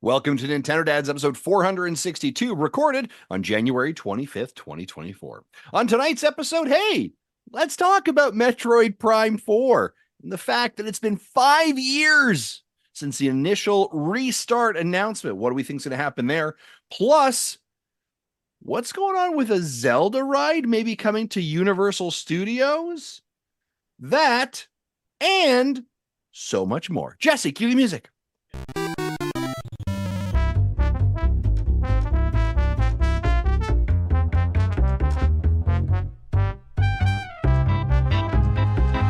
Welcome to Nintendo Dads episode 462, recorded on January 25th, 2024. On tonight's episode, hey, let's talk about Metroid Prime 4 and the fact that it's been 5 years since the initial restart announcement. What do we think is going to happen there? Plus, what's going on with a Zelda ride maybe coming to Universal Studios? That and so much more. Jesse, cue the music.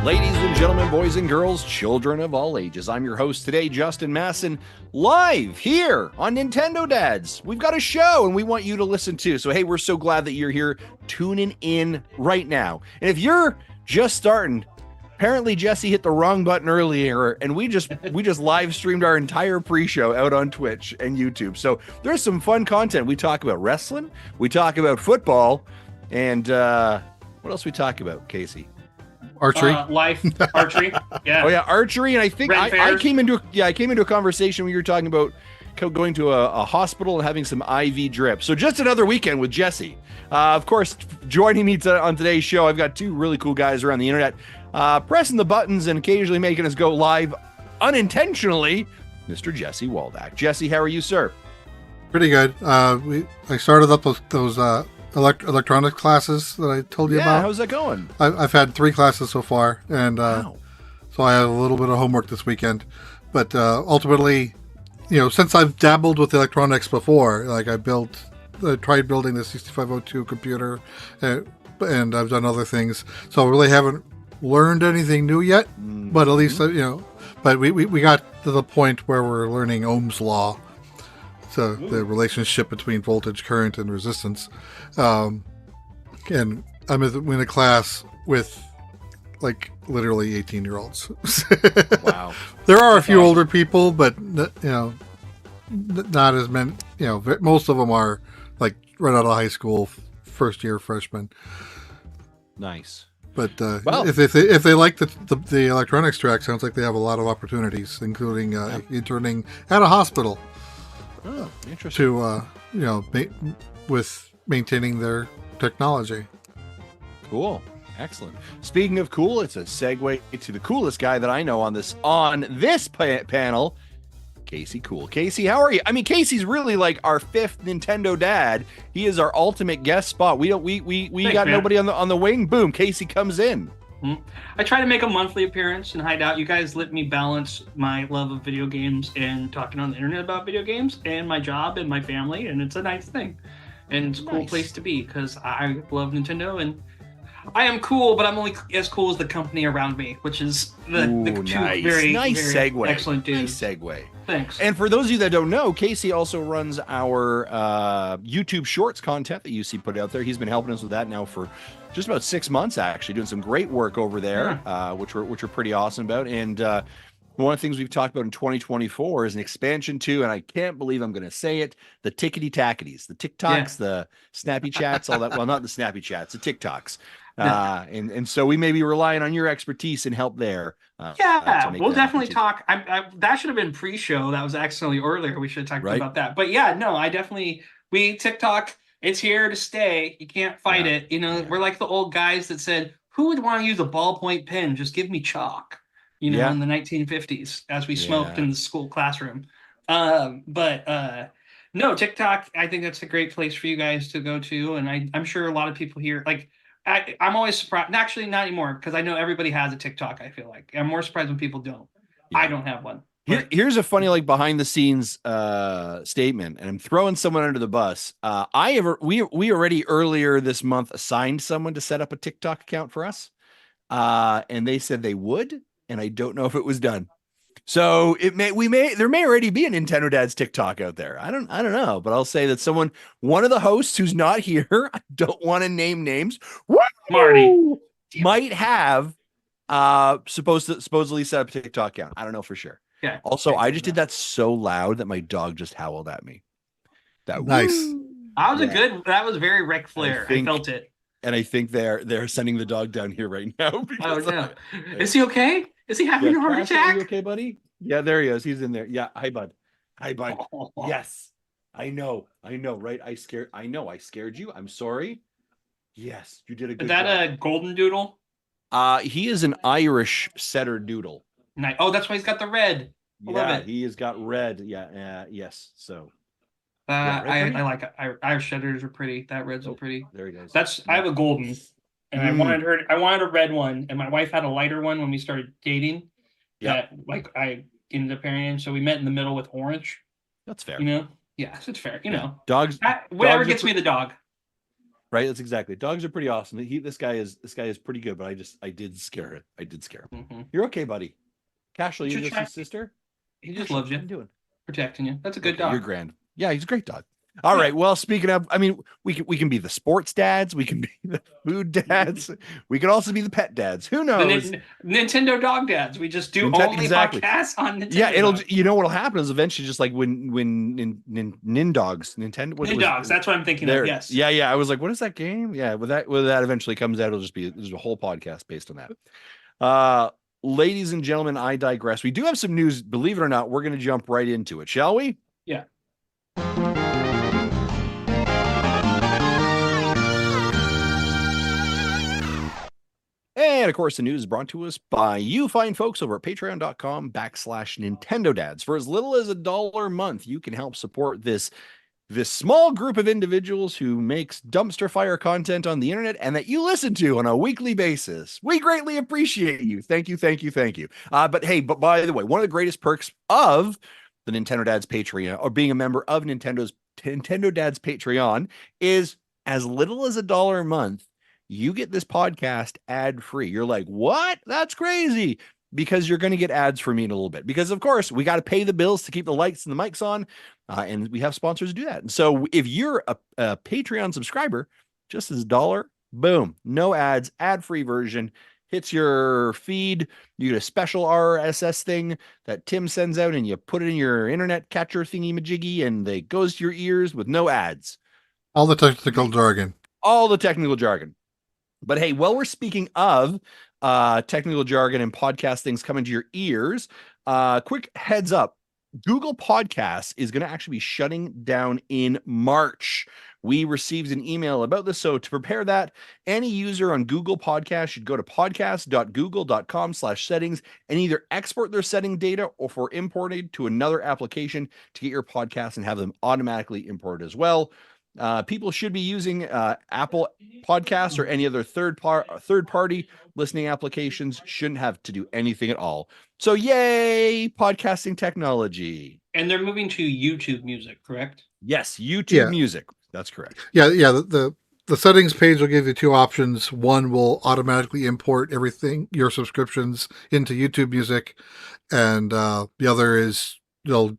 Ladies and gentlemen, boys and girls, children of all ages, I'm your host today, Justin Masson, live here on Nintendo Dads. We've got a show and we want you to listen to. So, hey, we're so glad that you're here tuning in right now. And if you're just starting, apparently Jesse hit the wrong button earlier and we just live streamed our entire pre-show out on Twitch and YouTube. So there's some fun content. We talk about wrestling, we talk about football, and what else we talk about, Casey? Archery, archery. Yeah. Oh yeah, archery. And I think I came into a conversation where you were talking about going to a hospital and having some IV drip. So just another weekend with Jesse. Of course, joining me on today's show, I've got two really cool guys around the internet, pressing the buttons and occasionally making us go live unintentionally. Mr. Jesse Waldack. Jesse, how are you, sir? Pretty good. I started up those electronics classes that I told you about. Yeah, how's that going? I've had 3 classes so far, and Wow. so I have a little bit of homework this weekend. But ultimately, since I've dabbled with electronics before, like I tried building the 6502 computer, and I've done other things. So I really haven't learned anything new yet. Mm-hmm. But at least but we got to the point where we're learning Ohm's law. So the relationship between voltage, current, and resistance. And I'm in a class with like literally 18-year-olds. Wow. There are a few older people, but not as many. Most of them are like right out of high school, first year freshmen. Nice. But if they like the electronics track, sounds like they have a lot of opportunities, including interning at a hospital. Oh, interesting. To with maintaining their technology. Cool. Excellent. Speaking of cool, it's a segue to the coolest guy that I know on this panel, Casey Cool. Casey, how are you? I mean, Casey's really like our 5th Nintendo dad. He is our ultimate guest spot. We Thanks, got man. nobody on the wing. Boom, Casey comes in. I try to make a monthly appearance and hide out. You guys let me balance my love of video games and talking on the internet about video games and my job and my family, and it's a nice thing. And it's a cool place to be because I love Nintendo and I am cool, but I'm only as cool as the company around me, which is the two nice. very Segue. excellent dudes. Nice segue. Thanks. And for those of you that don't know, Casey also runs our YouTube Shorts content that you see put out there. He's been helping us with that now for just about 6 months, actually, doing some great work over there, which we're pretty awesome about. And one of the things we've talked about in 2024 is an expansion to, and I can't believe I'm going to say it, the tickety-tackities, the TikToks, the Snappy Chats, all that. Well, not the Snappy Chats, the TikToks. And so we may be relying on your expertise and help there. We'll definitely talk. That should have been pre-show. That was accidentally earlier. We should have talked about that. But yeah, no, TikTok, it's here to stay. You can't fight it. We're like the old guys that said, who would want to use a ballpoint pen? Just give me chalk, in the 1950s as we smoked in the school classroom. No, TikTok, I think that's a great place for you guys to go to. And I'm sure a lot of people here, like, I'm always surprised. Actually, not anymore, because I know everybody has a TikTok, I feel like. I'm more surprised when people don't. Yeah. I don't have one. Here's a funny, like, behind the scenes statement, and I'm throwing someone under the bus. We already earlier this month assigned someone to set up a TikTok account for us. And they said they would, and I don't know if it was done. So there may already be a Nintendo Dad's TikTok out there. I don't know, but I'll say that one of the hosts who's not here, I don't want to name names, Marty, might have supposedly set up a TikTok account. I don't know for sure. Yeah. Also, I just did that so loud that my dog just howled at me. Nice. That was very Ric Flair. I felt it. And I think they're sending the dog down here right now. Oh no. Is he okay? Is he having a heart attack? Are you okay, buddy? Yeah, there he is. He's in there. Yeah. Hi, bud. Hi, bud. Yes. I know, right? I scared you. I'm sorry. Yes, you did a Is good that job. a golden doodle? He is an Irish setter doodle. Nice. Oh, that's why he's got the red. I love Yeah, it. he has got red. Yeah, yes. So, yeah, right, I buddy? like it. Irish setters are pretty. That red's a Oh, pretty. there he goes. I Yeah. have a golden, and Mm, I wanted a red one, and my wife had a lighter one when we started dating. yep, That like I ended up pairing, so we met in the middle with orange. that's fair. You know, yes, it's fair. You Yeah, know, dogs. whatever Dogs are gets me the dog. right. That's exactly. Dogs are pretty awesome. This guy is pretty good, but I did scare it. I did scare him. Mm-hmm. You're okay, buddy. Cashel, you go see Just sister. he just Cashel, loves how you, you doing? protecting you. That's a good Okay, you're dog. grand. Yeah, he's a great dog. All Yeah. right. Well, speaking of, I mean, we can be the sports dads. We can be the food dads. We can also be the pet dads. Who The knows? Nintendo dog dads. We just do Nintendo, only exactly. podcasts on Nintendo. Yeah, it'll. Dogs. You know what'll happen is eventually, just like when Nindogs, Nintendo, what was Nindogs. That's what I'm thinking there? of. Yes. Yeah. I was like, what is that game? Yeah, when that eventually comes out, there's a whole podcast based on that. Ladies and gentlemen, I digress. We do have some news. Believe it or not, we're going to jump right into it, shall we? Yeah. And of course, the news is brought to us by you fine folks over at patreon.com/Nintendo Dads. For as little as $1 a month, you can help support this small group of individuals who makes dumpster fire content on the internet and that you listen to on a weekly basis. We greatly appreciate you. Thank you. But by the way, one of the greatest perks of the Nintendo Dads Patreon, or being a member of Nintendo Dads Patreon, is as little as $1 a month. You get this podcast ad free. You're like, what? That's crazy. Because you're going to get ads from me in a little bit. Because, of course, we got to pay the bills to keep the lights and the mics on. And we have sponsors to do that. And so if you're a Patreon subscriber, just as $1, boom, no ads, ad-free version, hits your feed. You get a special RSS thing that Tim sends out, and you put it in your internet catcher thingy-majiggy, and it goes to your ears with no ads. All the technical jargon. All the technical jargon. But hey, while we're speaking of technical jargon and podcast things coming to your ears, quick heads up. Google Podcasts is going to actually be shutting down in March. We received an email about this. So to prepare that, any user on Google Podcasts should go to podcast.google.com/settings and either export their setting data or for imported to another application to get your podcast and have them automatically imported as well. People should be using Apple Podcasts or any other third-party listening applications. Shouldn't have to do anything at all. So yay, podcasting technology. And they're moving to YouTube Music, correct? Yes, YouTube Music. That's correct. Yeah. The settings page will give you two options. One will automatically import everything, your subscriptions, into YouTube Music, and the other is they'll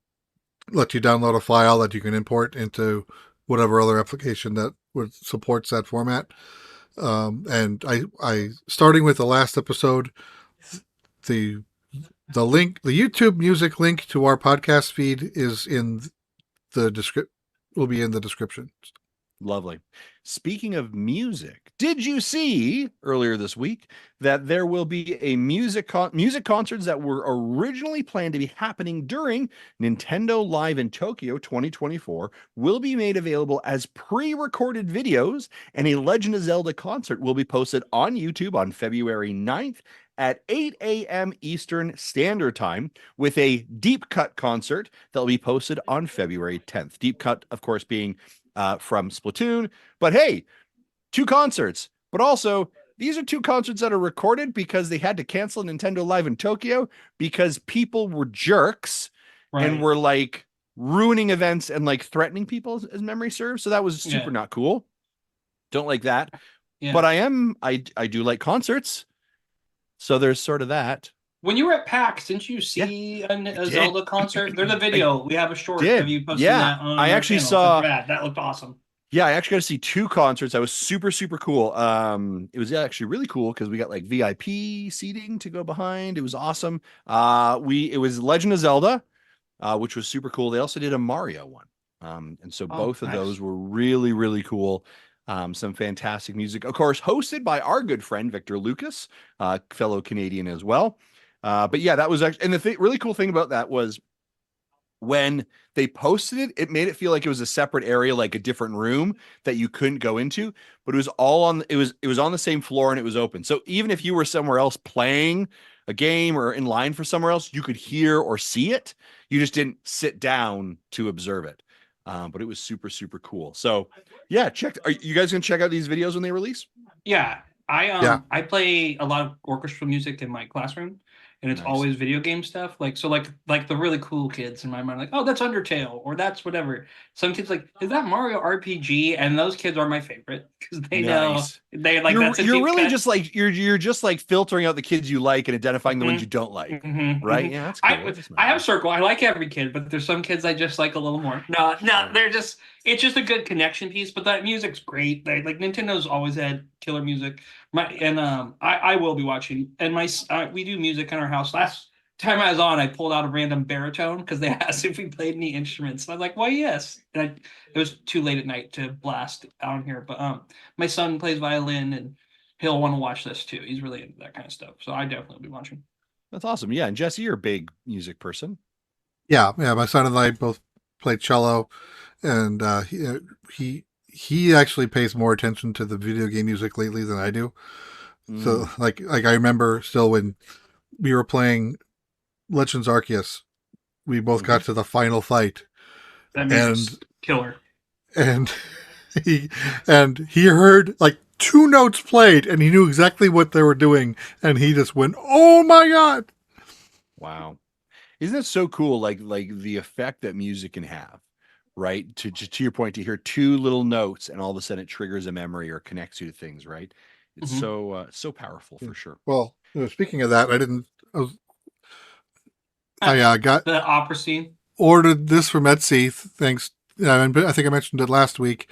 let you download a file that you can import into whatever other application that supports that format. And I starting with the last episode, the link, the YouTube Music link to our podcast feed is in the will be in the description. Lovely. Speaking of music, did you see earlier this week that there will be a music concerts that were originally planned to be happening during Nintendo Live in Tokyo 2024 will be made available as pre-recorded videos, and a Legend of Zelda concert will be posted on YouTube on February 9th at 8 a.m. Eastern Standard Time, with a deep cut concert that will be posted on February 10th. Deep cut, of course, being from Splatoon. But hey, 2 concerts. But also, these are 2 concerts that are recorded because they had to cancel Nintendo Live in Tokyo because people were jerks and were like ruining events and like threatening people, as memory serves. So that was super not cool. Don't like that. Yeah. But I do like concerts. So there's sort of that. When you were at PAX, didn't you see a Zelda concert? There's a video. We have a short of you posting that on I actually saw that looked awesome. Yeah, I actually got to see 2 concerts. That was super, super cool. It was actually really cool because we got like VIP seating to go behind. It was awesome. It was Legend of Zelda, which was super cool. They also did a Mario one. And so both of those were really, really cool. Some fantastic music, of course, hosted by our good friend Victor Lucas, fellow Canadian as well. But yeah, that was actually, and the really cool thing about that was when they posted it, it made it feel like it was a separate area, like a different room that you couldn't go into, but it was all on it was on the same floor and it was open. So even if you were somewhere else playing a game or in line for somewhere else, you could hear or see it. You just didn't sit down to observe it. But it was super, super cool. So yeah, are you guys gonna check out these videos when they release? Yeah. I play a lot of orchestral music in my classroom, and it's always video game stuff. Like the really cool kids in my mind, like, oh, that's Undertale or that's whatever. Some kids like, is that Mario RPG? And those kids are my favorite because they know they like that's a you're deep really cut. just like you're just like filtering out the kids you like and identifying the ones you don't like. Right? Yeah, that's cool. I have circle. I like every kid, but there's some kids I just like a little more. No, they're just it's just a good connection piece. But that music's great. Like Nintendo's always had killer music. I will be watching. And we do music in our house. Last time I was on, I pulled out a random baritone because they asked if we played any instruments. And I was like, "Why, yes." And it was too late at night to blast out here. But my son plays violin, and he'll want to watch this too. He's really into that kind of stuff. So I definitely will be watching. That's awesome. Yeah, and Jesse, you're a big music person. Yeah. My son and I both played cello, and he actually pays more attention to the video game music lately than I do. So like I remember still when we were playing Legends Arceus, we both got to the final fight. That makes killer. And he heard like 2 notes played and he knew exactly what they were doing and he just went, "Oh my God." Wow. Isn't it so cool? Like the effect that music can have, right? To your point, to hear 2 little notes and all of a sudden it triggers a memory or connects you to things, right? It's so powerful for sure. Well, speaking of that, I got the opera scene. Ordered this from Etsy. Thanks. I think I mentioned it last week.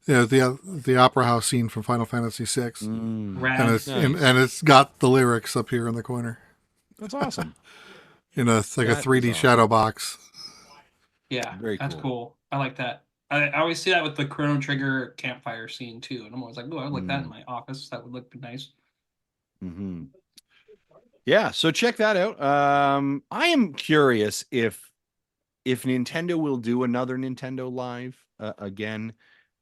The opera house scene from Final Fantasy VI, and it's got the lyrics up here in the corner. That's awesome. In a 3D shadow box. Yeah, that's cool. I like that. I always see that with the Chrono Trigger campfire scene too, and I'm always like, "Oh, I would like that in my office. That would look nice." Mm-hmm. Yeah, so check that out. I am curious if Nintendo will do another Nintendo Live again.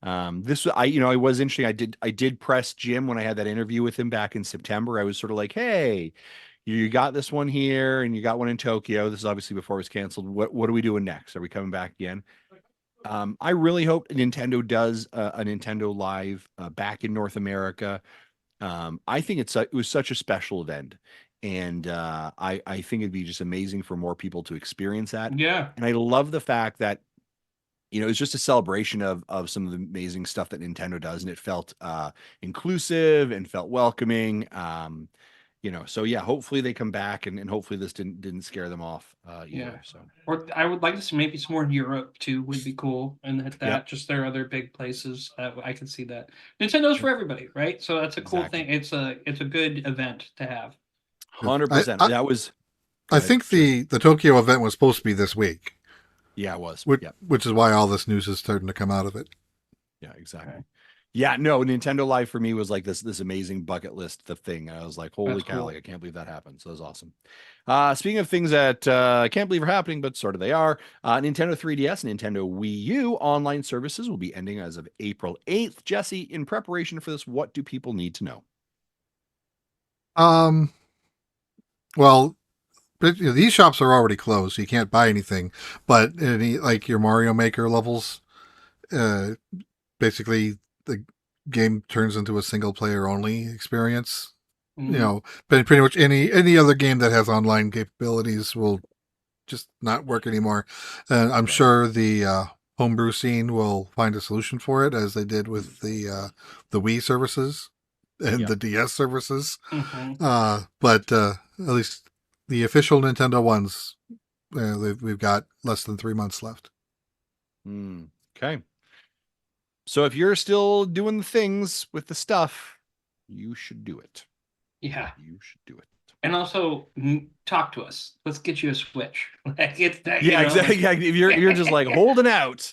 I was interesting. I did press Jim when I had that interview with him back in September. I was sort of like, hey, you got this one here and you got one in Tokyo. This is obviously before it was canceled. What are we doing next? Are we coming back again? I really hope Nintendo does a Nintendo Live back in North America. I think it was such a special event. And I think it'd be just amazing for more people to experience that. Yeah. And I love the fact that, it's just a celebration of some of the amazing stuff that Nintendo does. And it felt inclusive and felt welcoming. So yeah, hopefully they come back and hopefully this didn't scare them off either. So, or I would like to see maybe some more in Europe too would be cool. And just their other big places. I can see that. Nintendo's for everybody, right? So that's a cool thing. It's a good event to have. 100%. That was. I think the Tokyo event was supposed to be this week. Yeah, it was. Which is why all this news is starting to come out of it. Yeah, exactly. Okay. Yeah, no, Nintendo Live for me was like this amazing bucket list thing. I was like, holy cow, I can't believe that happened. So that was awesome. Speaking of things that I can't believe are happening, but sort of they are, Nintendo 3DS and Nintendo Wii U online services will be ending as of April 8th. Jesse, in preparation for this, what do people need to know? Well, these shops are already closed, so you can't buy anything. But like your Mario Maker levels, basically the game turns into a single player only experience. But pretty much any other game that has online capabilities will just not work anymore. I'm sure the homebrew scene will find a solution for it, as they did with the Wii services and the DS services. But at least the official Nintendo ones, we've got less than 3 months left. Okay. So if you're still doing the things with the stuff, you should do it. Yeah. You should do it. And also talk to us. Let's get you a Switch. Exactly. Yeah, if you're just like holding out.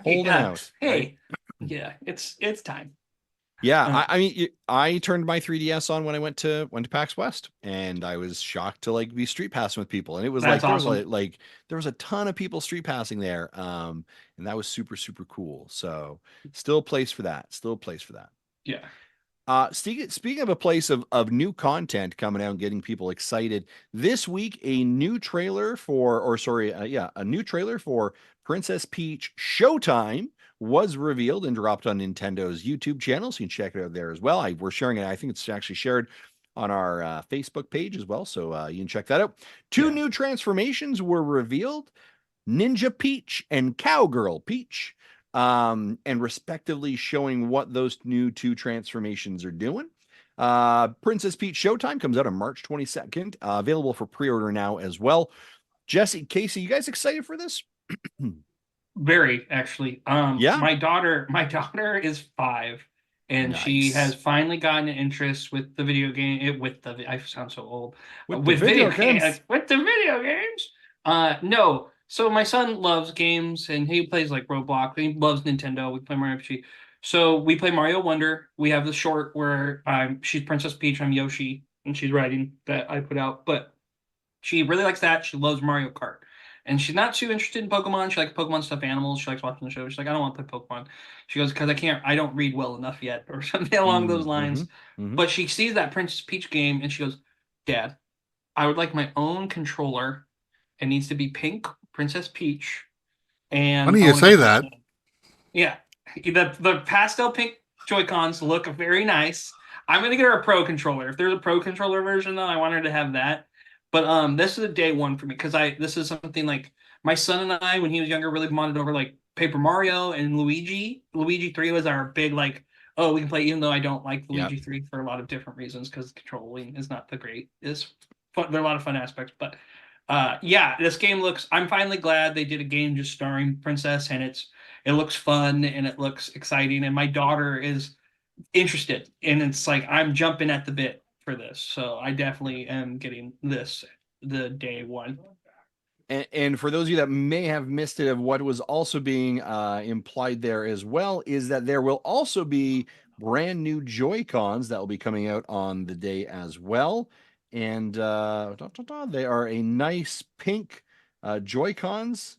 Hey, yeah, it's time. Yeah, I mean, I turned my 3DS on when I went to PAX West, and I was shocked to like be street passing with people, and it was That's like there was awesome. there was a ton of people street passing there, and that was super cool. So still a place for that. Still a place for that. Yeah. Speaking of a place of new content coming out and getting people excited, this week a new trailer for, or sorry, a new trailer for Princess Peach Showtime was revealed and dropped on Nintendo's YouTube channel, so you can check it out there as well. We're sharing it. I think it's actually shared on our Facebook page as well, so you can check that out. Two Yeah. new transformations were revealed: Ninja Peach and Cowgirl Peach, and respectively showing what those new two transformations are doing. Princess Peach Showtime comes out on March 22nd, available for pre-order now as well. Jesse, Casey, you guys excited for this? Very actually. Yeah. My daughter is 5, and she has Nice. finally gotten an interest with the video game. With the I sound so old. With the With video video game games. with the video games. No. So my son loves games, and he plays like Roblox. He loves Nintendo. We play Mario RPG. So we play Mario Wonder. We have the short where she's Princess Peach, I'm Yoshi, and she's riding that I put out. But she really likes that. She loves Mario Kart. And she's not too interested in Pokemon. She likes Pokemon stuffed animals. She likes watching the show. She's like, I don't want to play Pokemon. She goes, because I don't read well enough yet, or something along those Mm-hmm. lines. But she sees that Princess Peach game and she goes, Dad, I would like my own controller. It needs to be pink, Princess Peach. And Funny I you want to say get that. yeah. The pastel pink Joy-Cons look very nice. I'm gonna get her a pro controller. If there's a pro controller version though, I want her to have that. But this is a day one for me because I this is something like my son and I, when he was younger, really bonded over like Paper Mario and Luigi. Luigi 3 was our big like, oh, we can play, even though I don't like Yep. Luigi 3 for a lot of different reasons because controlling is not the great. It's fun, there are a lot of fun aspects, but yeah, this game looks, I'm finally glad they did a game just starring Princess, and it looks fun and it looks exciting, and my daughter is interested, and it's like I'm jumping at the bit for this, so I definitely am getting this the day one. And for those of you that may have missed it, of what was also being implied there as well, is that there will also be brand new Joy-Cons that will be coming out on the day as well. And they are a nice pink Joy-Cons.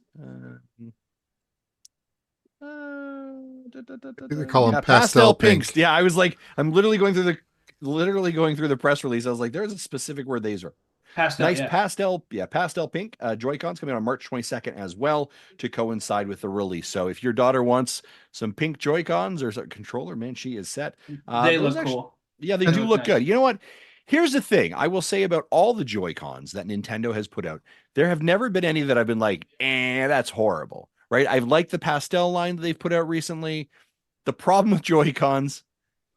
They call them Yeah, pastel pinks. pink. Yeah, I was like, I'm literally going through the press release. I was like, there's a specific word these are. Pastel, Nice yeah. pastel pink Joy-Cons coming on March 22nd as well to coincide with the release. So if your daughter wants some pink Joy-Cons or a controller, man, she is set. They Those look actually, cool. yeah, they They do look look nice. good. You know what? Here's the thing I will say about all the Joy-Cons that Nintendo has put out. There have never been any that I've been like, that's horrible, right? I've liked the pastel line that they've put out recently. The problem with Joy-Cons,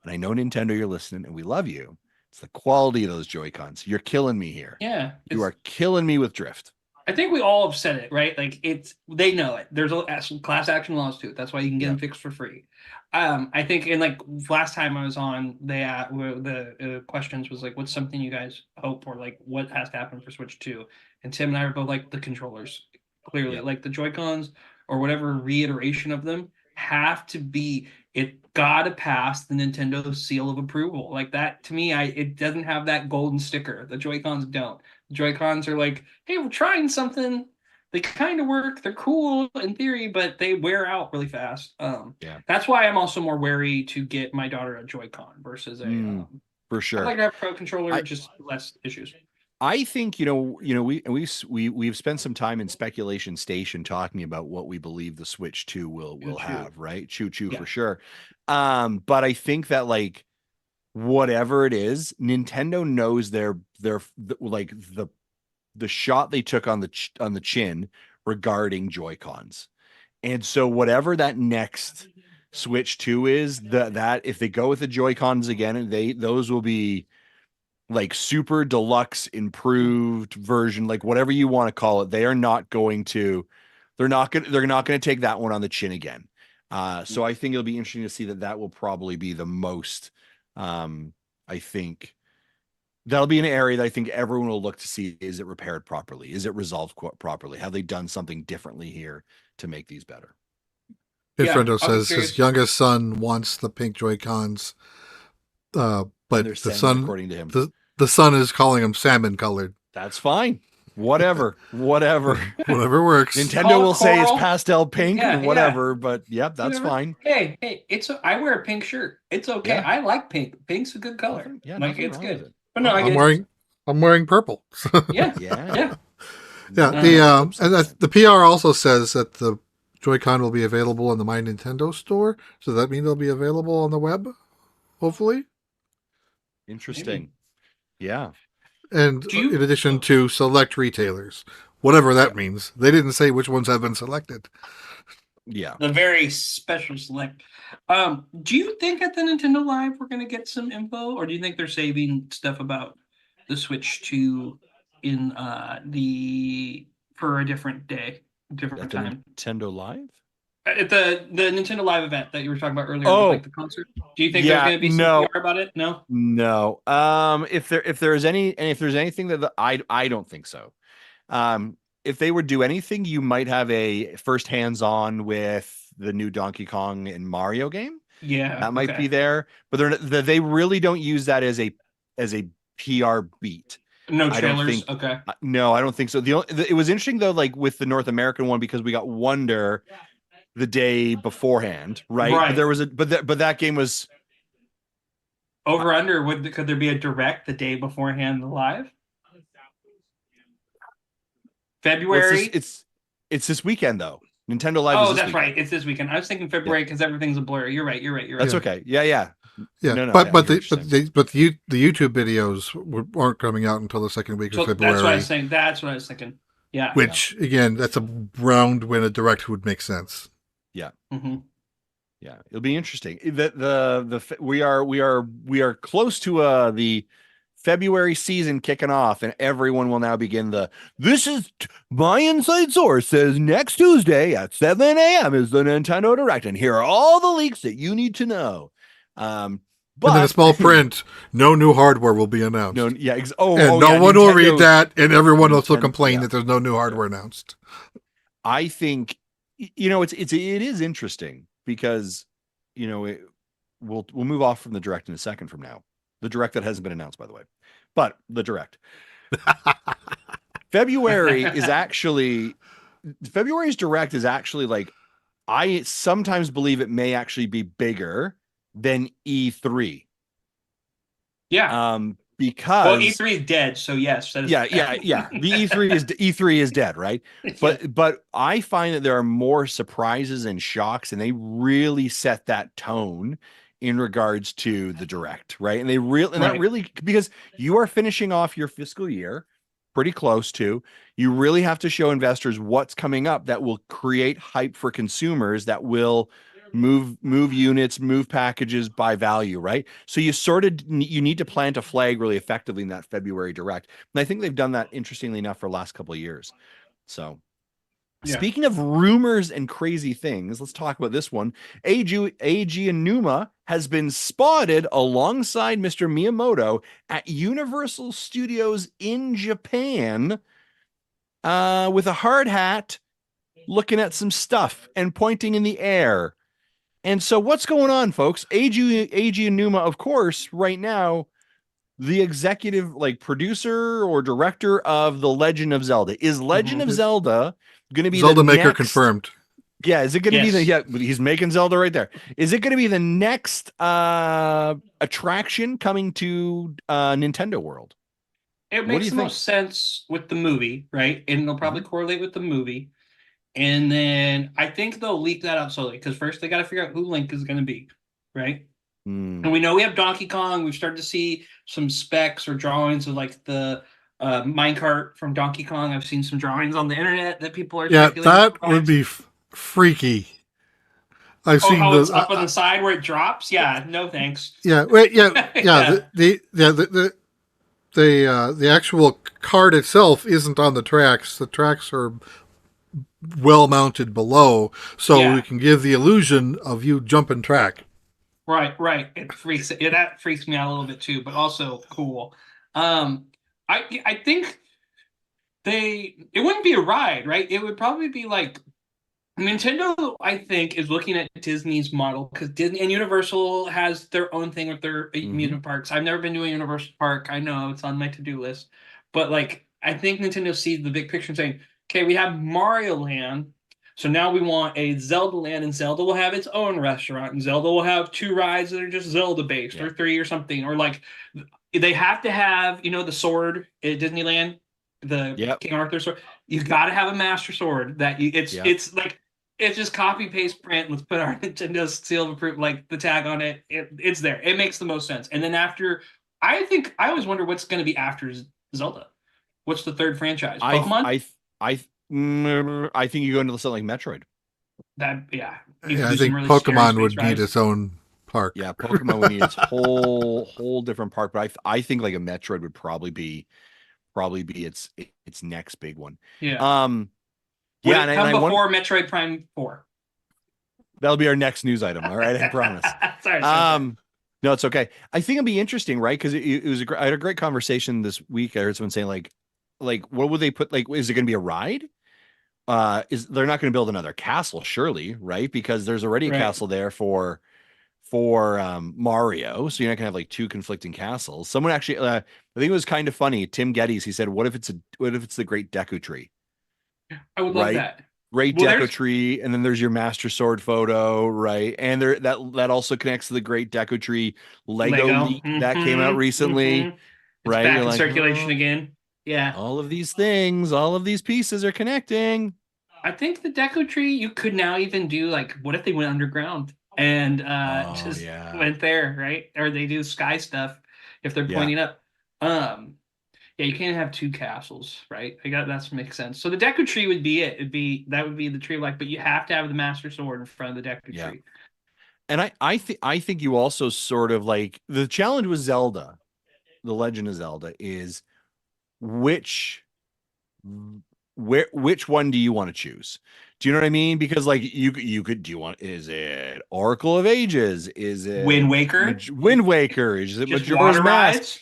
and I know Nintendo, you're listening, and we love you. It's the quality of those Joy-Cons. You're killing me here. Yeah, You it's are killing me with drift. I think we all have said it, right? Like they know it. There's some class action laws to it. That's why you can get Yeah. them fixed for free. I think in like last time I was on, the questions was like, what's something you guys hope, or like what has to happen for Switch 2? And Tim and I were both like the controllers. Clearly, Yep. like the Joy-Cons or whatever reiteration of them have to be, it gotta pass the Nintendo seal of approval. Like that to me, it doesn't have that golden sticker. The Joy-Cons don't. Joy-Cons are like, hey, we're trying something. They kind of work. They're cool in theory, but they wear out really fast. Yeah. That's why I'm also more wary to get my daughter a Joy-Con versus a. For I'd sure. like to have a pro controller, I, just less issues. I think we've spent some time in speculation station talking about what we believe the Switch 2 will have, right? Choo Yeah. for sure. But I think that like whatever it is, Nintendo knows their like the shot they took on the chin regarding Joy-Cons. And so whatever that next Switch 2 is, that if they go with the Joy-Cons again, those will be like super deluxe improved version, like whatever you want to call it. They're not going to take that one on the chin again. So I think it'll be interesting to see that will probably be the most I think that'll be an area that I think everyone will look to see. Is it repaired properly? Is it resolved properly? Have they done something differently here to make these better? Infrendo says his youngest son wants the pink Joy-Cons, but the son, according to him, the son is calling them salmon colored. That's fine. Whatever works. Nintendo will say it's pastel pink and whatever, but yep, that's fine. Hey, I wear a pink shirt. It's okay. I like pink. Pink's a good color. It's good. But no, I'm wearing purple. Yeah. The PR also says that the Joy-Con will be available in the My Nintendo store. So that mean they'll be available on the web, hopefully. Interesting. Maybe. Yeah. And in addition to select retailers, whatever that means. They didn't say which ones have been selected. Yeah. The very special select. Do you think at the Nintendo Live we're going to get some info, or do you think they're saving stuff about the Switch 2 for a different day, different time? Nintendo Live? At the Nintendo Live event that you were talking about earlier, like the concert. Do you think there's going to be some PR about it? No. If there's anything that I don't think so. If they would do anything, you might have a first hands-on with the new Donkey Kong and Mario game. Yeah, that might be there, but they really don't use that as a PR beat. No trailers. No, I don't think so. It was interesting though, like with the North American one, because we got Wonder the day beforehand, right? But there was but that game was over under. Could there be a direct the day beforehand the live? February. Well, it's this weekend though. Nintendo Live. Oh, that's right. It's this weekend. I was thinking February because everything's a blur. You're right. That's okay. Yeah. No, but the YouTube videos aren't coming out until the second week of February. That's what I was saying. That's what I was thinking. Yeah. Which again, that's a round when a direct would make sense. Yeah. Mm-hmm. Yeah, it'll be interesting. We are close to the February season kicking off, and everyone will now begin this is my inside source says next Tuesday at 7 a.m. is the Nintendo Direct, and here are all the leaks that you need to know. But and then a small print, no new hardware will be announced. No, one will read that, and everyone else will complain that there's no new hardware announced. I think it is interesting because we'll move off from the Direct in a second from now. The Direct that hasn't been announced, by the way, but the Direct. February's Direct is actually like, I sometimes believe it may actually be bigger than E3. Yeah. Because E3 is dead, so yes. The E3 is dead, right? But I find that there are more surprises and shocks, and they really set that tone in regards to the Direct, right? And that really, because you are finishing off your fiscal year pretty close to, you really have to show investors what's coming up that will create hype for consumers, that will move units, move packages by value, right? So you need to plant a flag really effectively in that February Direct. And I think they've done that, interestingly enough, for the last couple of years. So speaking of rumors and crazy things, let's talk about this one. Eiji Aonuma has been spotted alongside Mr. Miyamoto at Universal Studios in Japan with a hard hat, looking at some stuff and pointing in the air. And so what's going on, folks? Eiji Aonuma, of course, right now, the executive producer or director of The Legend of Zelda. Is Legend of Zelda going to be Zelda maker confirmed? Yeah, is it going to be he's making Zelda right there. Is it going to be the next attraction coming to Nintendo World? It makes the most sense with the movie, right? And it'll probably correlate with the movie. And then I think they'll leak that out slowly, because first they got to figure out who Link is going to be, right? And we know we have Donkey Kong. We've started to see some specs or drawings of the minecart from Donkey Kong. I've seen some drawings on the internet that people are that would be freaky. I've seen it's up on the side where it drops. Yeah, no thanks. The actual cart itself isn't on the tracks. The tracks are well mounted below, so we can give the illusion of you jumping track. Right. That freaks me out a little bit too, but also cool. I think it wouldn't be a ride, right? It would probably be like Nintendo, I think, is looking at Disney's model because Disney and Universal has their own thing with their Mm-hmm. amusement parks. I've never been to a Universal park. I know it's on my to-do list, but like I think Nintendo sees the big picture and saying, "Okay, we have Mario Land, so now we want a Zelda Land, and Zelda will have its own restaurant, and Zelda will have two rides that are just Zelda based, Yeah. or three, or something, or like they have to have the sword at Disneyland, the Yep. King Arthur sword. You got to have a Master Sword that Yep. it's like it's just copy paste print. Let's put our Nintendo seal of approval, like the tag on it. It's there. It makes the most sense. And then after, I think I always wonder what's going to be after Zelda. What's the third franchise? I Pokemon. I I I think you go into something like Metroid. That yeah, you could Yeah, I do some think really scary Pokemon space would need rides. its own park. Yeah, Pokemon would need its whole different park, but I think like a Metroid would probably be its next big one. Yeah. Um, Would yeah, it and come I want before Metroid Prime 4? that'll be our next news item. All right, I promise. Sorry. No, it's okay. I think it'd be interesting, right? Because it was I had a great conversation this week. I heard someone saying like what would they put? Like, is it going to be a ride? Is they're not going to build another castle, surely, right? Because there's already a Right. castle there for Mario, so you're not gonna have like two conflicting castles. Someone actually, I think it was kind of funny. Tim Geddes, he said, what if it's the Great Deku Tree, I would love right? that. Great Well, Deku there's Tree, and then there's your Master Sword photo, right? And there that also connects to the Great Deku Tree Lego Lego. leak that came out recently, It's right? You're back in like, circulation oh, again. Yeah. all of these things, all of these pieces are connecting. I think the Deco Tree, you could now even do like, what if they went underground and Oh just yeah, went there, right? Or they do sky stuff if they're yeah, pointing up. Um, yeah, you can't have two castles, right? I got that makes sense. So the Deku Tree would be it. That would be the tree of life, but you have to have the Master Sword in front of the Deku yeah. Tree. And I think you also sort of like the challenge with Zelda, The Legend of Zelda, is which which one do you want to choose? Do you know what I mean? Because like you could do you want is it Oracle of Ages? Is Wind it Waker, Wind Waker? Is it just Majora's water Mask? rides.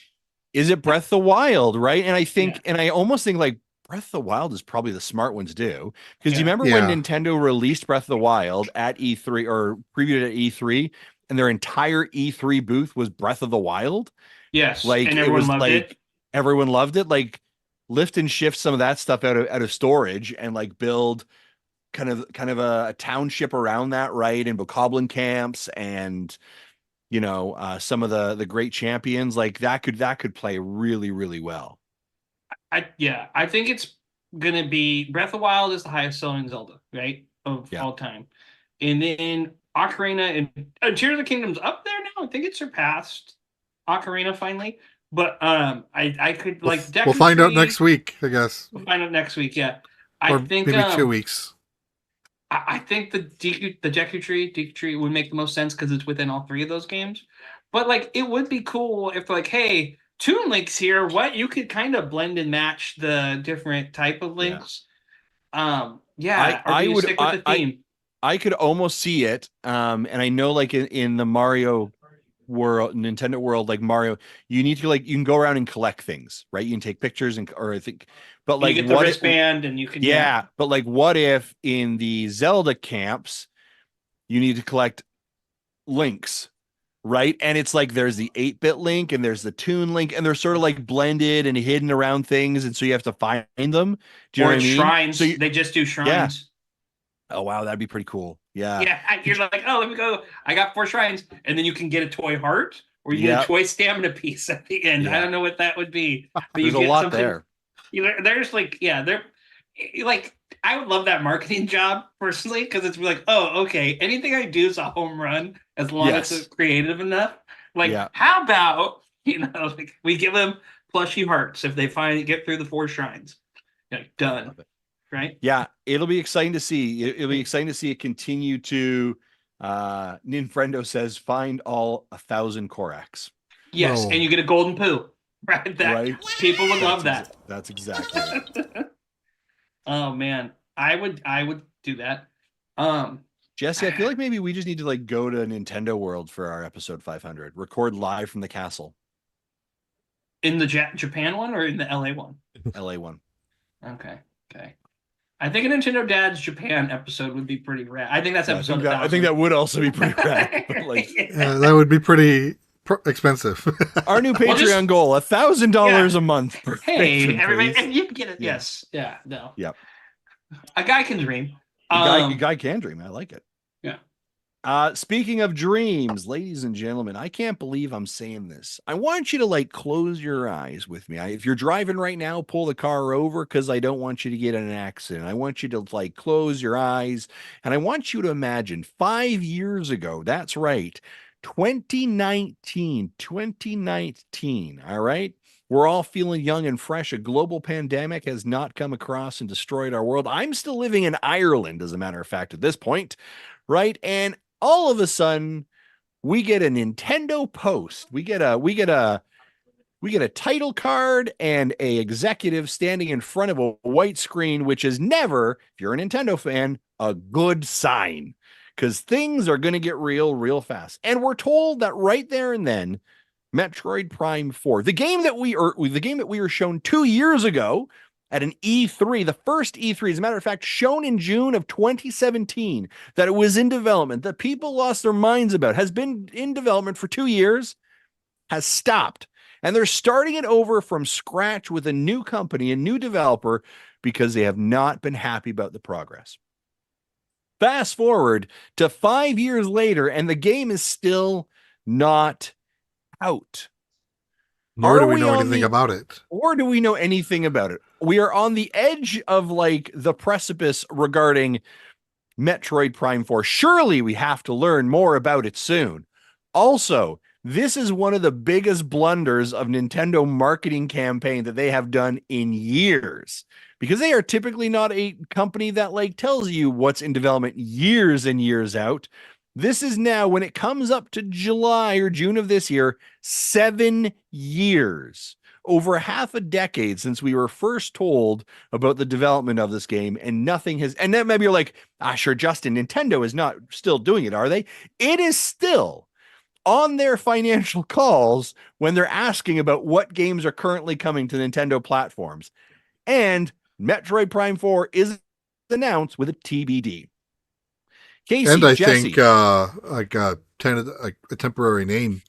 Is it Breath of the Wild? Right? And I Yeah, think and I almost think like Breath of the Wild is probably the smart one to do because do you yeah. remember when Yeah. Nintendo released Breath of the Wild at E3 or previewed at E3 and their entire E3 booth was Breath of the Wild? Yes, Like and it everyone was loved it. like everyone loved it. Like lift and shift some of that stuff out of storage and like build kind of a township around that, right? And bokoblin camps and some of the great champions like that could play really really well. I think it's gonna be Breath of the Wild is the highest selling Zelda, right? Of Yeah. all time. And then Ocarina and Tears of the Kingdom's up there now. I think it surpassed Ocarina finally. But I could like We'll Deku find out next Tree. week, I guess, We'll find out next week. Yeah. I or think maybe um 2 weeks. I think the Deku Tree would make the most sense because it's within all three of those games. But like it would be cool if like, hey, Toon Link's here. What you could kind of blend and match the different type of Yeah. links. I Yeah, or do I you would stick with the theme? I could almost see it. And I know like in the Mario world, Nintendo world, like Mario, you need to like you can go around and collect things, right? You can take pictures and or I think, but You like get the what it wristband and you can yeah, but like what if in the Zelda camps you need to collect links, right? And it's like there's the 8-bit link and there's the tune link and they're sort of like blended and hidden around things and so you have to find them. Do you know or what I it's mean? So shrines. you They just do yeah. shrines. Oh wow, that'd be pretty cool. Yeah. Yeah, you're like, oh, let me go. I got four shrines, and then you can get a toy heart or you get a Yep. toy stamina piece at the end. I Yeah. don't know what that would be, but you There's a get lot something. there. There's like, yeah, they're like, I would love that marketing job personally because it's like, oh, okay, anything I do is a home run as long as it's Yes. creative enough. Like, Yeah. how about like we give them plushy hearts if they finally get through the four shrines. Like, I done, love it. right? Yeah, it'll be exciting to see. It'll be exciting to see it continue to Ninfrendo says find all 1,000 Korax. Yes, and Oh, you get a golden poo, right? That Right? people would love that. That's exactly it. Oh man, I would do that. Um, Jesse, I feel like maybe we just need to like go to Nintendo World for our episode 500. Record live from the castle, in the Japan one or in the LA one? LA one. Okay, okay. I think a Nintendo Dad's Japan episode would be pretty rad. I think that's episode. I think that would also be pretty rad. Like, that would be pretty expensive. Our new Patreon goal: $1,000 a month. Hey, patron, everybody, and you can get it. Yeah. Yes, yeah, no. Yep. A guy can dream. A guy can dream. I like it. Yeah. Speaking of dreams, ladies and gentlemen, I can't believe I'm saying this. I want you to like close your eyes with me. If you're driving right now, pull the car over because I don't want you to get in an accident. I want you to like close your eyes and I want you to imagine 5 years ago. That's right. 2019. All right. We're all feeling young and fresh. A global pandemic has not come across and destroyed our world. I'm still living in Ireland, as a matter of fact, at this point. Right. And all of a sudden we get a Nintendo post. We get a title card and a executive standing in front of a white screen, which is never, if you're a Nintendo fan, a good sign because things are going to get real fast. And we're told that right there and then Metroid Prime 4, the game that we were shown 2 years ago at an E3, the first E3, as a matter of fact, shown in June of 2017, that it was in development, that people lost their minds about, has been in development for 2 years, has stopped. And they're starting it over from scratch with a new company, a new developer, because they have not been happy about the progress. Fast forward to 5 years later, and the game is still not out. Nor do we know anything about it. Or do we know anything about it? We are on the edge of like the precipice regarding Metroid Prime 4. Surely we have to learn more about it soon. Also, this is one of the biggest blunders of Nintendo marketing campaign that they have done in years, because they are typically not a company that like tells you what's in development years and years out. This is now, when it comes up to July or June of this year, 7 years, over half a decade since we were first told about the development of this game, and nothing has. And then maybe you're like, sure, Justin, Nintendo is not still doing it, are they? It is still on their financial calls when they're asking about what games are currently coming to Nintendo platforms. And Metroid Prime 4 is announced with a TBD. Casey, and I Jesse, think like a temporary name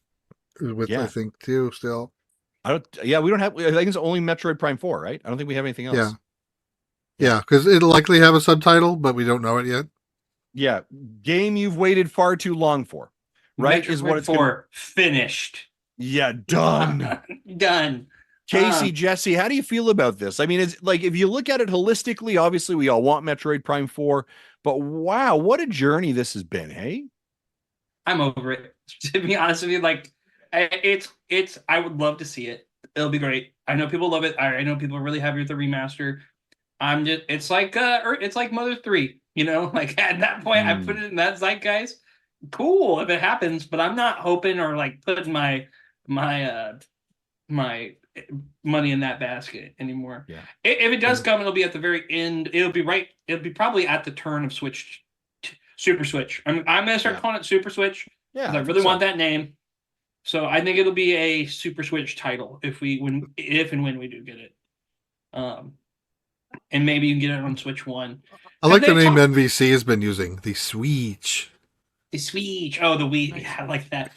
with I think too still. We don't have. I think it's only Metroid Prime 4, right? I don't think we have anything else. Yeah, because it'll likely have a subtitle, but we don't know it yet. Yeah, game you've waited far too long for, right? Metroid is what it's finished. Yeah, done. Done. Casey, Jesse, how do you feel about this? I mean, it's like, if you look at it holistically, obviously we all want Metroid Prime 4, but wow, what a journey this has been, hey? I'm over it. To be honest with you, like, it's I would love to see it. It'll be great. I know people love it. I know people are really happy with the remaster. It's like Mother 3, you know, like at that point I put it in that zeitgeist. Cool if it happens, but I'm not hoping or like putting my money in that basket anymore. Yeah. If it does come, it'll be at the very end. It'll be probably at the turn of Super Switch. I'm gonna start calling it Super Switch. Yeah. I really want that name. So I think it'll be a Super Switch title if and when we do get it. And maybe you can get it on Switch 1. I like the name NVC has been using, the Switch. The Switch. Oh, the Wii. Yeah, I like that.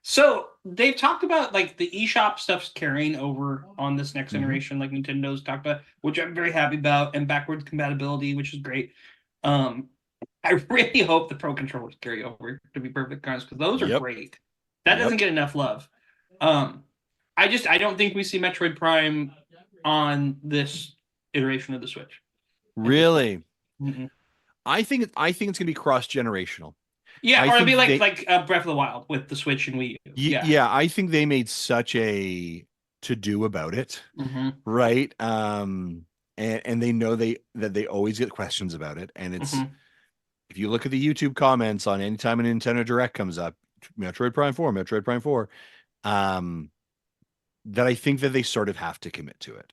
So they've talked about like the eShop stuff's carrying over on this next generation, like Nintendo's talked about, which I'm very happy about, and backwards compatibility, which is great. I really hope the Pro controllers carry over, to be perfectly honest, because those are great. That doesn't get enough love. I don't think we see Metroid Prime on this iteration of the Switch. Really? I think it's gonna be cross-generational. Yeah, or it'll be like Breath of the Wild with the Switch and Wii U. Yeah, I think they made such a to-do about it, right? And they know that they always get questions about it, and it's if you look at the YouTube comments on any time a Nintendo Direct comes up, Metroid Prime 4, that I think that they sort of have to commit to it.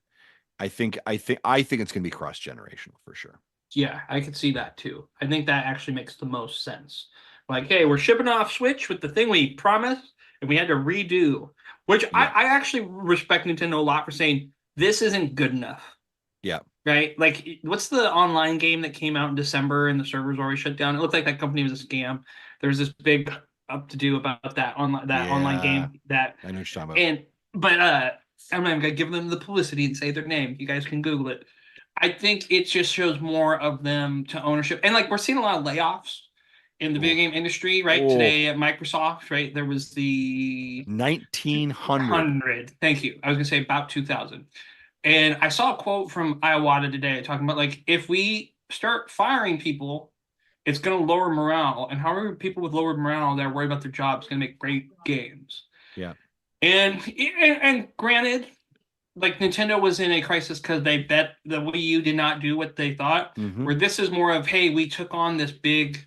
I think it's going to be cross-generational for sure. Yeah, I could see that too. I think that actually makes the most sense. Like, hey, we're shipping off Switch with the thing we promised, and we had to redo. Which I actually respect Nintendo a lot for saying this isn't good enough. Yeah, right? Like, what's the online game that came out in December and the servers already shut down? It looked like that company was a scam. There was this big up to do about that online Yeah, game that I know what you're talking about. and but I'm not even gonna give them the publicity and say their name. You guys can Google it. I think it just shows more of them to ownership, and like we're seeing a lot of layoffs in the video Oh, game industry, right? oh, Today at Microsoft, right? There was the 1900. 200. Thank you. I was gonna say about 2000. And I saw a quote from Iwata today talking about like if we start firing people, it's going to lower morale. And however, people with lowered morale that are worried about their jobs going to make great games. Yeah. And granted, like Nintendo was in a crisis because they bet the Wii U did not do what they thought. Mm-hmm. Where this is more of, hey, we took on this big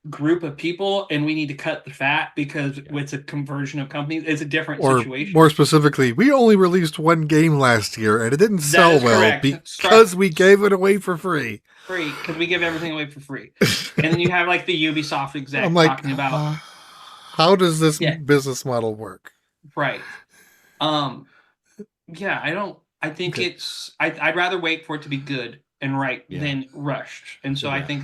group of people and we need to cut the fat because it's a conversion of companies. It's a different situation. More specifically, we only released one game last year and it didn't sell well correct. because we gave it away for free. Because we give everything away for free. And then you have like the Ubisoft exec talking about how does this business model work? Right. Yeah, I think I'd rather wait for it to be good and right than rushed. And so I think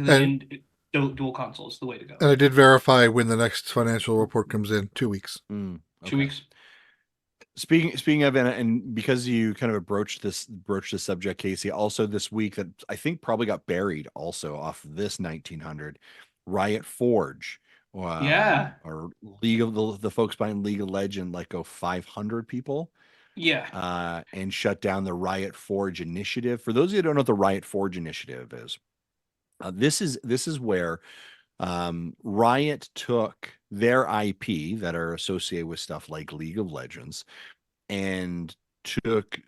dual console is the way to go. And I did verify when the next financial report comes in, 2 weeks. Okay. 2 weeks. Speaking of, and because you kind of broached this subject, Casey, also this week that I think probably got buried also off this 1900, Riot Forge, or League of the folks behind League of Legends let go 500 people, and shut down the Riot Forge initiative. For those of you who don't know what the Riot Forge initiative is, this is where Riot took their IP that are associated with stuff like League of Legends and took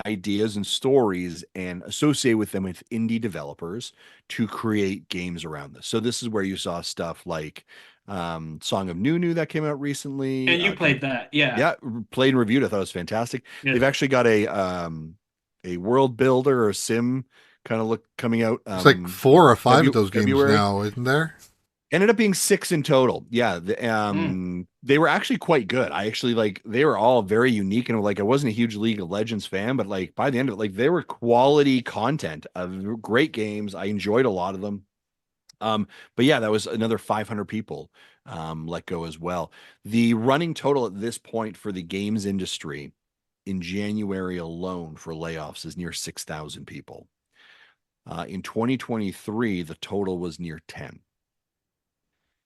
ideas and stories and associate with them with indie developers to create games around this. So this is where you saw stuff like Song of Nunu that came out recently. And you played that, yeah, played and reviewed. I thought it was fantastic. They've actually got a world builder or sim kind of coming out. It's like 4 or 5 of those games now, isn't there? Ended up being 6 in total. Yeah. They were actually quite good. I actually they were all very unique, and I wasn't a huge League of Legends fan, but by the end of it, they were quality content of great games. I enjoyed a lot of them. But yeah, that was another 500 people let go as well. The running total at this point for the games industry in January alone for layoffs is near 6,000 people. In 2023, the total was near 10.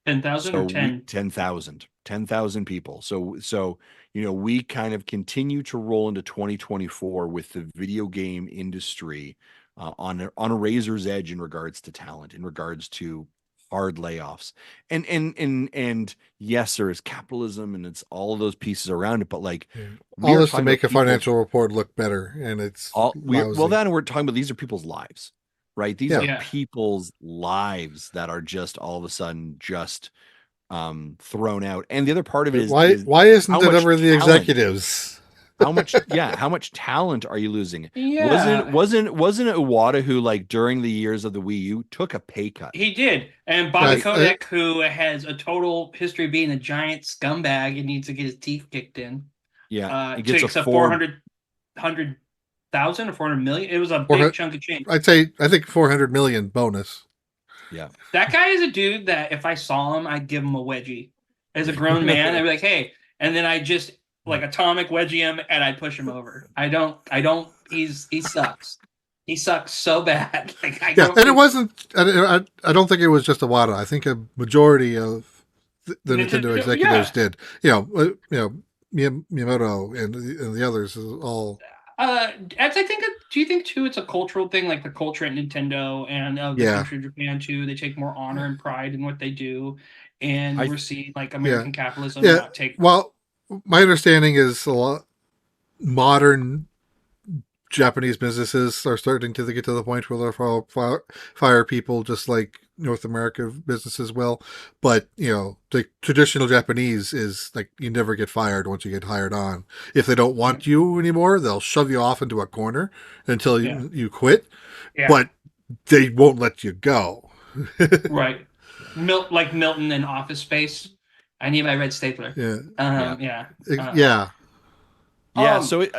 10,000 or 10? 10,000 people. So, we kind of continue to roll into 2024 with the video game industry on a razor's edge in regards to talent, in regards to hard layoffs. And yes, there is capitalism and it's all of those pieces around it, but all this to make a financial report look better, and it's we're talking about these are people's lives. Right. These are people's lives that are just all of a sudden just thrown out. And the other part of it is why isn't it ever the executives? How much talent are you losing? Yeah. Wasn't Iwata who during the years of the Wii U took a pay cut? He did. And Bobby Kotick, who has a total history of being a giant scumbag and needs to get his teeth kicked in. Yeah. He gets a 400,000 or 400 million. It was a big chunk of change. I think 400 million bonus. Yeah. That guy is a dude that if I saw him, I'd give him a wedgie. As a grown man, I'd be like, hey, and then I just atomic wedgie him and I'd push him over. I don't, he sucks. He sucks so bad. It wasn't, I don't think it was just Iwata. I think a majority of the Nintendo executives did. Miyamoto and the others is all. Do you think too it's a cultural thing, like the culture at Nintendo and the country of Japan too? They take more honor and pride in what they do, and we're seeing American capitalism not take. Well, my understanding is a lot modern Japanese businesses are starting to get to the point where they'll fire people just like North America businesses will. But, the traditional Japanese is you never get fired once you get hired on. If they don't want you anymore, they'll shove you off into a corner until you quit. Yeah. But they won't let you go. Right. Like Milton in Office Space. I need my red stapler. Yeah. Yeah. So it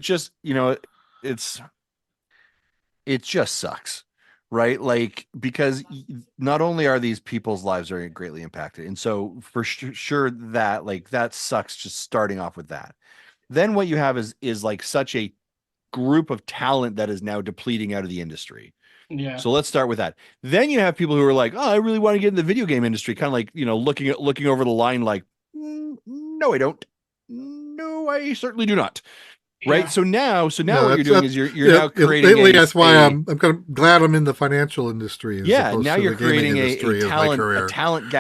just, it's it just sucks, right? Like, because not only are these people's lives very greatly impacted, and so for sure that like that sucks just starting off with that. Then what you have is like such a group of talent that is now depleting out of the industry. Yeah. So let's start with that. Then you have people who are like, "Oh, I really want to get in the video game industry," kind of like, looking over the line like, "No, I don't. No, I certainly do not." Right? Yeah. So now No, what you're doing is that's you're now creating lately. a That's why I'm kind of glad I'm in the financial industry as yeah, opposed now to you're the gaming creating a industry as my career. talent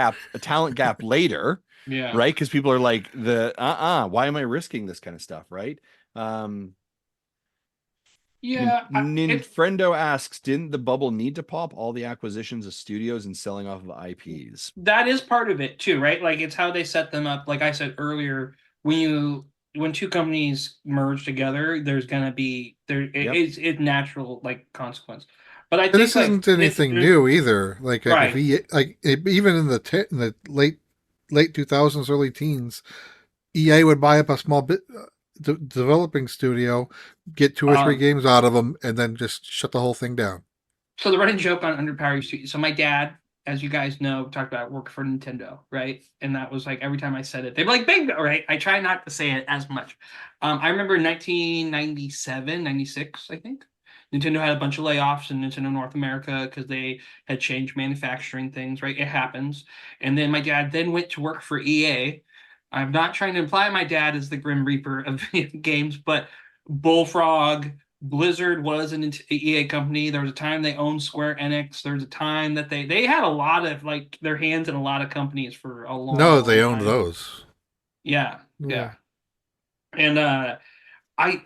gap later, Yeah. right? Because people are like why am I risking this kind of stuff, right? Um Yeah. It Ninfrendo asks, didn't the bubble need to pop all the acquisitions of studios and selling off of IPs? that is part of it too, right? Like it's how they set them up. Like I said earlier, when two companies merge together, there's gonna be Yep. it's natural like consequence. But I And think this like isn't anything new either. Like if right. he even in the late 2000s, early teens, EA would buy up a small bit developing studio, get two or three Um, games out of them, and then just shut the whole thing down. so the running joke on Underpowered Studio. So my dad, as you guys know, talked about work for Nintendo, right? And that was like every time I said it, they'd be like, bingo, right? I try not to say it as much. I remember in 1997, 96, I think. Nintendo had a bunch of layoffs in Nintendo North America because they had changed manufacturing things, right? It happens. And then my dad then went to work for EA. I'm not trying to imply my dad is the Grim Reaper of games, but Bullfrog, Blizzard was an EA company. There was a time they owned Square Enix. There was a time that they had a lot of like their hands in a lot of companies for a No, long they owned time. those. Yeah, Yeah. yeah. And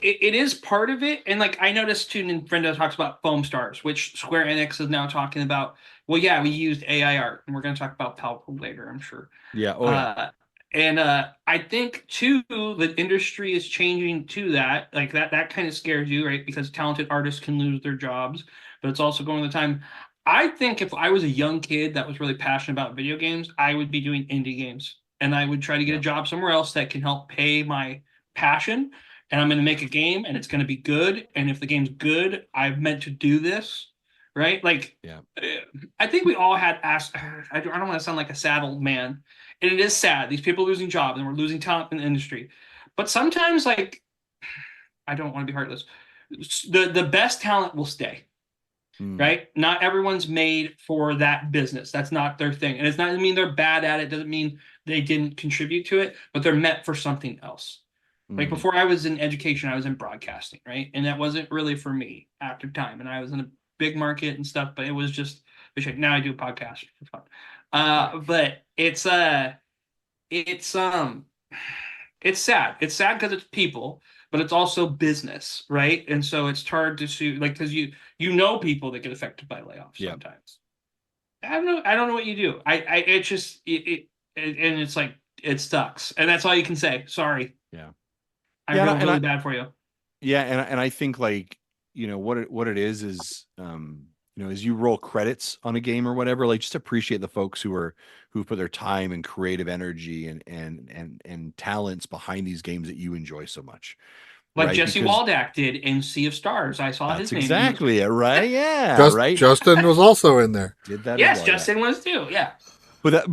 it is part of it. And like I noticed too, Nintendo talks about foam stars, which Square Enix is now talking about. Well, yeah, we used AI art, and we're going to talk about Palworld later, I'm sure. Yeah. Oh yeah. And I think too the industry is changing to that. Like that kind of scares you, right? Because talented artists can lose their jobs, but it's also going the time. I think if I was a young kid that was really passionate about video games, I would be doing indie games, and I would try to get a Yeah. job somewhere else that can help pay my passion. And I'm going to make a game, and it's going to be good. And if the game's good, I've meant to do this, right? Like, Yeah. I think we all had asked. I don't want to sound like a sad old man, and it is sad. These people are losing jobs, and we're losing talent in the industry. But sometimes, like, I don't want to be heartless. The best talent will stay, Mm. right? Not everyone's made for that business. That's not their thing, and it's not doesn't mean they're bad at it. Doesn't mean they didn't contribute to it, but they're meant for something else. Like Mm. before I was in education, I was in broadcasting, right? And that wasn't really for me after time. And I was in a big market and stuff, but it was just now I do a podcast for fun. But it's it's sad. It's sad because it's people, but it's also business, right? And so it's hard to see like because you know people that get affected by layoffs Yeah. sometimes. I don't know what you do. I it just and it's like it sucks. And that's all you can say. Sorry. Yeah. I Yeah. feel really bad for you. Yeah, and I think like what it is as you roll credits on a game or whatever, like just appreciate the folks who put their time and creative energy and talents behind these games that you enjoy so much, Like right? Jesse Because Waldack did in Sea of Stars. I saw that's his name. exactly it, right? Yeah, right. Justin was also in there. Did that as Yes, well, yeah. Justin was too. Yeah. But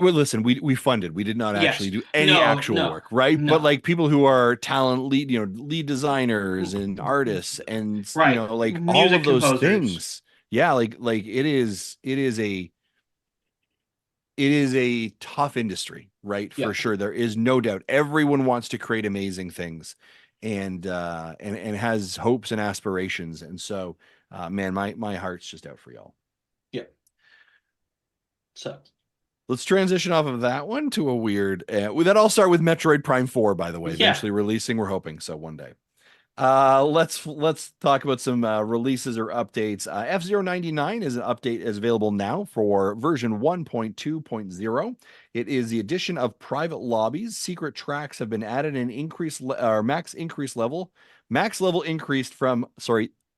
listen, we funded. We did not actually Yes. do any No, actual no, work, right? But no. like people who are talent lead designers and artists and Right. like all Music of those composers. things. Yeah, like it is a tough industry, right? Yeah. For sure. There is no doubt. Everyone wants to create amazing things and has hopes and aspirations. And so man, my heart's just out for y'all. Yeah. So Let's transition off of that one to a weird. That all start with Metroid Prime 4, by the way. yeah. Eventually releasing, we're hoping so one day. Let's talk about some releases or updates. F099 is an update is available now for version 1.2.0. It is the addition of private lobbies. Secret tracks have been added and max level increased from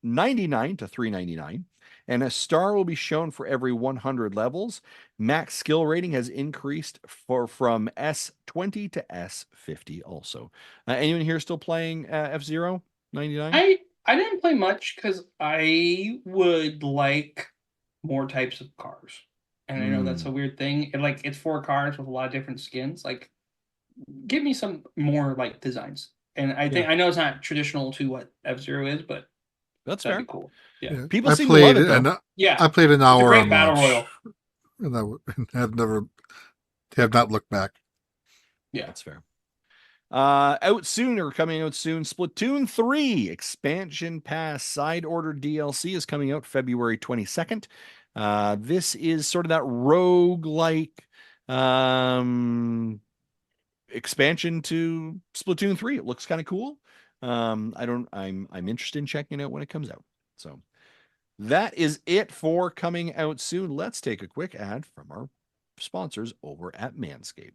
99 to 399. And a star will be shown for every 100 levels. Max skill rating has increased from S20 to S50 also. Anyone here still playing F-Zero 99? I didn't play much because I would like more types of cars. And I know that's a weird thing. And like it's 4 cars with a lot of different skins. Like give me some more like designs. And I think I know it's not traditional to what F-Zero is, but that's that'd fair. be cool. Yeah. People seem to love it though. Yeah. I played an It's a hour great on battle launch, royal. and have not looked back. Yeah, that's fair. Coming out soon, Splatoon 3 expansion pass side order DLC is coming out February 22nd. This is sort of that rogue-like expansion to Splatoon 3. It looks kind of cool. I'm interested in checking it out when it comes out. So that is it for coming out soon. Let's take a quick ad from our sponsors over at Manscaped.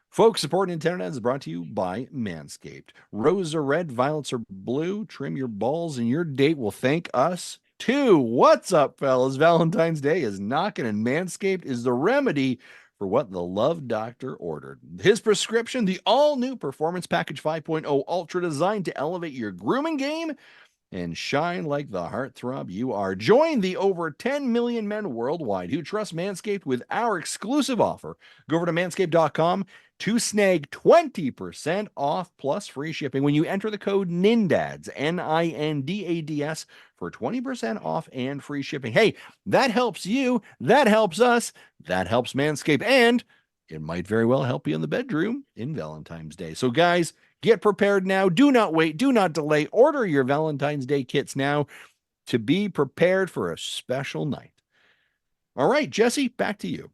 Folks, support Nintendo is brought to you by Manscaped. Roses are red, violets are blue. Trim your balls and your date will thank us too. What's up, fellas? Valentine's Day is knocking and Manscaped is the remedy for what the love doctor ordered. His prescription, the all-new Performance Package 5.0 Ultra, designed to elevate your grooming game and shine like the heartthrob you are. Join the over 10 million men worldwide who trust Manscaped with our exclusive offer. Go over to manscaped.com to snag 20% off plus free shipping when you enter the code NINDADS, NINDADS, for 20% off and free shipping. Hey, that helps you, that helps us, that helps Manscaped, and it might very well help you in the bedroom in Valentine's Day. So guys, get prepared now. Do not wait. Do not delay. Order your Valentine's Day kits now to be prepared for a special night. All right, Jesse, back to you.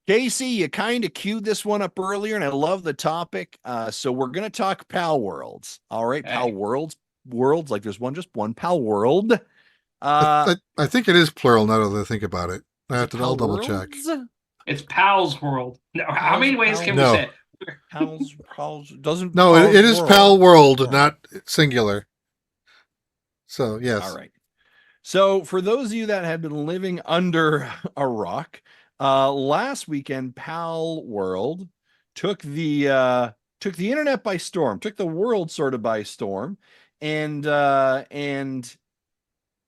Casey, you kind of queued this one up earlier, and I love the topic. So we're going to talk Palworlds. All right, Palworlds. Worlds, like there's just one Palworld. I think it is plural now that I think about it. I'll double check. It's Pal's World. No, how many ways can we say it? Pal's doesn't. No, it is Palworld, not singular. So yes. All right. So for those of you that have been living under a rock, last weekend Palworld took the internet by storm, took the world sort of by storm, and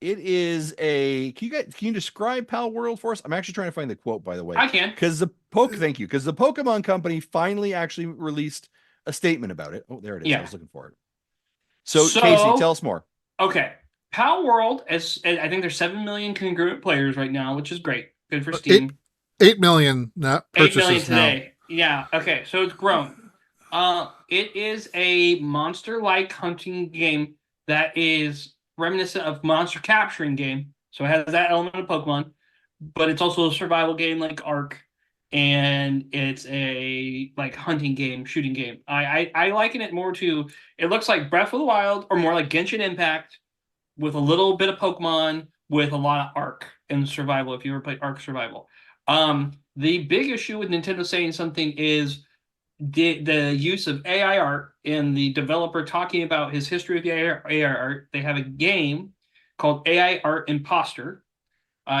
it is can you describe Palworld for us? I'm actually trying to find the quote, by the way. I can. Because the Pokemon Company finally actually released a statement about it. Oh, there it is. I was looking for it. So Casey, tell us more. Okay. Palworld, I think there's 7 million congruent players right now, which is great. Good for Steam. 8 million purchases 8 million today. now. Yeah. Okay. So it's grown. It is a monster-like hunting game that is reminiscent of monster capturing game. So it has that element of Pokemon, but it's also a survival game like Ark, and it's a like hunting game, shooting game. I liken it more to, it looks like Breath of the Wild or more like Genshin Impact with a little bit of Pokemon with a lot of Ark and survival, if you ever played Ark Survival. The big issue with Nintendo saying something is the use of AI art and the developer talking about his history with the AI art. They have a game called AI Art Imposter.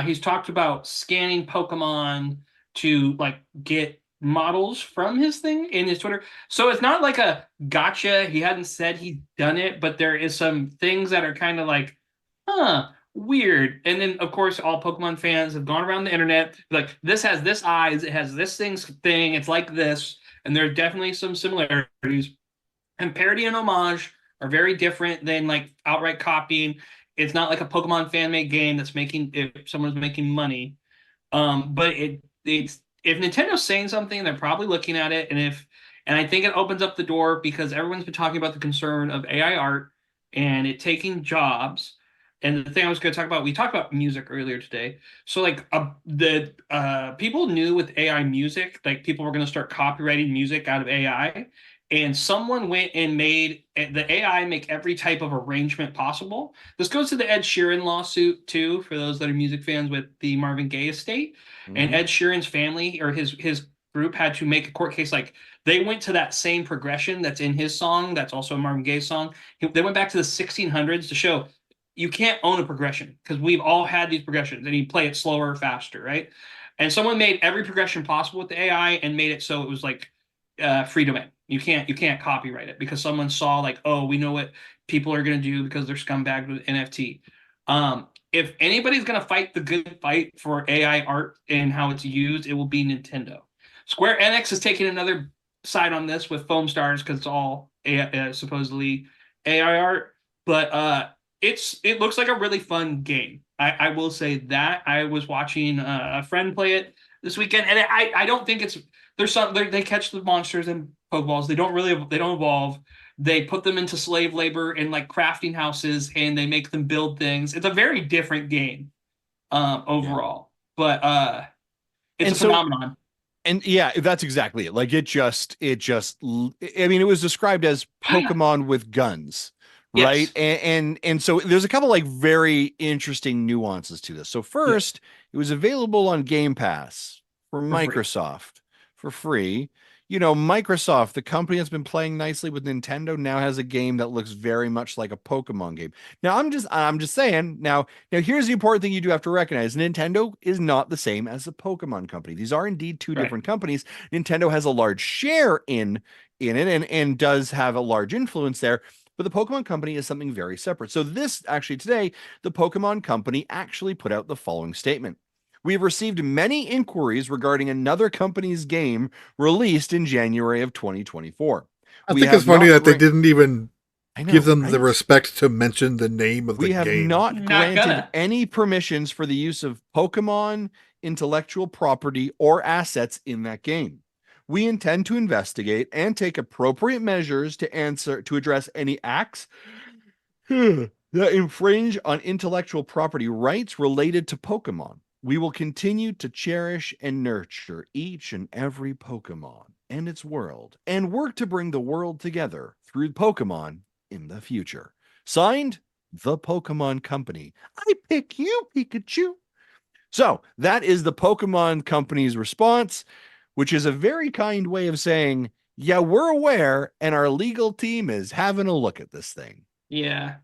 He's talked about scanning Pokemon to like get models from his thing in his Twitter. So it's not like a gotcha. He hadn't said he's done it, but there is some things that are kind of like, weird. And then of course all Pokemon fans have gone around the internet like, this has this eyes, it has this thing, it's like this. And there are definitely some similarities. And parody and homage are very different than like outright copying. It's not like a Pokemon fan-made game that's making, if someone's making money. But it's if Nintendo's saying something, they're probably looking at it. And I think it opens up the door because everyone's been talking about the concern of AI art and it taking jobs. And the thing I was going to talk about, we talked about music earlier today. So like the people knew with AI music, like people were going to start copywriting music out of AI. And someone went and made the AI make every type of arrangement possible. This goes to the Ed Sheeran lawsuit too, for those that are music fans with the Marvin Gaye estate. Mm-hmm. And Ed Sheeran's family or his group had to make a court case. Like they went to that same progression that's in his song. That's also a Marvin Gaye song. They went back to the 1600s to show you can't own a progression because we've all had these progressions and you play it slower or faster, right? And someone made every progression possible with the AI and made it so it was like free domain. You can't copyright it because someone saw like, oh, we know what people are gonna do because they're scumbagged with NFT. If anybody's gonna fight the good fight for AI art and how it's used, it will be Nintendo. Square Enix is taking another side on this with Foam Stars because it's all supposedly AI art, but it looks like a really fun game. I will say that I was watching a friend play it this weekend, and I don't think it's there's some they catch the monsters and Pokeballs. They don't evolve. They put them into slave labor in like crafting houses, and they make them build things. It's a very different game overall, but it's And a phenomenon. And yeah, that's exactly it. Like I mean, it was described as Pokemon with guns, right? Yes, And so there's a couple like very interesting nuances to this. So yes, first, it was available on Game Pass for for free. Microsoft for free. You know, Microsoft, the company that's been playing nicely with Nintendo, now has a game that looks very much like a Pokemon game. Now, I'm just saying. Now, here's the important thing you do have to recognize: Nintendo is not the same as the Pokemon company. These are indeed two Right. different companies. Nintendo has a large share in it and does have a large influence there. But the Pokemon Company is something very separate. So this actually today, the Pokemon Company actually put out the following statement. We have received many inquiries regarding another company's game released in January of 2024. I We think it's have funny not that they didn't even I give know, them the right? respect to mention the name of the We have game. not Not granted gonna. any permissions for the use of Pokemon intellectual property or assets in that game. We intend to investigate and take appropriate measures to address any acts that infringe on intellectual property rights related to Pokemon. We will continue to cherish and nurture each and every Pokemon and its world and work to bring the world together through Pokemon in the future. Signed, the Pokemon Company. I pick you, Pikachu. So that is the Pokemon Company's response, which is a very kind way of saying, yeah, we're aware and our legal team is having a look at this thing. Yeah.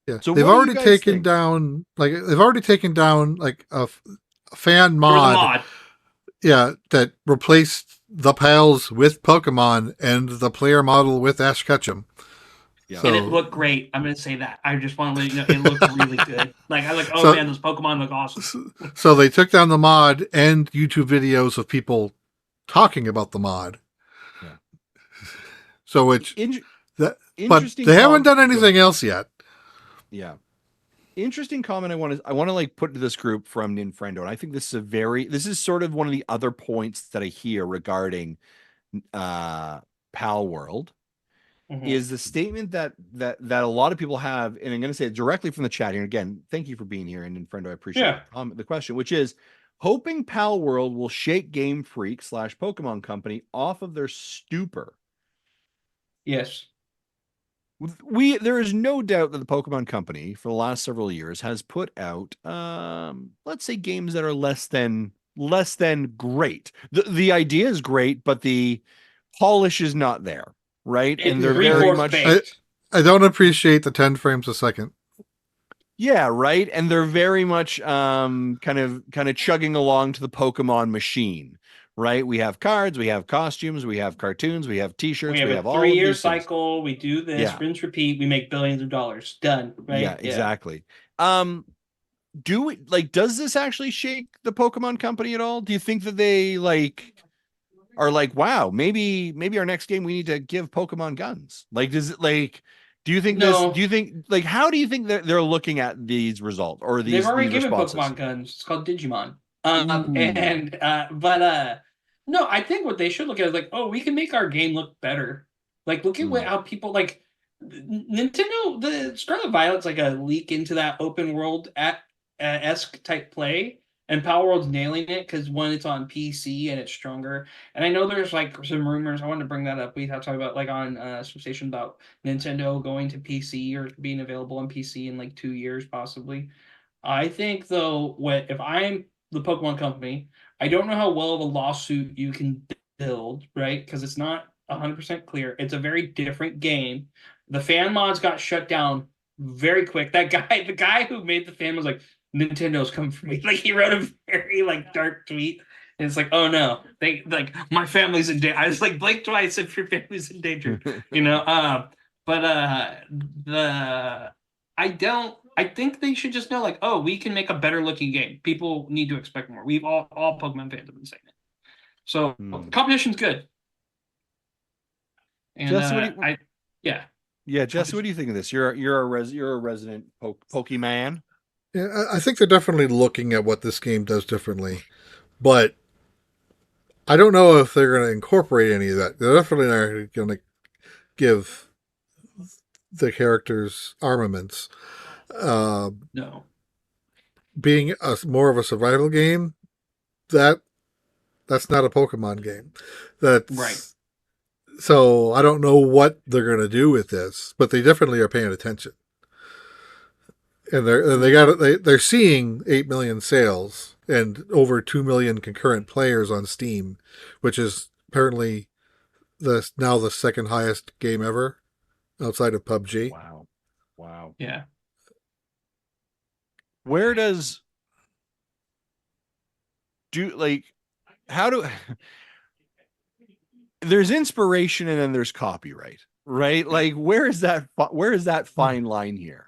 Yeah, So they've what do you already guys taken think? down like a fan There was a mod. mod. Yeah, that replaced the pals with Pokemon and the player model with Ash Ketchum. Yeah. And it So, looked great. I'm gonna say that. I just want to let you know it looked really good. Like I like, oh so, man, those Pokemon look awesome. so they took down the mod and YouTube videos of people talking about the mod. Yeah. So which In- that, but Interesting they haven't done Go ahead. anything else yet. Yeah. Interesting comment I want to like put to this group from Ninfrendo. And I think this is sort of one of the other points that I hear regarding Palworld Mm-hmm. is the statement that a lot of people have, and I'm going to say it directly from the chat here. Again, thank you for being here, and Ninfrendo, I appreciate Yeah. the question, which is hoping Palworld will shake Game Freak / Pokemon Company off of their stupor. Yes. There is no doubt that the Pokemon Company for the last several years has put out let's say games that are less than great. The idea is great, but the polish is not there, right? And It's they're Yeah, very three-fourths much baked. I don't appreciate the 10 frames a second. yeah, right? And they're very much kind of chugging along to the Pokemon machine, right? We have cards, we have costumes, we have cartoons, we have We t-shirts, have we a have all of 3-year these things. cycle. We do this, Yeah. rinse, repeat. We make billions of dollars. Done. Yeah, Right? Yeah. exactly. Um does this actually shake the Pokemon Company at all? Do you think that they like are like, wow, maybe our next game we need to give Pokemon guns? Like, does it like do No, you think like how do you think that they're looking at these results or they've already these given responses? Pokemon guns. It's called Digimon. Ooh. And no, I think what they should look at is like, oh, we can make our game look better. Like, look at Mm, how people like Nintendo. The Scarlet Violet's like a leak into that open world at esque type play, and Power World's nailing it because one, it's on PC and it's stronger. And I know there's like some rumors. I wanted to bring that up. We have talked about like on some station about Nintendo going to PC or being available on PC in like 2 years possibly. I think though, what if I'm the Pokemon Company, I don't know how well of a lawsuit you can build, right? Because it's not 100% clear. It's a very different game. The fan mods got shut down very quick. That guy, the guy who made the fan was like, Nintendo's coming for me. Like he wrote a very like dark tweet. And it's like, oh no, they like my family's in danger. I was like, blink twice if your family's in danger, you know. But the I think they should just know like, oh, we can make a better looking game. People need to expect more. We've all Pokemon fans have been saying it. So competition's good. And Jesse, yeah. Yeah, Jesse, what do you think of this? You're a resident Pokemon. Yeah, I think they're definitely looking at what this game does differently, but I don't know if they're going to incorporate any of that. They're definitely not going to give the characters armaments. No. Being more of a survival game, that's not a Pokemon game. That's right. So I don't know what they're going to do with this, but they definitely are paying attention. And they're seeing 8 million sales and over 2 million concurrent players on Steam, which is apparently now the second highest game ever outside of PUBG. Wow. Yeah. Where does there's inspiration and then there's copyright, right? Like where is that fine line here?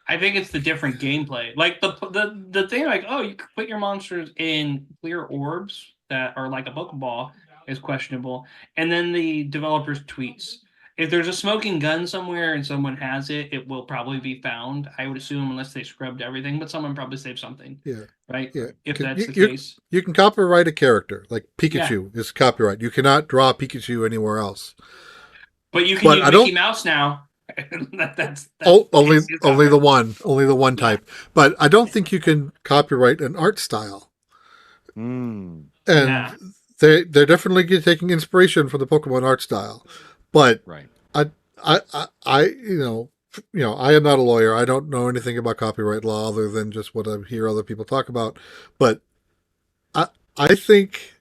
I think it's the different gameplay. Like the thing, like, oh, you can put your monsters in clear orbs that are like a Pokeball is questionable. And then the developers' tweets. If there's a smoking gun somewhere and someone has it, it will probably be found. I would assume, unless they scrubbed everything, but someone probably saved something. Yeah. Right? Yeah. If that's the case. You can copyright a character. Like Pikachu is copyright. You cannot draw Pikachu anywhere else. But you can use Mickey Mouse now. Only the one type. But I don't think you can copyright an art style. And they're definitely taking inspiration from the Pokemon art style. But right. I I am not a lawyer. I don't know anything about copyright law other than just what I hear other people talk about. But I think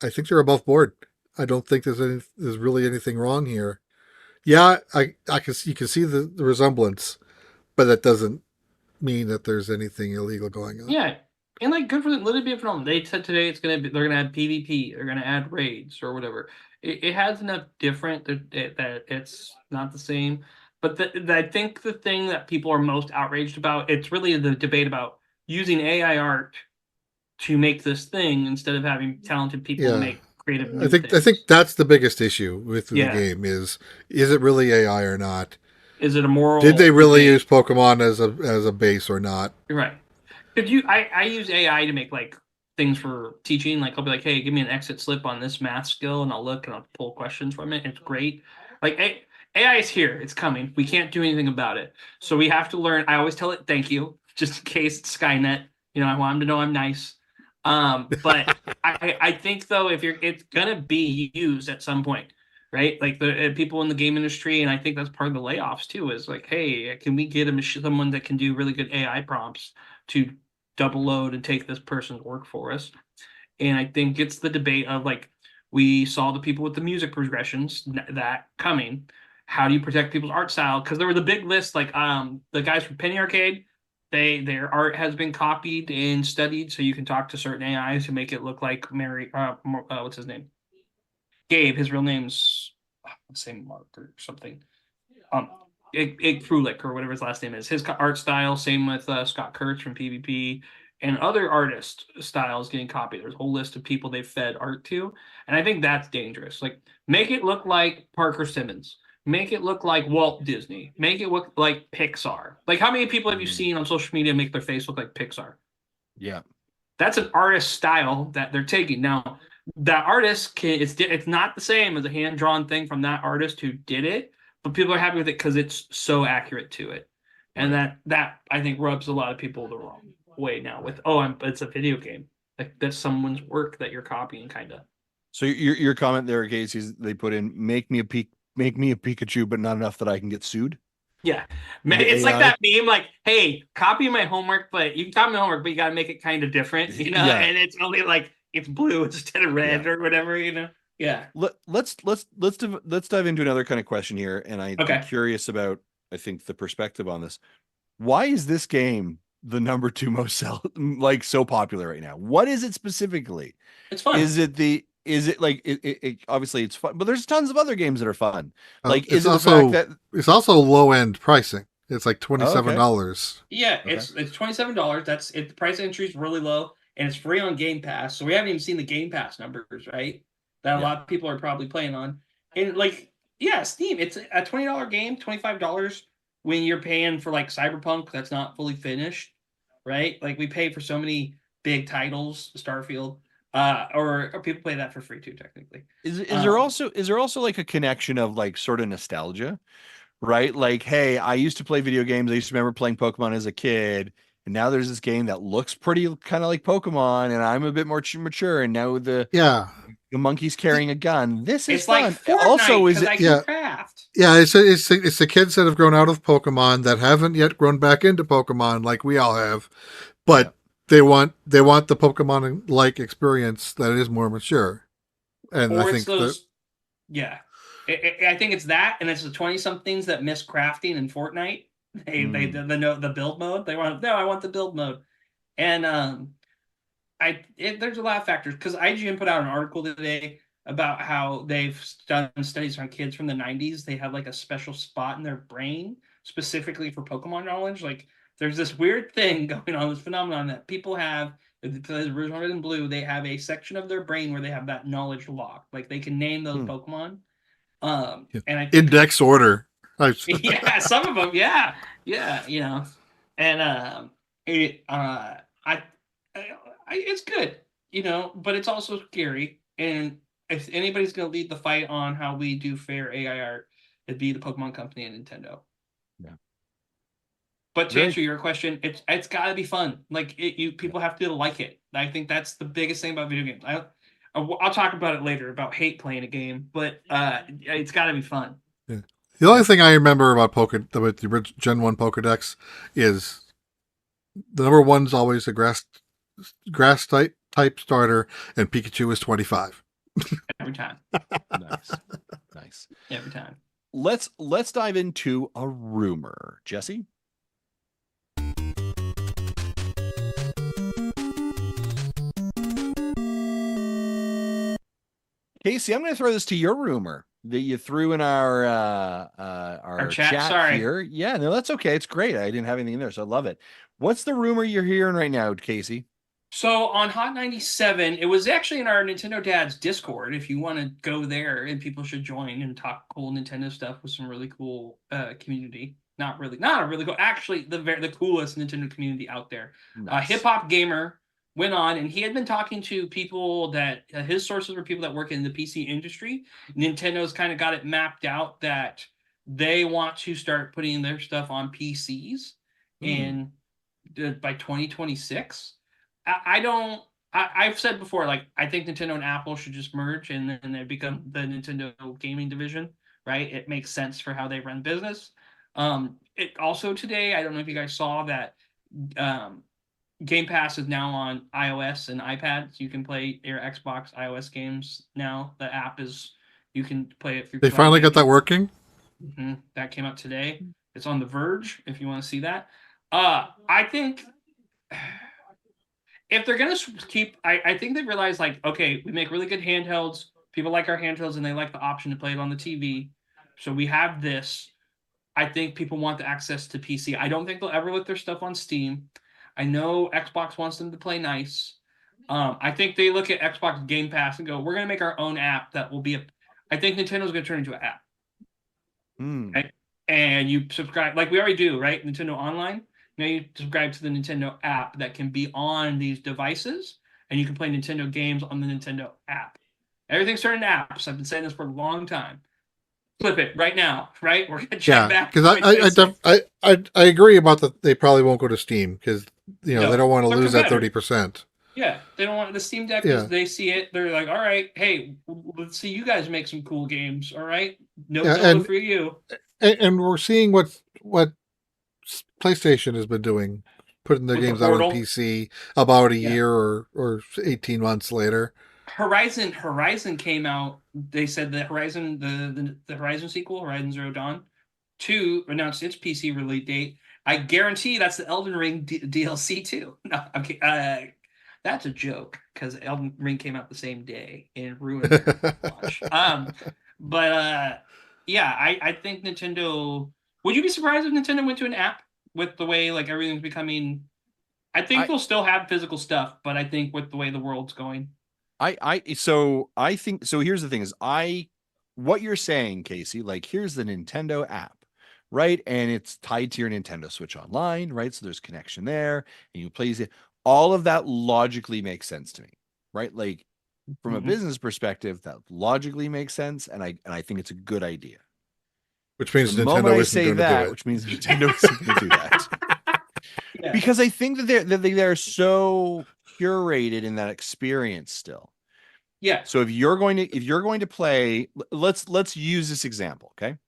they're above board. I don't think there's really anything wrong here. Yeah, you can see the resemblance, but that doesn't mean that there's anything illegal going on. Yeah, and like good for them. Let it be a phenomenon. They said today they're gonna add PvP. They're gonna add raids or whatever. It has enough different that it's not the same. But I think the thing that people are most outraged about, it's really the debate about using AI art to make this thing instead of having talented people make creative new things. I think that's the biggest issue with the game is it really AI or not? Is it a moral? Did they really use Pokemon as a base or not? Right. I use AI to make like things for teaching. Like I'll be like, hey, give me an exit slip on this math skill, and I'll look and I'll pull questions from it. It's great. Like AI is here. It's coming. We can't do anything about it. So we have to learn. I always tell it thank you, just in case it's Skynet. I want them to know I'm nice. But I think though, it's gonna be used at some point, right? Like the people in the game industry, and I think that's part of the layoffs too. Is like, hey, can we get someone that can do really good AI prompts to double load and take this person's work for us? And I think it's the debate of like, we saw the people with the music progressions that coming. How do you protect people's art style? Because there was a big list, like the guys from Penny Arcade. Their art has been copied and studied, so you can talk to certain AIs to make it look like what's his name? Gabe. His real name's let's say Mark or something. Ig Frulik or whatever his last name is. His art style, same with Scott Kurtz from PvP, and other artist styles getting copied. There's a whole list of people they've fed art to, and I think that's dangerous. Like, make it look like Parker Simmons. Make it look like Walt Disney. Make it look like Pixar. Like, how many people have you seen on social media make their face look like Pixar? Yeah. That's an artist style that they're taking. Now, that artist it's not the same as a hand-drawn thing from that artist who did it, but people are happy with it because it's so accurate to it. And that I think rubs a lot of people the wrong way now with, it's a video game. Like, that's someone's work that you're copying, kind of. So your comment there, Casey, is they put in, make me a Pikachu, but not enough that I can get sued. Yeah, it's like that meme, like, hey, copy my homework, but you can copy my homework, but you got to make it kind of different, and it's only like it's blue instead of red or whatever, Yeah. Let's dive into another kind of question here, and I'm curious about, I think, the perspective on this. Why is this game the number two most like so popular right now? What is it specifically? It's fun. Is it like obviously it's fun, but there's tons of other games that are fun. Like, It's is it the also fact that it's also low end pricing. It's like $27. okay. Yeah, Okay. it's $27. That's it. The price entry is really low, and it's free on Game Pass. So we haven't even seen the Game Pass numbers, right? That a Yeah. lot of people are probably playing on. And like, yeah, Steam. It's a $20 game, $25 when you're paying for like Cyberpunk that's not fully finished, right? Like we pay for so many big titles, Starfield, or people play that for free too, technically. Is there also like a connection of like sort of nostalgia? Right? Like, hey, I used to play video games. I used to remember playing Pokemon as a kid, and now there's this game that looks pretty kind of like Pokemon, and I'm a bit more mature, and now Yeah, the monkey's carrying a gun. This is It's like fun. Fortnite Also, is because it? I can craft. yeah. It's the kids that have grown out of Pokemon that haven't yet grown back into Pokemon like we all have, but Yeah. they want the Pokemon like experience that is more mature, and I Or it's think that those, yeah. I think it's that, and it's the 20-somethings that miss crafting in Fortnite. They the build mode. They want no, I want the build mode, and there's a lot of factors because IGN put out an article today about how they've done studies on kids from the 90s. They have like a special spot in their brain specifically for Pokemon knowledge. Like there's this weird thing going on, this phenomenon that people have. Because Rouge, Red, and Blue, they have a section of their brain where they have that knowledge locked. Like they can name those Pokemon. And I think index order. yeah, some of them, yeah, and it's good, but it's also scary. And if anybody's gonna lead the fight on how we do fair AI art, it'd be the Pokemon Company and Nintendo. Yeah. But to answer your question, it's got to be fun. Like people have to like it. I think that's the biggest thing about video games. I'll talk about it later about hate playing a game, but it's got to be fun. Yeah. The only thing I remember about the original Gen 1 Pokedex is the number one's always a grass type starter, and Pikachu is 25. Every time. Nice. Every time. Let's dive into a rumor. Jesse? Casey, I'm going to throw this to your rumor that you threw in our chat here. Yeah, no, that's okay. It's great. I didn't have anything in there, so I love it. What's the rumor you're hearing right now, Casey? So on Hot 97, it was actually in our Nintendo Dads Discord. If you want to go there, and people should join and talk cool Nintendo stuff with some really cool community. Not a really cool. Actually, the coolest Nintendo community out there. Nice. Hip Hop Gamer went on, and he had been talking to people that his sources were people that work in the PC industry. Nintendo's kind of got it mapped out that they want to start putting their stuff on PCs by 2026. I've said before, like I think Nintendo and Apple should just merge and then they become the Nintendo gaming division, right? It makes sense for how they run business. It also today, I don't know if you guys saw that Game Pass is now on iOS and iPad, so you can play your Xbox iOS games now. The app you can play it through. They finally got that working. Mm-hmm. That came out today. It's on The Verge if you want to see that. I think if they're gonna keep, I think they realize like, okay, we make really good handhelds. People like our handhelds and they like the option to play it on the TV. So we have this. I think people want the access to PC. I don't think they'll ever let their stuff on Steam. I know Xbox wants them to play nice. I think they look at Xbox Game Pass and go, we're going to make our own app that will be I think Nintendo's going to turn into an app. Right? And you subscribe, like we already do, right? Nintendo Online. Now you subscribe to the Nintendo app that can be on these devices, and you can play Nintendo games on the Nintendo app. Everything's turning into apps. I've been saying this for a long time. Flip it right now, right? We're gonna check back because I agree about that. They probably won't go to Steam because they don't want to lose that 30%. Yeah, they don't want the Steam Deck because they see it. They're like, all right, hey, let's see you guys make some cool games. All right, no Zelda for you. And we're seeing what PlayStation has been doing, putting their games out on PC about a year or 18 months later. Horizon came out. They said that Horizon, the Horizon sequel, Horizon Zero Dawn 2, announced its PC release date. I guarantee that's the Elden Ring DLC too. No, okay, that's a joke because Elden Ring came out the same day and ruined their launch. But yeah, I think Nintendo. Would you be surprised if Nintendo went to an app with the way like everything's becoming? I think they'll still have physical stuff, but I think with the way the world's going, I think so. Here's the thing: is what you're saying, Casey? Like, here's the Nintendo app, right? And it's tied to your Nintendo Switch Online, right? So there's connection there, and you play it. All of that logically makes sense to me, right? Like from a business perspective, that logically makes sense, and I think it's a good idea. Which means the Nintendo isn't going to do it. Which means Nintendo isn't going to do that. Yeah. Because I think that they're so curated in that experience still. Yeah. So if you're going to play, let's use this example, okay?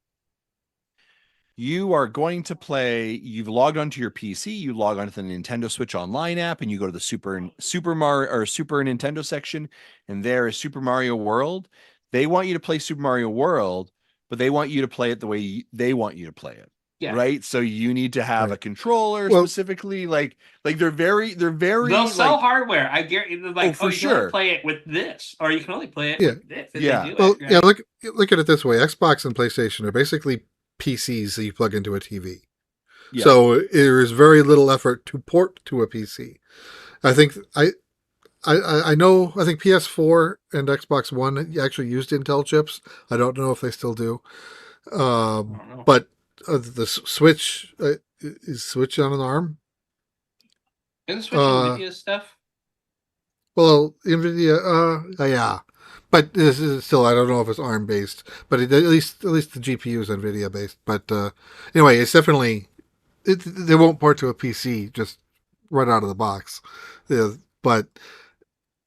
You are going to play, you've logged onto your PC, you log onto the Nintendo Switch Online app, and you go to the Super Nintendo section, and there is Super Mario World. They want you to play Super Mario World, but they want you to play it the way they want you to play it. Yeah. Right. So you need to have a controller specifically. Like they're very. They'll sell hardware. I guarantee. Like, for sure. You can only play it with this, or you can only play it with this. Look at it this way: Xbox and PlayStation are basically PCs that you plug into a TV. Yeah. So there is very little effort to port to a PC. I think I know. I think PS4 and Xbox One actually used Intel chips. I don't know if they still do. But. The Switch is Switch on an ARM? Isn't Switch NVIDIA stuff? Well, NVIDIA, yeah, but this is still, I don't know if it's ARM based, but at least the GPU is NVIDIA based. But anyway, it's definitely they won't port to a PC just right out of the box. But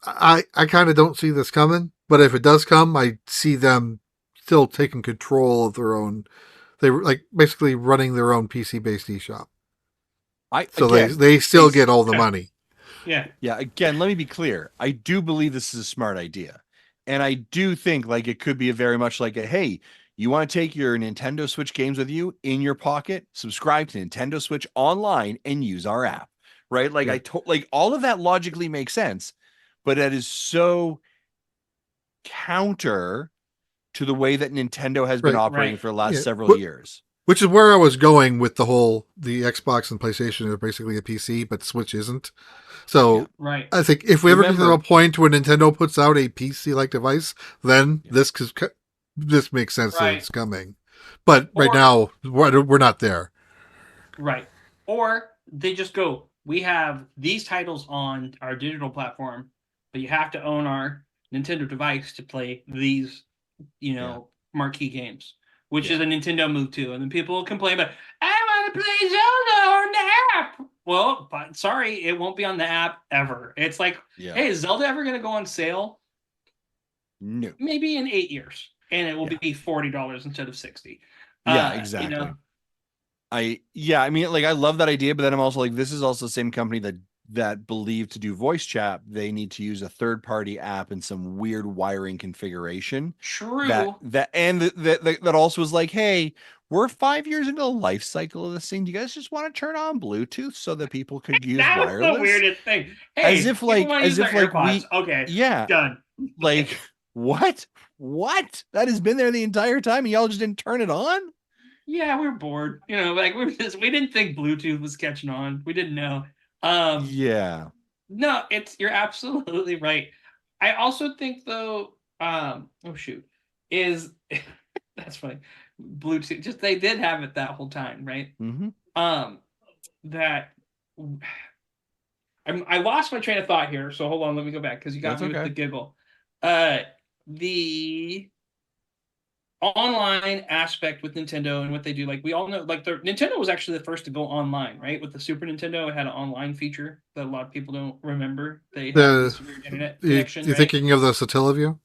I kind of don't see this coming. But if it does come, I see them still taking control of their own. They were like basically running their own PC-based eShop. They still get all the money. Yeah. Yeah. Again, let me be clear. I do believe this is a smart idea. And I do think like it could be very much like hey, you want to take your Nintendo Switch games with you in your pocket, subscribe to Nintendo Switch Online and use our app. Right? Like like all of that logically makes sense, but that is so counter to the way that Nintendo has been operating for the last several years. Which is where I was going with the Xbox and PlayStation are basically a PC, but Switch isn't. So I think if we ever get to a point where Nintendo puts out a PC-like device, then this makes sense that it's coming. But right now, we're not there. Right. Or they just go, we have these titles on our digital platform, but you have to own our Nintendo device to play these marquee games, which is a Nintendo move too. And then people will complain about, I want to play Zelda on the app. Well, but sorry, it won't be on the app ever. It's like, hey, is Zelda ever going to go on sale? No. Maybe in 8 years, and it will be $40 instead of $60. Yeah, exactly. I mean, like I love that idea, but then I'm also like, this is also the same company that believe to do voice chat, they need to use a third-party app and some weird wiring configuration. True. That also is like, hey, we're 5 years into the life cycle of this thing. Do you guys just want to turn on Bluetooth so that people could use wireless? That's the weirdest thing. Hey, done. Like what? That has been there the entire time, and y'all just didn't turn it on? Yeah, we're bored. Like we didn't think Bluetooth was catching on. We didn't know. No, you're absolutely right. I also think though, is that's funny. Bluetooth, just they did have it that whole time, right? Mm-hmm. That I lost my train of thought here, so hold on, let me go back because you got me with the giggle. The online aspect with Nintendo and what they do, like we all know, like Nintendo was actually the first to go online, right? With the Super Nintendo, it had an online feature that a lot of people don't remember. They had this weird internet connection. You're thinking of the Satellaview?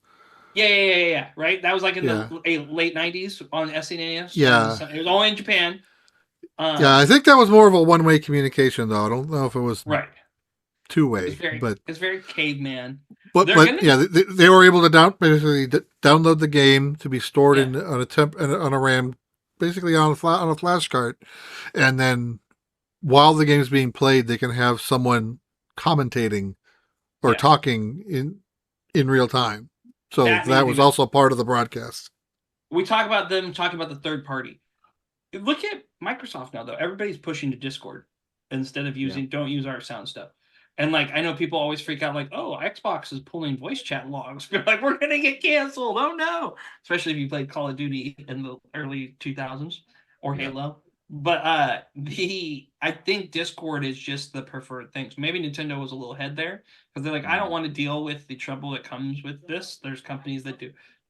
Yeah. Right, that was like in the late '90s on SNES. Yeah, it was all in Japan. I think that was more of a one-way communication, though. I don't know if it was two-way, but it's very caveman. But they were able to download the game to be stored on a RAM, basically on a flash cart, and then while the game is being played, they can have someone commentating or talking in real time. So that was also part of the broadcast. We talk about them talking about the third party. Look at Microsoft now, though. Everybody's pushing to Discord instead of don't use our sound stuff. And like, I know people always freak out, like, oh, Xbox is pulling voice chat logs. We're like, we're gonna get canceled. Oh no! Especially if you played Call of Duty in the early 2000s or Halo. But I think Discord is just the preferred thing. So maybe Nintendo was a little ahead there because they're like, I don't want to deal with the trouble that comes with this. There's companies that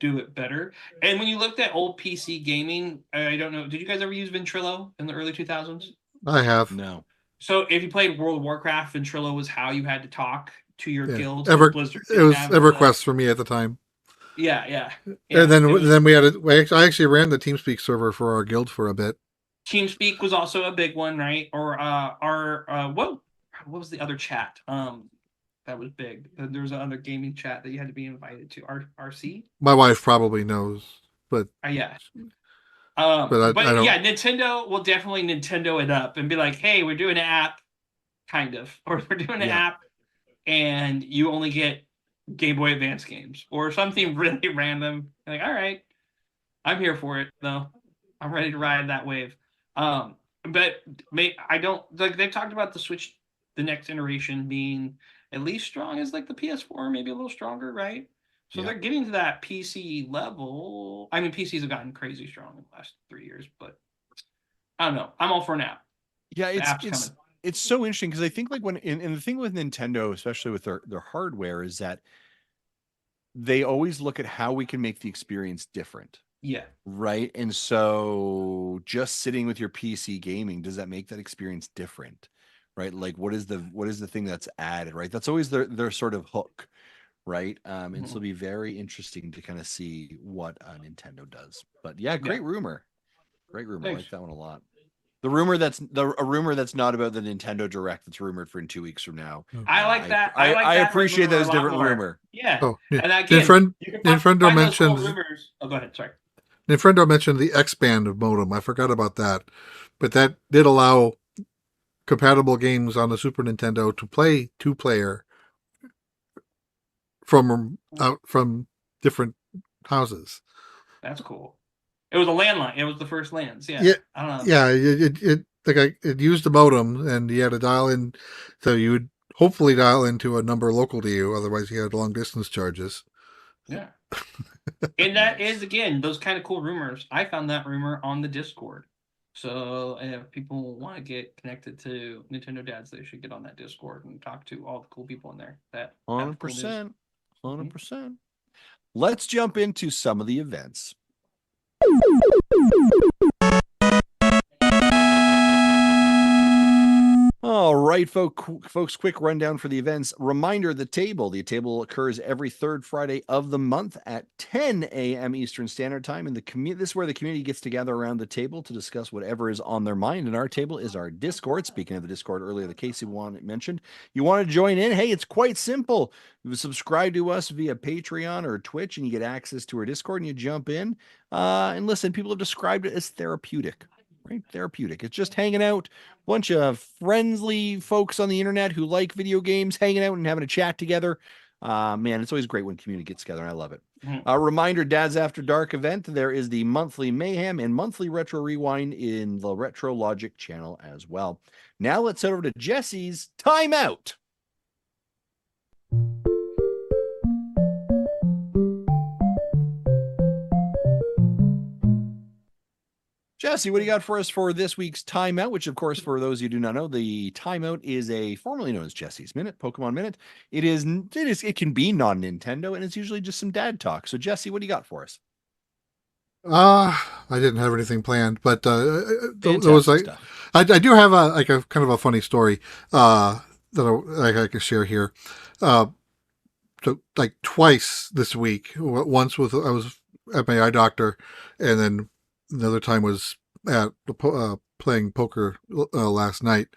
do it better. And when you looked at old PC gaming, I don't know, did you guys ever use Ventrilo in the early 2000s? I have. No. So if you played World of Warcraft, Ventrilo was how you had to talk to your guild. It was EverQuest for me at the time. Yeah. And then we had I actually ran the TeamSpeak server for our guild for a bit. TeamSpeak was also a big one, right? Or what was the other chat? That was big. There was another gaming chat that you had to be invited to. RC. My wife probably knows, but yeah. Nintendo will definitely Nintendo it up and be like, hey, we're doing an app, kind of, or we're doing an app, and you only get Game Boy Advance games or something really random. Like, all right, I'm here for it though. I'm ready to ride that wave. But I don't like they've talked about the Switch, the next iteration being at least strong as like the PS4, maybe a little stronger, right? So they're getting to that PC level. I mean, PCs have gotten crazy strong in the last 3 years, but I don't know. I'm all for an app. Yeah, it's so interesting because I think like when and the thing with Nintendo, especially with their hardware, is that they always look at how we can make the experience different. Yeah. Right. And so just sitting with your PC gaming, does that make that experience different? Right. Like what is the thing that's added? Right. That's always their sort of hook. Right. And so it'll be very interesting to kind of see what Nintendo does. But yeah, great rumor. Great rumor. Thanks. I like that one a lot. A rumor that's not about the Nintendo Direct that's rumored for in 2 weeks from now. I like that. I appreciate that as a different rumor. Yeah. Oh, yeah. And again, Nintendo mentioned rumors. Oh, go ahead. Sorry. Nintendo mentioned the X-Band modem. I forgot about that, but that did allow compatible games on the Super Nintendo to play 2-player from different houses. That's cool. It was a landline. It was the first lands. Yeah. I don't know. Yeah. It used the modem, and you had to dial in. So you would hopefully dial into a number local to you. Otherwise, you had long distance charges. Yeah. And that is, again, those kind of cool rumors. I found that rumor on the Discord. So if people want to get connected to Nintendo Dads, they should get on that Discord and talk to all the cool people in there. That 100%. 100%. Let's jump into some of the events. All right, folks, quick rundown for the events. Reminder, the table occurs every third Friday of the month at 10 a.m. Eastern Standard Time. And this is where the community gets together around the table to discuss whatever is on their mind. And our table is our Discord. Speaking of the Discord earlier, the Casey one mentioned, you want to join in? Hey, it's quite simple. You subscribe to us via Patreon or Twitch, and you get access to our Discord, and you jump in. And listen, people have described it as therapeutic. Right? Therapeutic. It's just hanging out, bunch of friendly folks on the internet who like video games, hanging out and having a chat together. Man, it's always great when community gets together, and I love it. Reminder, Dad's After Dark event. There is the monthly Mayhem and monthly Retro Rewind in the Retro Logic channel as well. Now let's head over to Jesse's Timeout. Jesse, what do you got for us for this week's Timeout? Which, of course, for those of you who do not know, the Timeout is a formerly known as Jesse's Minute, Pokemon Minute. It can be non-Nintendo, and it's usually just some dad talk. So, Jesse, what do you got for us? I didn't have anything planned, but there was like I do have a kind of a funny story that I can share here. So like twice this week. Once I was at my eye doctor, and then another time was at playing poker last night.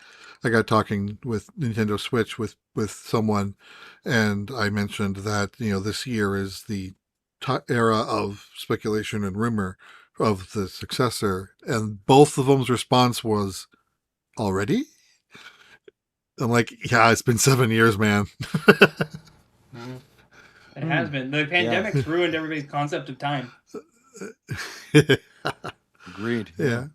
I got talking with Nintendo Switch with someone, and I mentioned that this year is the era of speculation and rumor of the successor, and both of them's response was, already? I'm like, yeah, it's been 7 years, man. Mm. It has been. The pandemic's ruined everybody's concept of time. Agreed. Yeah.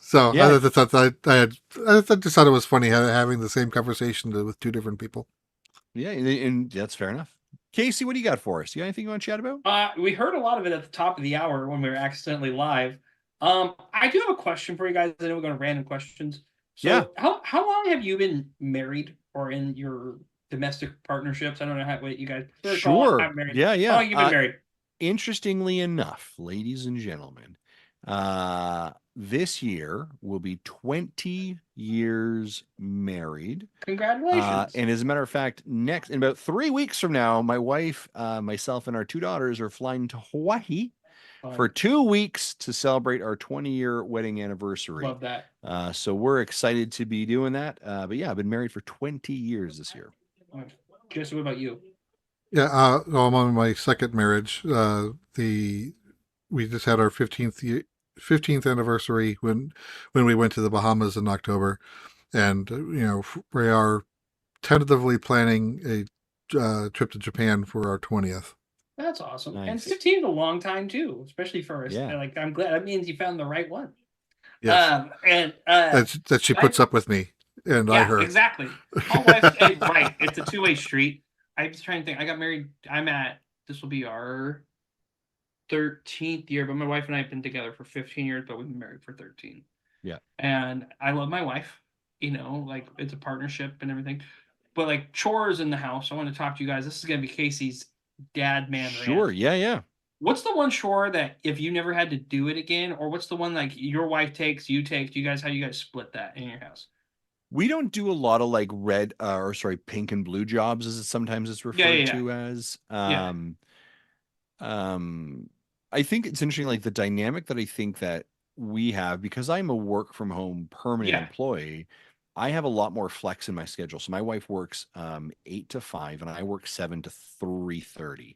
So Yeah. I just thought it was funny having the same conversation with two different people. Yeah, and that's fair enough. Casey, what do you got for us? You got anything you want to chat about? We heard a lot of it at the top of the hour when we were accidentally live. I do have a question for you guys. I know we're going to random questions. So Yeah. How long have you been married or in your domestic partnerships? I don't know what you guys prefer to call it. Sure. I'm married. Yeah, yeah. How long have you been married? Interestingly enough, ladies and gentlemen, this year will be 20 years married. Congratulations. And as a matter of fact, next in about 3 weeks from now, my wife, myself, and our two daughters are flying to Hawaii for 2 weeks to celebrate our 20-year wedding anniversary. Love that. So we're excited to be doing that. But yeah, I've been married for 20 years this year. Jesse, what about you? Yeah, well, I'm on my second marriage. We just had our 15th anniversary when we went to the Bahamas in October, and we are tentatively planning a trip to Japan for our 20th. That's awesome. Nice. And 15 is a long time too, especially for us. Yeah. Like, I'm glad that means you found the right one. Yes. That she puts up with me and I her. Exactly. Right. It's a two-way street. I was trying to think. I got married. This will be our 13th year, but my wife and I have been together for 15 years, but we've been married for 13. Yeah. And I love my wife, like it's a partnership and everything. But like chores in the house, I want to talk to you guys. This is going to be Casey's dad man rant. Sure. Yeah, yeah. What's the one chore that if you never had to do it again, or what's the one like your wife takes, you take? How do you guys split that in your house? We don't do a lot of like pink and blue jobs, as it sometimes is referred to as. I think it's interesting, like the dynamic that I think that we have, because I'm a work from home permanent employee. I have a lot more flex in my schedule. So my wife works 8 to 5 and I work 7 to 3:30.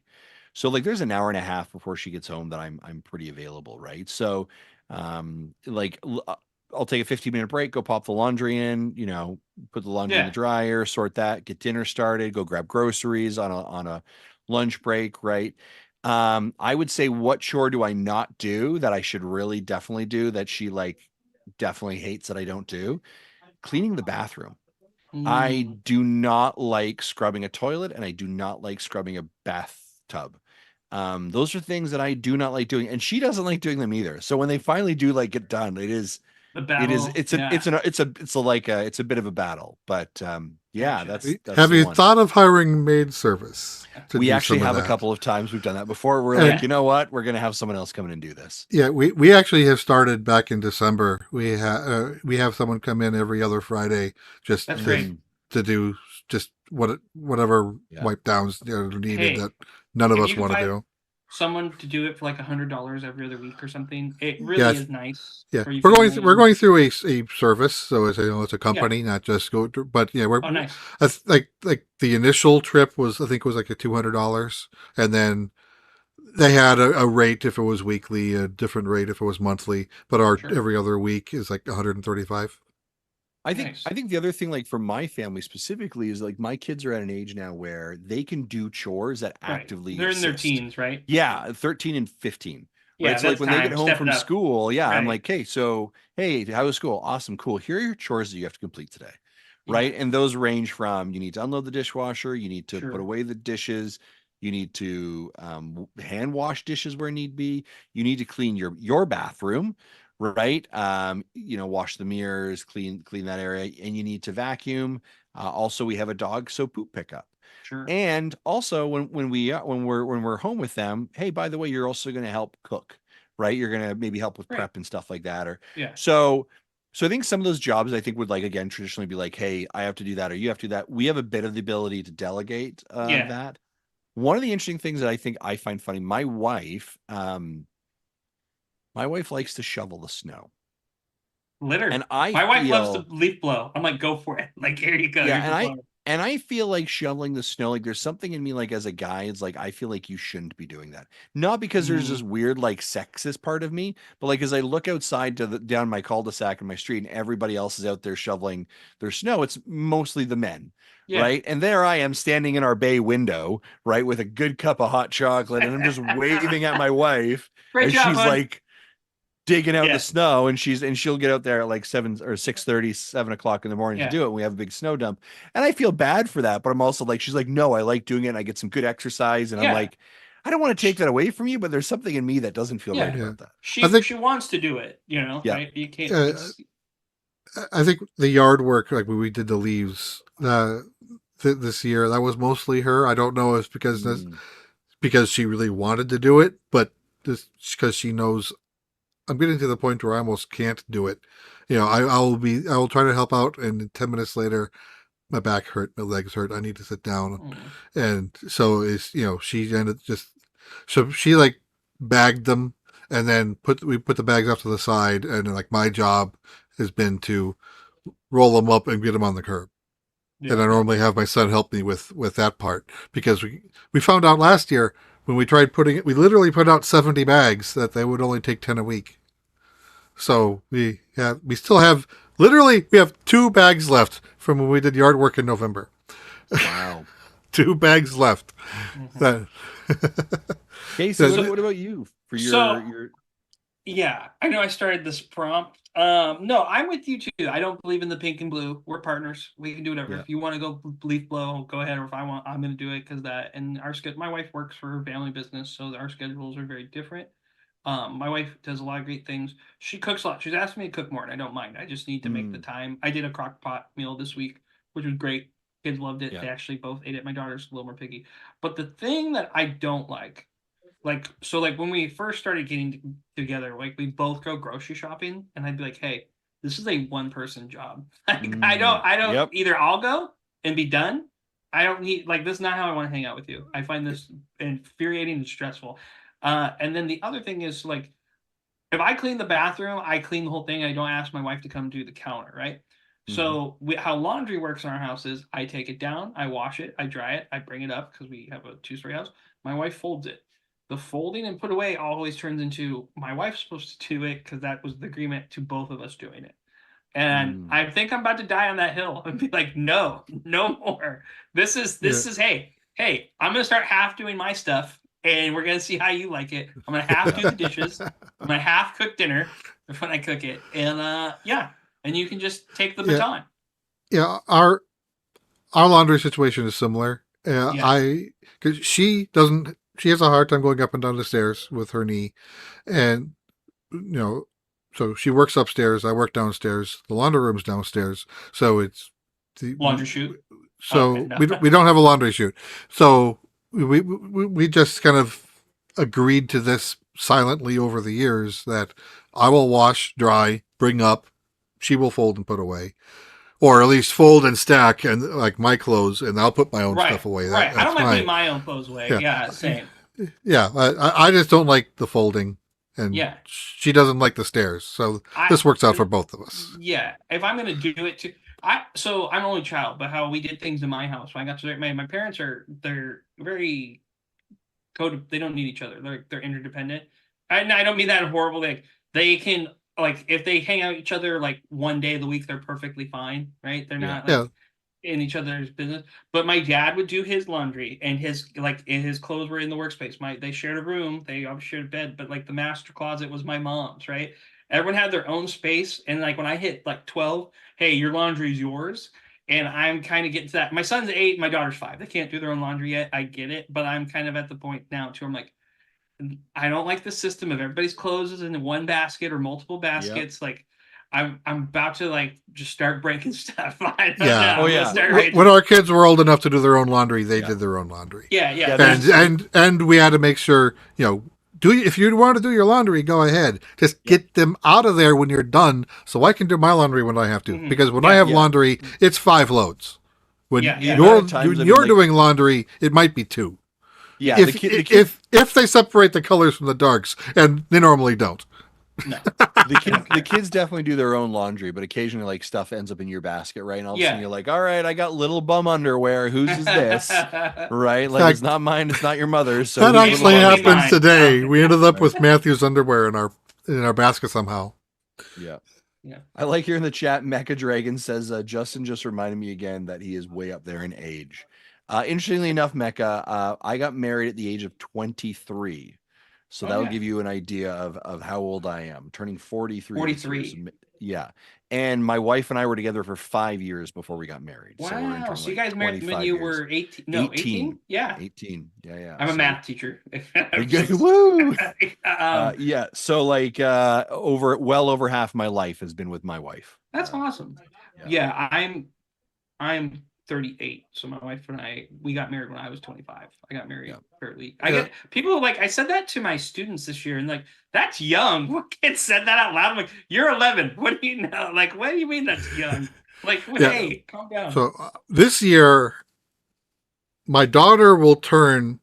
So like there's an hour and a half before she gets home that I'm pretty available, right? So I'll take a 15-minute break, go pop the laundry in, put the laundry in the dryer, sort that, get dinner started, go grab groceries on a lunch break, right? I would say, what chore do I not do that I should really definitely do that she definitely hates that I don't do? Cleaning the bathroom. I do not like scrubbing a toilet and I do not like scrubbing a bathtub. Those are things that I do not like doing, and she doesn't like doing them either. So when they finally do get done, it's a bit of a battle, but that's have you thought of hiring maid service? We actually have a couple of times we've done that before. We're like, you know what, we're gonna have someone else come in and do this. Yeah, we actually have started back in December. We have someone come in every other Friday just to do just whatever wipe downs are needed that none of us want to do. Someone to do it for like $100 every other week or something. It really is nice. Yeah, we're going through a service, so it's a company, not just go. But yeah, we're nice. like the initial trip was, I think it was like a $200, and then they had a rate if it was weekly, a different rate if it was monthly. But our every other week is like 135. I think the other thing, like for my family specifically, is like my kids are at an age now where they can do chores that actively they're in their teens, right? Yeah, 13 and 15. Yeah, right? So like when they get home from school, I'm like, hey, how was school? Awesome, cool. Here are your chores that you have to complete today. Right. And those range from, you need to unload the dishwasher, you need to put away the dishes, you need to hand wash dishes where need be, you need to clean your bathroom. Right. Wash the mirrors, clean that area, and you need to vacuum. Also, we have a dog, so poop pickup. Sure. And also when we're home with them, hey, by the way, you're also going to help cook, right? You're going to maybe help with prep and stuff like that. So I think some of those jobs, I think, would again, traditionally be like, hey, I have to do that, or you have to do that. We have a bit of the ability to delegate that. One of the interesting things that I think I find funny, my wife likes to shovel the snow. Litter. And my wife loves to leaf blow. I'm like, go for it. Like, here you go. Yeah, And I feel like shoveling the snow, like there's something in me, like as a guy, it's like I feel like you shouldn't be doing that. Not because there's this weird like sexist part of me, but like as I look outside down my cul-de-sac in my street and everybody else is out there shoveling their snow, it's mostly the men, Yeah. right? And there I am standing in our bay window, right, with a good cup of hot chocolate, and I'm just waving at my wife Great as job, she's bud. like digging out Yeah. the snow, and she'll get out there at like 7 or 6:30, 7 o'clock in the morning to do it. And we have a big snow dump, and I feel bad for that, but I'm also like, she's like, no, I like doing it, and I get some good exercise, and I'm like, I don't want to take that away from you, but there's something in me that doesn't feel right about that. She wants to do it, right? You can't. I think the yard work, like when we did the leaves this year, that was mostly her. I don't know if it's because she really wanted to do it, but just because she knows I'm getting to the point where I almost can't do it. I will try to help out, and 10 minutes later, my back hurt, my legs hurt. I need to sit down. And so she ended so she like bagged them and then we put the bags off to the side. And like my job has been to roll them up and get them on the curb. Yeah. And I normally have my son help me with that part, because we found out last year when we tried we literally put out 70 bags that they would only take 10 a week. So we still have we have 2 bags left from when we did yard work in November. Wow. 2 bags left. Okay, so what about you for your? Yeah, I know I started this prompt. No, I'm with you too. I don't believe in the pink and blue. We're partners. We can do whatever. Yeah. If you want to go leaf blow, go ahead. Or if I want, I'm going to do it because that. And my wife works for her family business, so our schedules are very different. My wife does a lot of great things. She cooks a lot. She's asked me to cook more, and I don't mind. I just need to make the time. I did a crock pot meal this week, which was great. Kids loved it. Yeah. They actually both ate it. My daughter's a little more picky. But the thing that I don't like when we first started getting together, like we both go grocery shopping, and I'd be like, hey, this is a one-person job. Like, I don't either I'll go and be done. I don't need, like, this is not how I want to hang out with you. I find this infuriating and stressful. And then the other thing is, like, if I clean the bathroom, I clean the whole thing. I don't ask my wife to come do the counter, right? So how laundry works in our house is I take it down, I wash it, I dry it, I bring it up because we have a 2-story house. My wife folds it. The folding and put away always turns into my wife's supposed to do it because that was the agreement to both of us doing it. And I think I'm about to die on that hill and be like, no more. This is hey, I'm gonna start half doing my stuff, and we're gonna see how you like it. I'm gonna half do the dishes. I'm gonna half cook dinner when I cook it, and and you can just take the baton. Yeah, our laundry situation is similar. Because she has a hard time going up and down the stairs with her knee, and so she works upstairs. I work downstairs. The laundry room's downstairs, so it's the laundry chute. So we don't have a laundry chute. So we just kind of agreed to this silently over the years that I will wash, dry, bring up, she will fold and put away. Or at least fold and stack and like my clothes, and I'll put my own stuff away. Right. I don't like putting my own clothes away. Yeah, same. Yeah, I just don't like the folding, and she doesn't like the stairs. So this works out for both of us. Yeah, if I'm going to do it too. So I'm an only child, but how we did things in my house when I got to my parents they're very they don't need each other. They're interdependent. And I don't mean that in horrible. Like they can. Like if they hang out with each other like one day of the week, they're perfectly fine, right? They're not in each other's business. But my dad would do his laundry, and his clothes were in the workspace. They shared a room, they obviously shared a bed, but like the master closet was my mom's, right? Everyone had their own space, and like when I hit like 12, hey, your laundry is yours. And I'm kind of getting to that. My son's 8, my daughter's 5. They can't do their own laundry yet. I get it, but I'm kind of at the point now too. I'm like, I don't like the system of everybody's clothes is in one basket or multiple baskets. Like I'm about to like just start breaking stuff. When our kids were old enough to do their own laundry, they did their own laundry. And we had to make sure, if you want to do your laundry, go ahead. Just get them out of there when you're done, so I can do my laundry when I have to. Because when I have laundry, it's 5 loads. When you're doing laundry, it might be 2. Yeah, if they separate the colors from the darks, and they normally don't. No. The kids definitely do their own laundry, but occasionally like stuff ends up in your basket, right? And all of a sudden you're like, all right, I got little bum underwear. Whose is this? Right? Like it's not mine, it's not your mother's. So that actually happens mine? today. We ended up Right. with Matthew's underwear in our basket somehow. Yeah. Yeah. I like here in the chat, Mecha Dragon says, Justin just reminded me again that he is way up there in age. Interestingly enough, Mecha, I got married at the age of 23. So that'll give you an idea of how old I am. Turning 43. 43. This year, so, yeah. And my wife and I were together for 5 years before we got married. Wow. So we're entering So you guys married when you were 18? No, 18? Yeah. 18. Yeah. I'm a math teacher. Woo! Um, yeah. So like well over half my life has been with my wife. That's awesome. Yeah, I'm 38. So my wife and we got married when I was 25. I got married fairly. I get people like I said that to my students this year and like that's young. What kid said that out loud? I'm like, you're 11. What do you know? Like, what do you mean that's young? Like, hey, calm down. So this year, my daughter will turn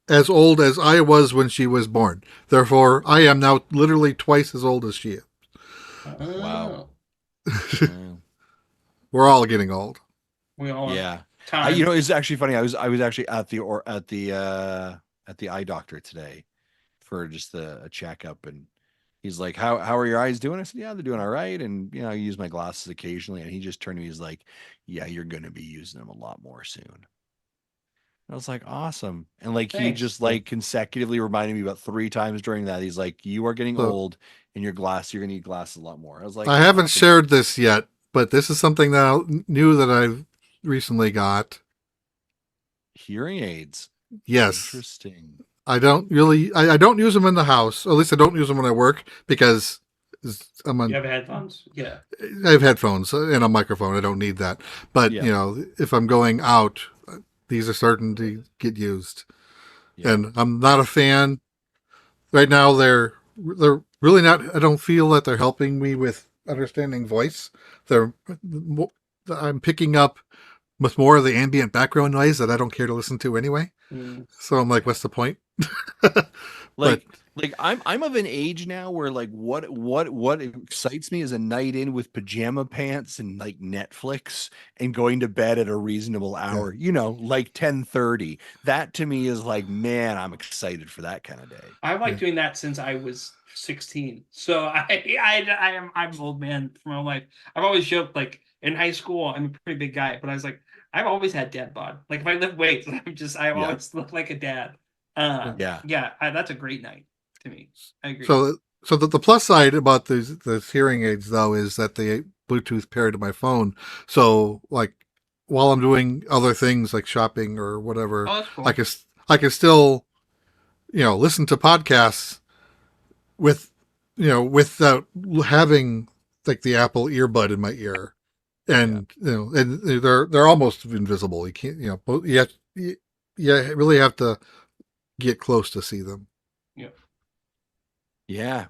as old as I was when she was born. Therefore, I am now literally twice as old as she is. Wow. We're all getting old. We all it's actually funny. I was actually at the eye doctor today for just a checkup, and he's like, "How are your eyes doing?" I said, "Yeah, they're doing all right." And I use my glasses occasionally, and he just turned to me. He's like, "Yeah, you're going to be using them a lot more soon." I was like, "Awesome!" And like he just like consecutively reminded me about 3 times during that. He's like, "You are getting old, and you're going to need glasses a lot more." I was like, I haven't shared this yet, but this is something new that I've recently got. Hearing aids. Yes. Interesting. I don't don't use them in the house. Or at least I don't use them when I work because you have headphones? Yeah. I have headphones and a microphone. I don't need that. But, if I'm going out, these are starting to get used. Yeah. And I'm not a fan. Right now, they're really not, I don't feel that they're helping me with understanding voice. I'm picking up with more of the ambient background noise that I don't care to listen to anyway. So I'm like, what's the point? I'm of an age now where like what excites me is a night in with pajama pants and like Netflix and going to bed at a reasonable hour, like 10:30. That to me is like, man, I'm excited for that kind of day. I've liked doing that since I was 16. So I'm an old man for my life. I've always joked like in high school, I'm a pretty big guy, but I was like, I've always had dad bod. Like if I lift weights, I always look like a dad. That's a great night to me. I agree. So the plus side about the hearing aids though is that they Bluetooth pair to my phone. So like while I'm doing other things like shopping or whatever, cool. I can still listen to podcasts without having like the Apple earbud in my ear. And and they're almost invisible. You can't you really have to get close to see them. Yeah.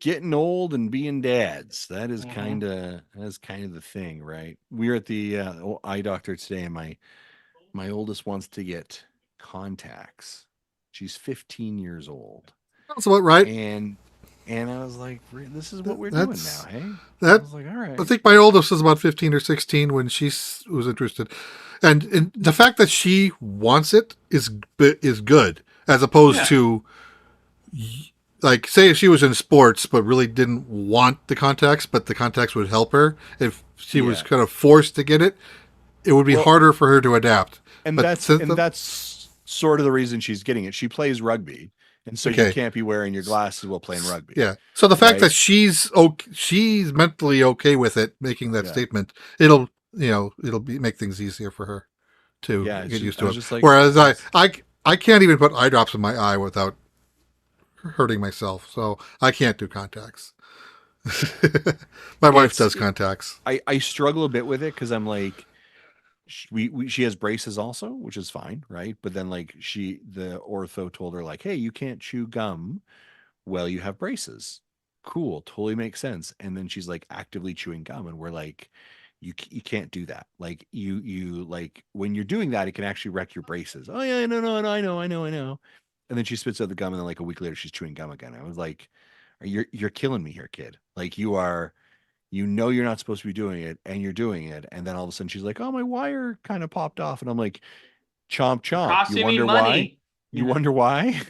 Getting old and being dads. That is kind of the thing, right? We're at the eye doctor today, and my oldest wants to get contacts. She's 15 years old. That's about right. And I was like, this is what we're doing now, hey? I was like, all right. I think my oldest was about 15 or 16 when she was interested. And the fact that she wants it is good, as opposed to, like, say if she was in sports but really didn't want the contacts, but the contacts would help her. If she was kind of forced to get it, it would be harder for her to adapt. And that's sort of the reason she's getting it. She plays rugby. And so you can't be wearing your glasses while playing rugby. Yeah. So the fact that she's mentally okay with it, making that statement, it'll make things easier for her to get used to it. Like, whereas I can't even put eye drops in my eye without hurting myself. So I can't do contacts. My wife does contacts. I struggle a bit with it because I'm like, she has braces also, which is fine, right? But then like the ortho told her like, hey, you can't chew gum while you have braces. Cool, totally makes sense. And then she's like actively chewing gum, and we're like, you can't do that. Like you like when you're doing that, it can actually wreck your braces. Oh yeah, no, I know. And then she spits out the gum, and then like a week later, she's chewing gum again. I was like, you're killing me here, kid. Like you are, you know you're not supposed to be doing it, and you're doing it. And then all of a sudden she's like, oh, my wire kind of popped off. And I'm like, chomp You're chomp. You costing me wonder why? money. You Yeah. wonder why?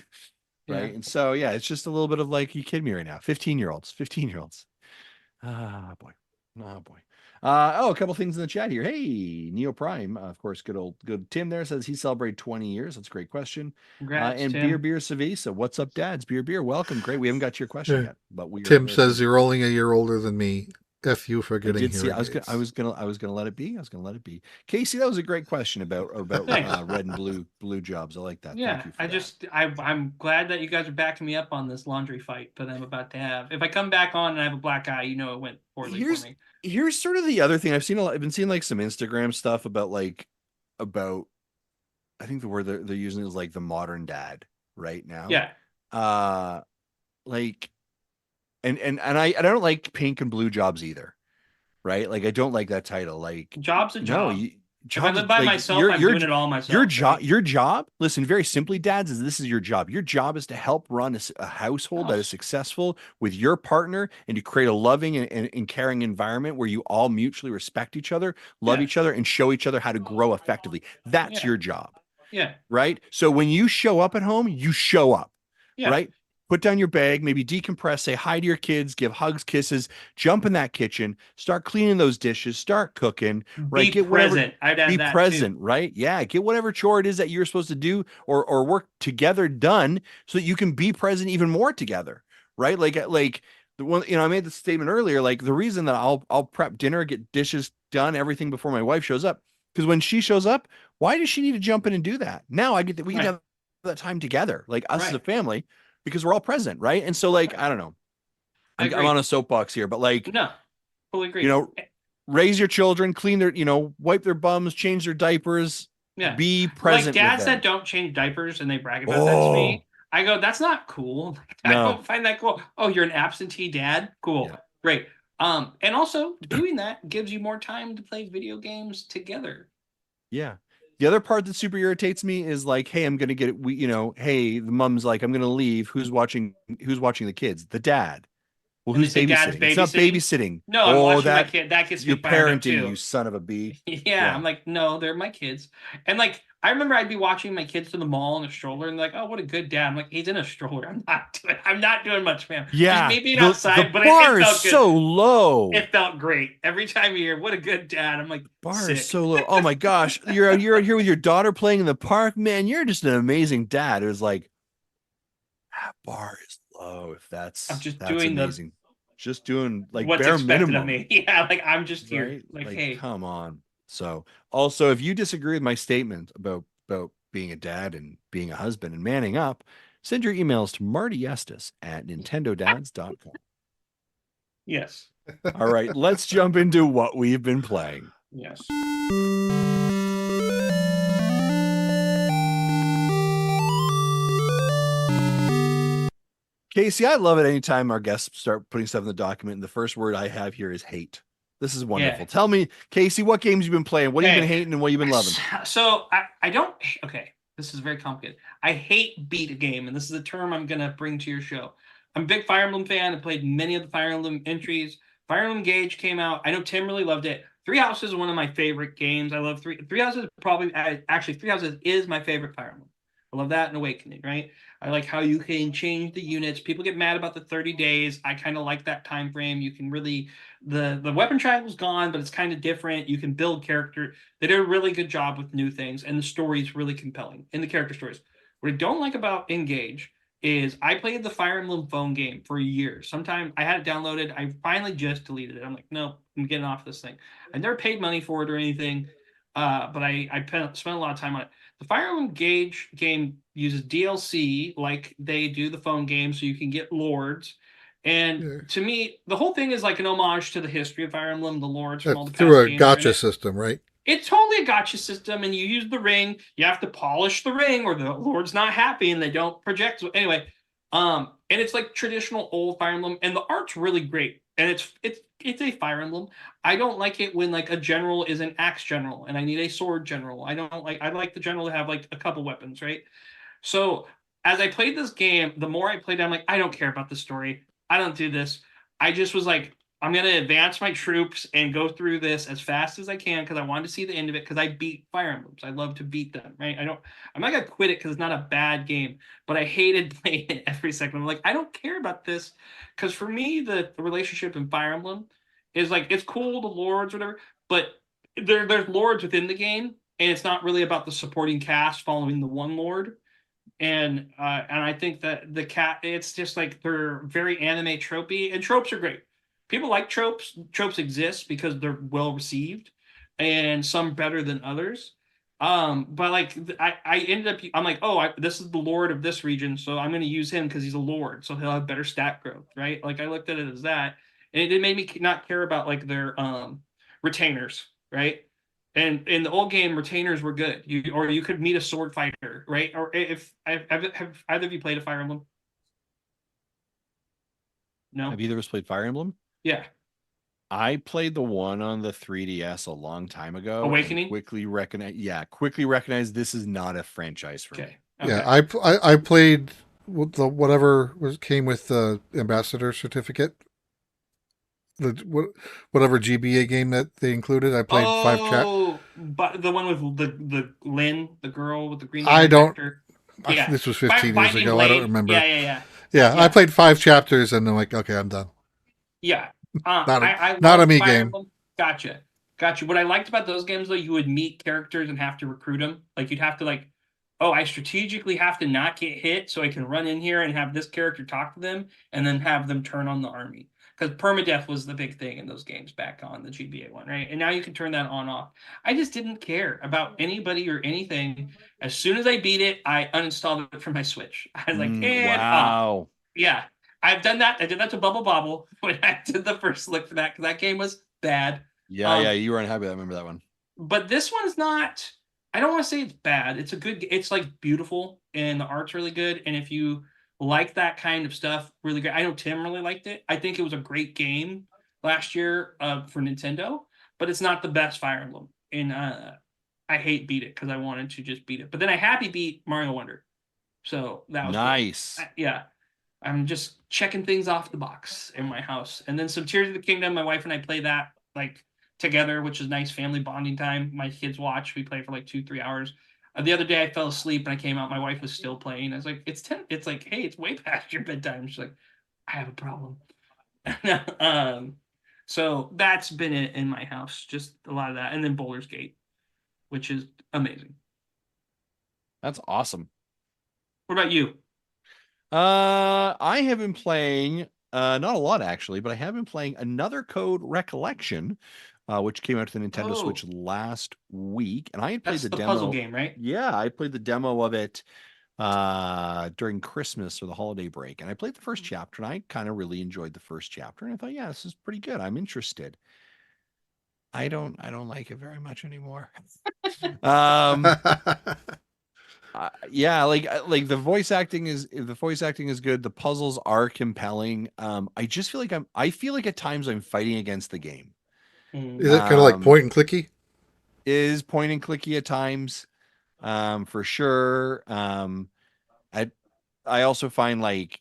Yeah. Right. And so yeah, it's just a little bit of like, you kidding me right now? 15-year-olds, 15-year-olds. Ah, boy. Oh, boy. A couple things in the chat here. Hey, Neo Prime. Of course, good Tim there says he celebrated 20 years. That's a great question. Congrats, And Tim. Beer Savisa. What's up, dads? Beer. Welcome. Great. We haven't got to your question yet, but Tim says you're only a year older than me. F you for getting hearing aids. I was gonna let it be. I was gonna let it be. Casey, that was a great question about red and blue jobs. I like that. Yeah, Thank you for I'm glad that you guys are backing me up on this laundry fight that I'm about to have. If I come back on and I have a black eye, you know it went poorly for me. Here's sort of the other thing. I've been seeing like some Instagram stuff about I think the word they're using is like the modern dad right now. Yeah. Like and I don't like pink and blue jobs either. Right? Like I don't like that title. Like job's a job. If I live by myself, I'm doing it all myself. Your job, listen, very simply, dads, is this is your job. Your job is to help run a household that is successful with your partner and to create a loving and caring environment where you all mutually respect each other, love each other, and show each other how to grow effectively. That's your job. Yeah. Right? So when you show up at home, you show up. Yeah. Right? Put down your bag, maybe decompress, say hi to your kids, give hugs, kisses, jump in that kitchen, start cleaning those dishes, start cooking, right? Be present. I'd add be that present, too. right? Yeah. Get whatever chore it is that you're supposed to do or work together done so that you can be present even more together. Right. Like the one, I made the statement earlier, like the reason that I'll prep dinner, get dishes done, everything before my wife shows up. Because when she shows up, why does she need to jump in and do that? Now we get to have that time together, like us as a family, because we're all present, right? And so, like, I don't know, I'm on a soapbox here, but like, no, fully agree. Raise your children, clean their, wipe their bums, change their diapers, be present. Like dads that don't change diapers and they brag about that to me. I go, that's not cool. I don't find that cool. Oh, you're an absentee dad? Cool. Great. And also doing that gives you more time to play video games together. Yeah. The other part that super irritates me is like, hey, I'm gonna get it. Hey, the mom's like, I'm gonna leave. Who's watching the kids? The dad. Well, who's babysitting? It's not babysitting. No, I'm watching my kid. That gets me fired up too. You son of a bee. Yeah, I'm like, no, they're my kids. And like, I remember I'd be watching my kids to the mall in a stroller, and like, oh, what a good dad. I'm like, he's in a stroller. I'm not doing much, man. Yeah, just maybe outside, but bar it felt is so low. It felt great every time you hear, what a good dad. I'm like, bar is so low. Oh my gosh, you're out here with your daughter playing in the park, man. You're just an amazing dad. It was like, that bar is low. If that's doing amazing. Just doing like what's bare expected minimum of me. Yeah, like I'm just here. Right? Like, hey, come on. So also, if you disagree with my statement about being a dad and being a husband and manning up, send your emails to Marty Estes at nintendodads.com. Yes. All right, let's jump into what we've been playing. Yes. Casey, I love it anytime our guests start putting stuff in the document, and the first word I have here is hate. This is wonderful. Tell me, Casey, what games you've been playing? What have you been hating and what you've been loving? So I don't. Okay, this is very complicated. I hate beat a game, and this is a term I'm gonna bring to your show. I'm a big Fire Emblem fan. I played many of the Fire Emblem entries. Fire Emblem Engage came out. I know Tim really loved it. Three Houses is one of my favorite games. I love Three Houses. Three Houses is my favorite Fire Emblem. I love that in Awakening, right? I like how you can change the units. People get mad about the 30 days. I kind of like that time frame. You can really, the weapon triangle's gone, but it's kind of different. You can build character. They did a really good job with new things, and the story is really compelling in the character stories. What I don't like about Engage is I played the Fire Emblem phone game for years. Sometime I had it downloaded. I finally just deleted it. I'm like, no, I'm getting off this thing. I never paid money for it or anything, but I spent a lot of time on it. The Fire Emblem Engage game uses DLC like they do the phone game, so you can get lords. And to me, the whole thing is like an homage to the history of Fire Emblem, the lords from all the past through a games, gacha system, right? It's totally a gacha system, and you use the ring. You have to polish the ring, or the lord's not happy, and they don't project. So anyway, and it's like traditional old Fire Emblem, and the art's really great, and it's a Fire Emblem. I don't like it when like a general is an axe general and I need a sword general. I like the general to have like a couple weapons, right? So as I played this game, the more I played, I'm like, I don't care about the story. I don't do this. I just was like, I'm gonna advance my troops and go through this as fast as I can because I wanted to see the end of it because I beat Fire Emblems. I love to beat them, right? I'm not gonna quit it because it's not a bad game, but I hated playing it every second. I'm like, I don't care about this because for me, the relationship in Fire Emblem is like it's cool, the lords, whatever, but there's lords within the game, and it's not really about the supporting cast following the one lord. And I think that the cat, it's just like they're very anime tropey, and tropes are great. People like tropes. Tropes exist because they're well received, and some better than others. But like I ended up, I'm like, oh, this is the lord of this region, so I'm going to use him because he's a lord, so he'll have better stat growth, right? Like I looked at it as that, and it made me not care about like their retainers, right? And in the old game, retainers were good. You could meet a sword fighter, right? Or if have either of you played a Fire Emblem? No. Have either of us played Fire Emblem? Yeah. I played the one on the 3DS a long time ago Awakening? and quickly recognized this is not a franchise for me. Okay. Yeah, I played whatever came with the ambassador certificate. Whatever GBA game that they included, I played but the one with the Lynn, the girl with the green I don't. actor. Yeah. This was 15 years ago. Blade. I don't remember. Yeah. I played 5 chapters and I'm like, okay, I'm done. Yeah. Not a love me Fire game. Emblem. Gotcha. What I liked about those games though, you would meet characters and have to recruit them. Like you'd have to like, oh, I strategically have to not get hit so I can run in here and have this character talk to them and then have them turn on the army. Because permadeath was the big thing in those games back on the GBA one, right? And now you can turn that on off. I just didn't care about anybody or anything. As soon as I beat it, I uninstalled it from my Switch. I was like, and off. Yeah, I've done that. I did that to Bubble Bobble when I did the first look for that because that game was bad. Yeah, you were unhappy. I remember that one. But this one's not. I don't want to say it's bad. It's a good. It's like beautiful and the art's really good. And if you like that kind of stuff, really great. I know Tim really liked it. I think it was a great game last year for Nintendo, but it's not the best Fire Emblem. And I hate beat it because I wanted to just beat it. But then I happy beat Mario Wonder, so that was nice. Yeah. I'm just checking things off the box in my house. And then some Tears of the Kingdom. My wife and I play that like together, which is nice family bonding time. My kids watch. We play for like 2-3 hours. The other day I fell asleep and I came out. My wife was still playing. I was like, it's 10. It's like, hey, it's way past your bedtime. She's like, I have a problem. So that's been it in my house. Just a lot of that. And then Baldur's Gate, which is amazing. That's awesome. What about you? I have been playing not a lot actually, but I have been playing Another Code Recollection, which came out to the Nintendo Switch last week, and I had played the demo. Puzzle game, right? Yeah, I played the demo of it during Christmas or the holiday break, and I played the first chapter, and I kind of really enjoyed the first chapter, and I thought, yeah, this is pretty good. I'm interested. I don't like it very much anymore. Yeah, like the voice acting is good. The puzzles are compelling. I just feel like I feel like at times I'm fighting against the game. Is it kind of like point and clicky? Is point and clicky at times, for sure. I also find like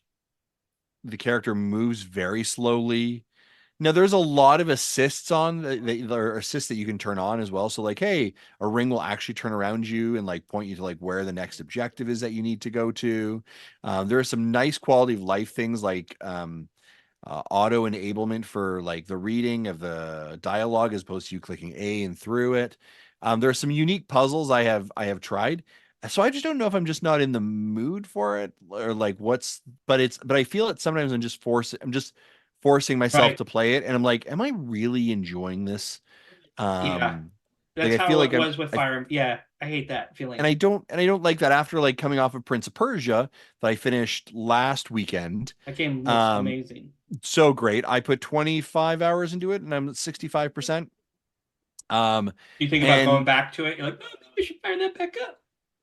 the character moves very slowly. Now, there's a lot of assists on the assists that you can turn on as well. So like, hey, a ring will actually turn around you and like point you to like where the next objective is that you need to go to. There are some nice quality of life things like auto enablement for like the reading of the dialogue as opposed to you clicking A and through it. There are some unique puzzles I have tried. So I just don't know if I'm just not in the mood for it or like but I feel it sometimes I'm just forcing myself to play it, and I'm like, am I really enjoying this? Yeah, that's like, how it was with Fire Emblem. Yeah, I hate that feeling. And I don't like that after like coming off of Prince of Persia that I finished last weekend. That game looks amazing. So great. I put 25 hours into it and I'm at 65%. You think about going back to it? You're like, oh, maybe we should fire that back up.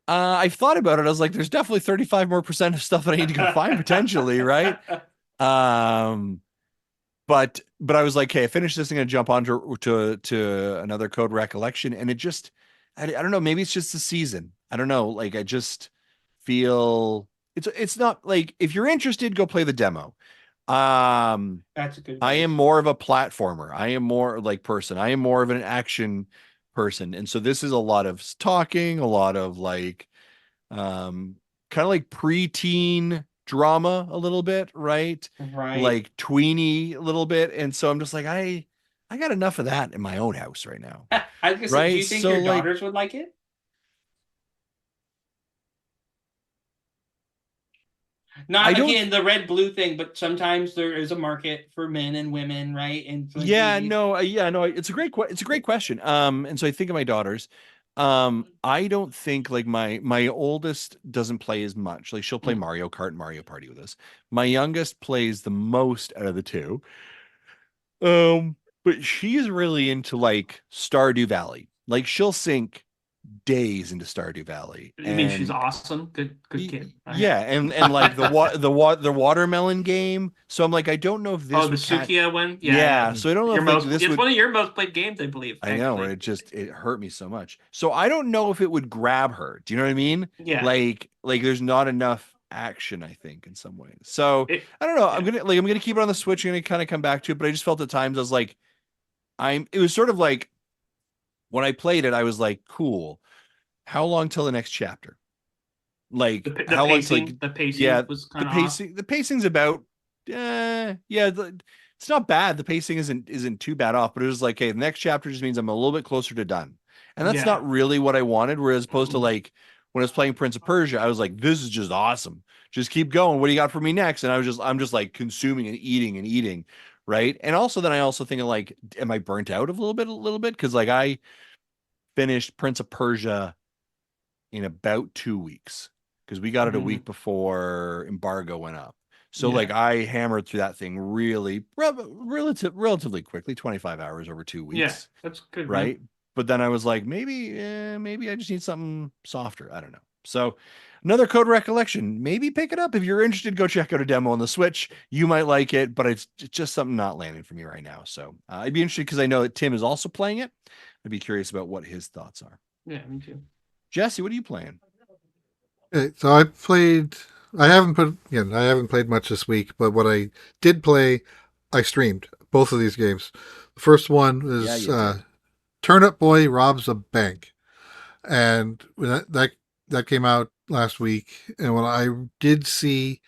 I've thought about it. I was like, there's definitely 35 more percent of stuff that I need to go find potentially, right? But I was like, hey, I finished this, I'm gonna jump on to Another Code Recollection, and it just I don't know, maybe it's just the season. I don't know. Like I just feel it's not like if you're interested, go play the demo. That's a good I am choice. more of a platformer. I am more like person. I am more of an action person. And so this is a lot of talking, a lot of like kind of like preteen drama a little bit, right? Right. Like tweeny a little bit. And so I'm just like, I got enough of that in my own house right now. I was gonna say, do Right? you think So your like daughters would like it? I Not don't again the red blue thing, but sometimes there is a market for men and women, right? And like yeah, maybe. no, yeah, no, it's a great question. And so I think of my daughters. I don't think like my oldest doesn't play as much. Like she'll play Mm, Mario Kart and Mario Party with us. My youngest plays the most out of the two. Um, but she's really into like Stardew Valley. Like she'll sink days into Stardew Valley. you mean she's And awesome? Good kid. Okay. yeah, and like the watermelon game. So I'm like, I don't know if Oh, this the would catch. Sukia one? Yeah, yeah. Yeah, so I don't know Your if like most this it's would. one of your most played games, I believe, I know, where actually. it hurt me so much. So I don't know if it would grab her. Do you know what I mean? Yeah. Like there's not enough action, I think, in some ways. So It I don't know. yeah. I'm gonna keep it on the Switch. I'm gonna kind of come back to it, but I just felt at times I was like, it was sort of like when I played it, I was like, cool. How long till the next chapter? Like The how long till like the pacing yeah, was kind of off. the pacing's about yeah, it's not bad. The pacing isn't too bad off, but it was like, hey, the next chapter just means I'm a little bit closer to done. And that's Yeah. not really what I wanted. Whereas opposed to like when I was playing Prince of Persia, I was like, this is just awesome. Just keep going. What do you got for me next? And I'm just like consuming and eating, right? And also then I also think of like, am I burnt out a little bit? Because like I finished Prince of Persia in about 2 weeks because we got it a Mhm. week before embargo went up. So like Yeah. I hammered through that thing really relatively quickly, 25 hours over two Yeah. weeks, That's good, man. right? But then I was like, maybe I just need something softer. I don't know. So another code recollection. Maybe pick it up if you're interested. Go check out a demo on the Switch. You might like it, but it's just something not landing for me right now. So I'd be interested because I know that Tim is also playing it. I'd be curious about what his thoughts are. Yeah, me too. Jesse, what are you playing? Okay, so I haven't played much this week, but what I did play, I streamed both of these games. The first one Yeah, is you did. Turnip Boy Robs a Bank, and that came out last week. And when I did see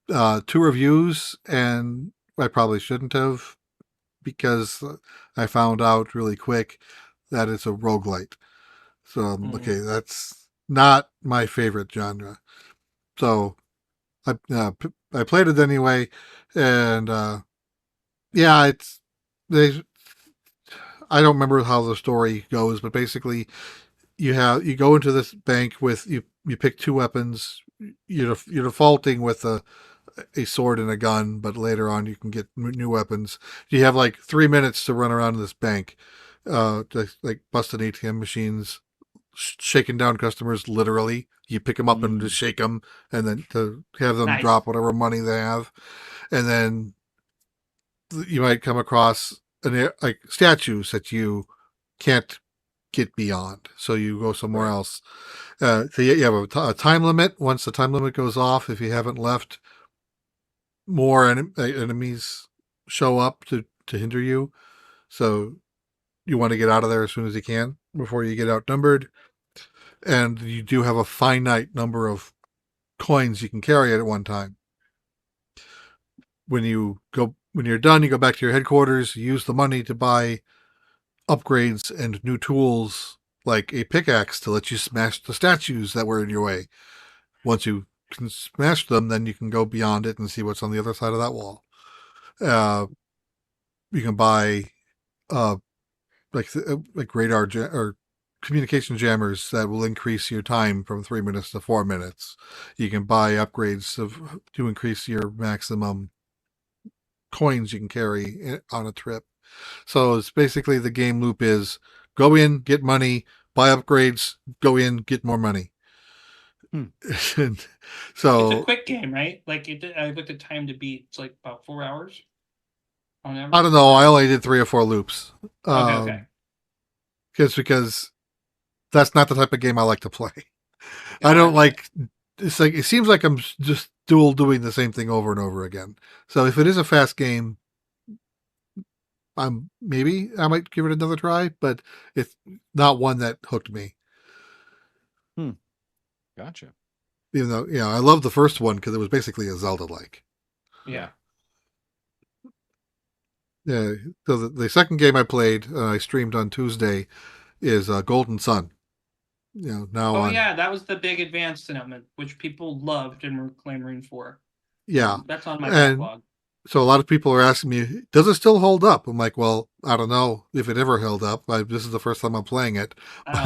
two reviews, and I probably shouldn't have because I found out really quick that it's a roguelite. So Mm. okay, that's not my favorite genre. So I played it anyway, and yeah, it's they. I don't remember how the story goes, but basically, you go into this bank with you pick two weapons. You're defaulting with a sword and a gun, but later on you can get new weapons. You have like 3 minutes to run around this bank, to like busting ATM machines, shaking down customers literally. You pick them up and Mm, just shake them, and then to have them Nice. drop whatever money they have, and then you might come across like statues that you can't get beyond, so you go somewhere right. else. So you have a time limit. Once the time limit goes off, if you haven't left, more enemies show up to hinder you. So you want to get out of there as soon as you can before you get outnumbered. And you do have a finite number of coins you can carry at one time. When you're done, you go back to your headquarters, you use the money to buy upgrades and new tools like a pickaxe to let you smash the statues that were in your way. Once you can smash them, then you can go beyond it and see what's on the other side of that wall. You can buy uh, like or communication jammers that will increase your time from 3 minutes to 4 minutes. You can buy upgrades to increase your maximum coins you can carry on a trip. So it's basically the game loop is go in, get money, buy upgrades, go in, get more money. Hmm. And It's a so quick game, right? Like I looked at time to beat. It's like about 4 hours on I average. don't know. I only did 3 or 4 loops. Okay, okay, Just because that's not the type of game I like to play. I don't gotcha. like. It's like it seems like I'm just doing the same thing over and over again. So if it is a fast game, maybe I might give it another try, but it's not one that hooked me. Gotcha. Even though, I love the first one because it was basically a Zelda-like. Yeah. Yeah. So the second game I played, I streamed on Tuesday, is Golden Sun. Yeah, that was the big advanced announcement, which people loved and were clamoring for. Yeah. That's on my and backlog. So a lot of people are asking me, does it still hold up? I'm like, well, I don't know if it ever held up. This is the first time I'm playing it.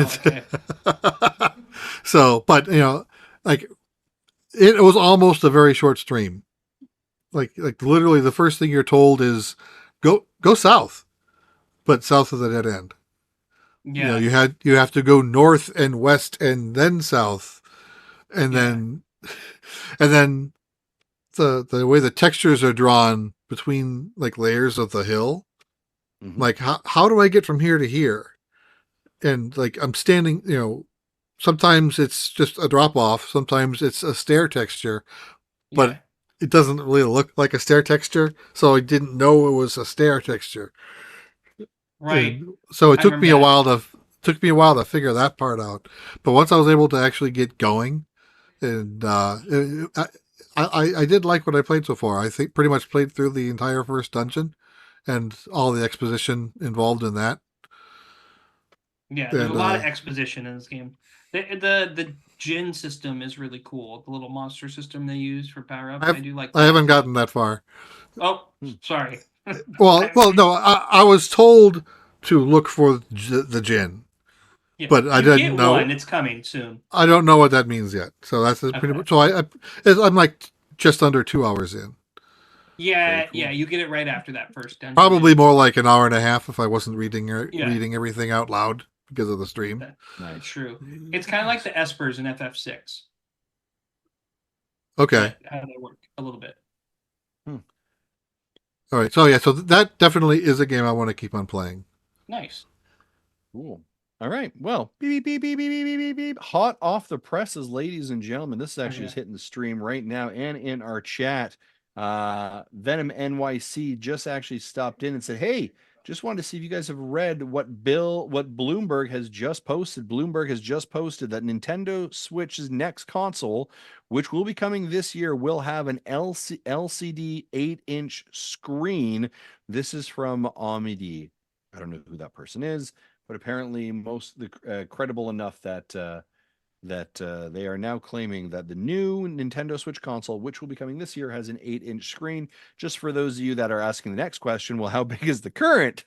Okay. So, but like it was almost a very short stream. Like literally the first thing you're told is go south, but south of the dead end. Yeah. You have to go north and west and then south, and then the way the textures are drawn between like layers of the hill. Mm-hmm. Like how do I get from here to here? And like I'm standing, sometimes it's just a drop off, sometimes it's a stair texture, but it doesn't really look like a stair texture, so I didn't know it was a stair texture. Right. And so it took me a while to figure that part out. But once I was able to actually get going, and I did like what I played so far. I think pretty much played through the entire first dungeon and all the exposition involved in that. Yeah, there's a lot of exposition in this game. The Jin system is really cool. The little monster system they use for power ups. I do like that. I haven't gotten that far. Oh, sorry. well, no, I was told to look for the Jin. Yeah, but I didn't know. One, it's coming soon. I don't know what that means yet. So that's pretty much. So I'm like just under 2 hours in. Yeah, cool. Yeah, you get it right after that first dungeon. Probably more like an hour and a half if I wasn't reading everything out loud because of the stream. That's true. It's kind of like the Espers in FF6. Okay. How they work a little bit. All right. So yeah, so that definitely is a game I want to keep on playing. Nice. Cool. All right. Well, beep, beep, beep, beep, beep, beep, beep, beep. Hot off the presses, ladies and gentlemen. This is actually just hitting the stream right now and in our chat. Venom NYC just actually stopped in and said, hey, just wanted to see if you guys have read what Bloomberg has just posted. Bloomberg has just posted that Nintendo Switch's next console, which will be coming this year, will have an LCD 8-inch screen. This is from Omid. I don't know who that person is, but apparently credible enough that they are now claiming that the new Nintendo Switch console, which will be coming this year, has an 8-inch screen. Just for those of you that are asking the next question, well, how big is the current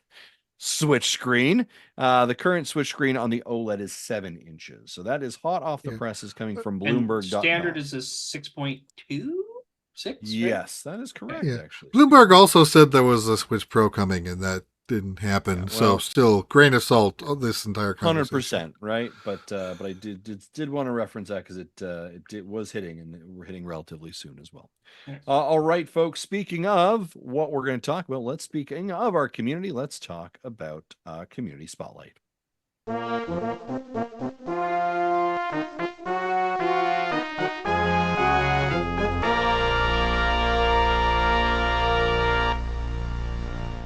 Switch screen? The current Switch screen on the OLED is 7 inches. So that is hot off the presses coming from Bloomberg.com. Standard is a 6.2? 6? Yes, right? That is correct, actually. Bloomberg also said there was a Switch Pro coming, and that didn't happen. Yeah, well, so still grain of salt on this entire conversation. 100%, right? But I did want to reference that because it was hitting, and we're hitting relatively soon as well. Yes. All right, folks, speaking of what we're going to talk about, speaking of our community, let's talk about Community Spotlight.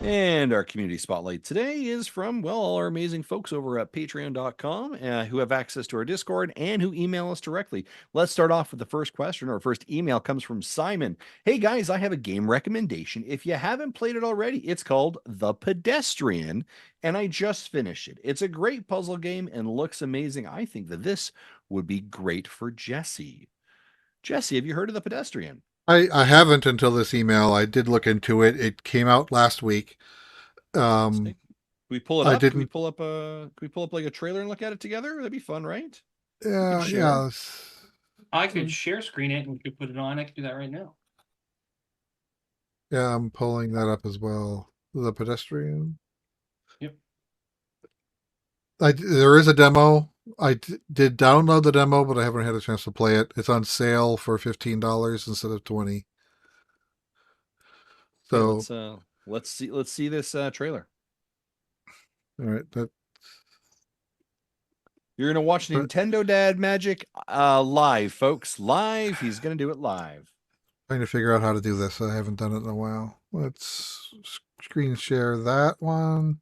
And our community spotlight today is from, all our amazing folks over at patreon.com who have access to our Discord and who email us directly. Let's start off with the first question. Our first email comes from Simon. Hey guys, I have a game recommendation. If you haven't played it already, it's called The Pedestrian, and I just finished it. It's a great puzzle game and looks amazing. I think that this would be great for Jesse. Jesse, have you heard of The Pedestrian? I haven't until this email. I did look into it. It came out last week. We pull it up. Can we pull up like a trailer and look at it together? That'd be fun, right? Yeah. I could share screen it and we could put it on. I could do that right now. Yeah, I'm pulling that up as well. The Pedestrian. Yep. There is a demo. I did download the demo, but I haven't had a chance to play it. It's on sale for $15 instead of $20. So yeah, let's see this trailer. All right, you're gonna watch Nintendo Dad Magic live, folks. Live. He's gonna do it live. Trying to figure out how to do this. I haven't done it in a while. Let's screen share that one.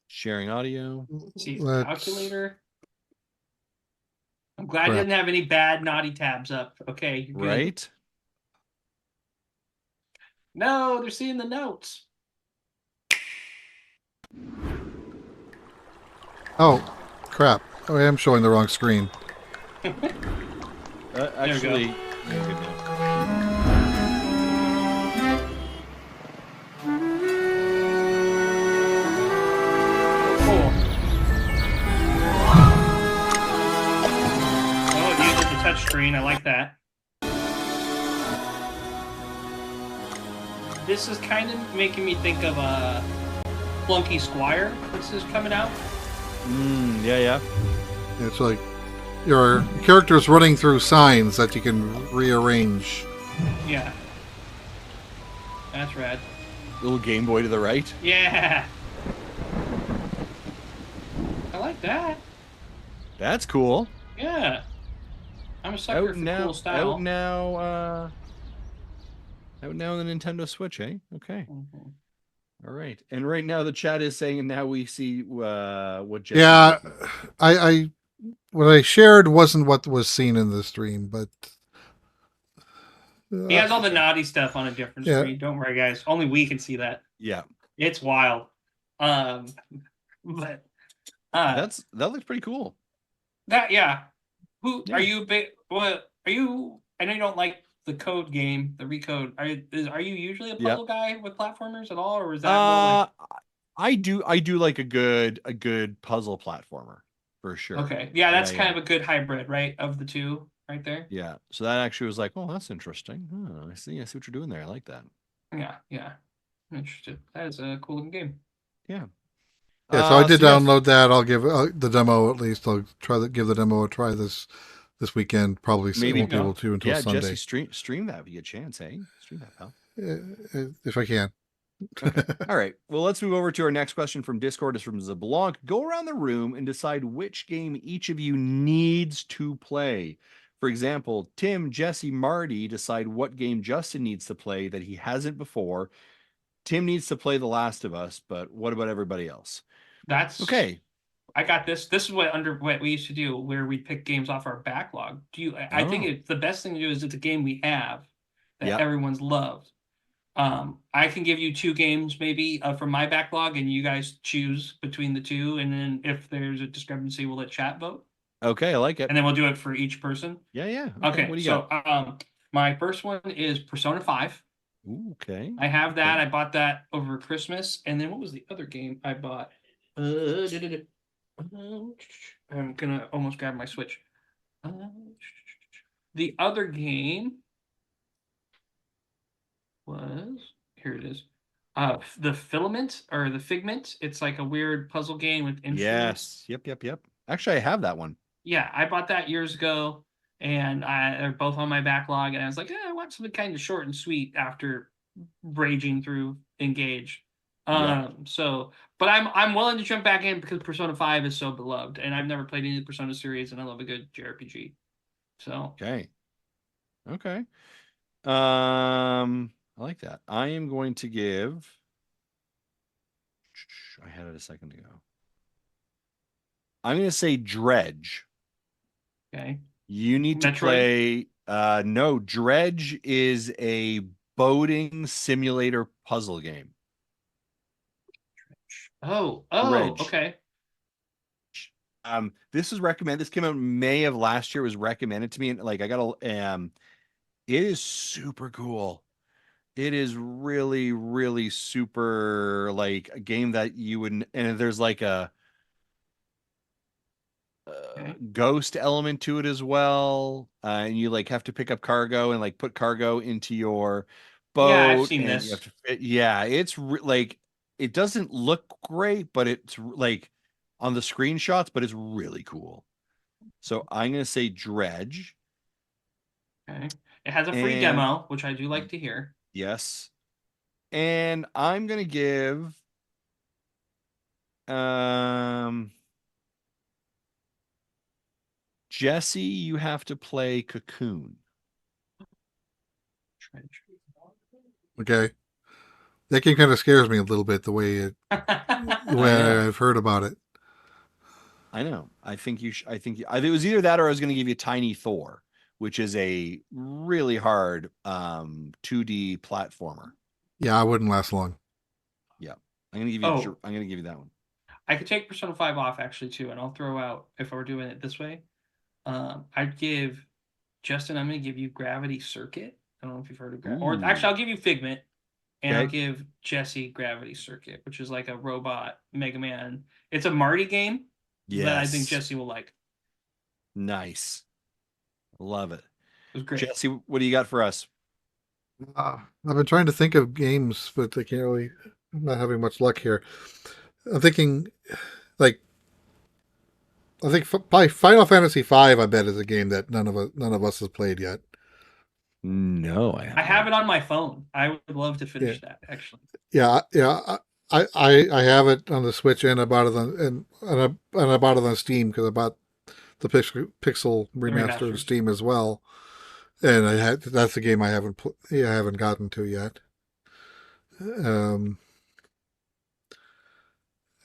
Sharing audio. See, Let's calculator. I'm glad crap. you didn't have any bad naughty tabs up. Okay, you're good. Right? No, they're seeing the notes. Oh, crap. Oh, I am showing the wrong screen. Actually, yeah, good now. Cool. Oh, it uses the touch screen. I like that. This is kind of making me think of Flunky Squire. This is coming out. Yeah. It's like your character's running through signs that you can rearrange. Yeah. That's rad. Little Game Boy to the right. Yeah. I like that. That's cool. Yeah. I'm a sucker for cool style. Out now on the Nintendo Switch, eh? Okay. Mm-hmm. All right. And right now the chat is saying, and now we see what Jesse Yeah, I what I shared wasn't what was seen in the stream, but He has all the naughty stuff on a different screen. Don't worry, guys. Only we can see that. Yeah. It's wild. But that looks pretty cool. Who are you? What are you? I know you don't like the code game, the recode. Are you usually a puzzle guy with platformers at all, or is that more like... I do like a good puzzle platformer for sure. Okay, yeah, that's kind of a good hybrid, right, of the two, right there. Yeah, so that actually was like, oh, that's interesting. I see what you're doing there. I like that. Yeah, I'm interested. That is a cool looking game. Yeah. Yeah, so I did download that. I'll give the demo at least. I'll give the demo a try this weekend. Probably maybe won't be able to until Sunday. Jesse, stream that if you get a chance, hey? Stream that, pal. If I can. Okay. All right. Well, let's move over to our next question from Discord. It's from Zablanc. Go around the room and decide which game each of you needs to play. For example, Tim, Jesse, Marty decide what game Justin needs to play that he hasn't before. Tim needs to play The Last of Us, but what about everybody else? That's okay. I got this. This is what we used to do, where we pick games off our backlog. I think it's the best thing to do is it's a game we have that everyone's loved. I can give you 2 games maybe from my backlog, and you guys choose between the 2, and then if there's a discrepancy, we'll let chat vote. Okay, I like it. And then we'll do it for each person. Yeah. Okay, what do you got? My first one is Persona 5. Ooh, okay. I have that. I bought that over Christmas. And then what was the other game I bought? I'm gonna almost grab my Switch. The other game was, here it is. The Filament or the Figment. It's like a weird puzzle game with instruments. Yes. Yep. Actually, I have that one. Yeah, I bought that years ago, and they're both on my backlog. And I was like, I want something kind of short and sweet after raging through Engage. So, but I'm willing to jump back in because Persona 5 is so beloved, and I've never played any of the Persona series, and I love a good JRPG. So okay. I like that. I am going to give. I had it a second ago. I'm going to say Dredge. Okay. You need to play. No, Dredge is a boating simulator puzzle game. Oh, Dredge. Okay. This was recommended. This came out in May of last year. It was recommended to me, and like I got a. It is super cool. It is really, really super like a game that you would, and there's like a ghost element to it as well. And you like have to pick up cargo and like put cargo into your boat. Yeah, I've seen and this. You have to fit, it's like it doesn't look great, but it's like on the screenshots, but it's really cool. So I'm gonna say Dredge. Okay. It has a free demo, which I do like to hear. Yes. And I'm going to give Jesse, you have to play Cocoon. Okay. That game kind of scares me a little bit the way I've heard about it. I know. I think it was either that or I was going to give you Tiny Thor, which is a really hard 2D platformer. Yeah, I wouldn't last long. Yeah. I'm going to give you that one. I could take Persona 5 off actually too, and I'll throw out, if we're doing it this way, I'd give Justin, I'm going to give you Gravity Circuit. I don't know if you've heard of Gravity. Or actually, I'll give you Figment, and I'll give Jesse Gravity Circuit, which is like a robot Mega Man. It's a Marty game that I think Jesse will like. Nice. Love it. It was great. Jesse, what do you got for us? I've been trying to think of games, but I can't really. I'm not having much luck here. I'm thinking, like, probably Final Fantasy V. I bet is a game that none of us has played yet. No, I have it on my phone. I would love to finish that actually. Yeah. I have it on the Switch and I bought it on I bought it on Steam because I bought the Pixel remaster on Steam as well. And that's a game I haven't gotten to yet.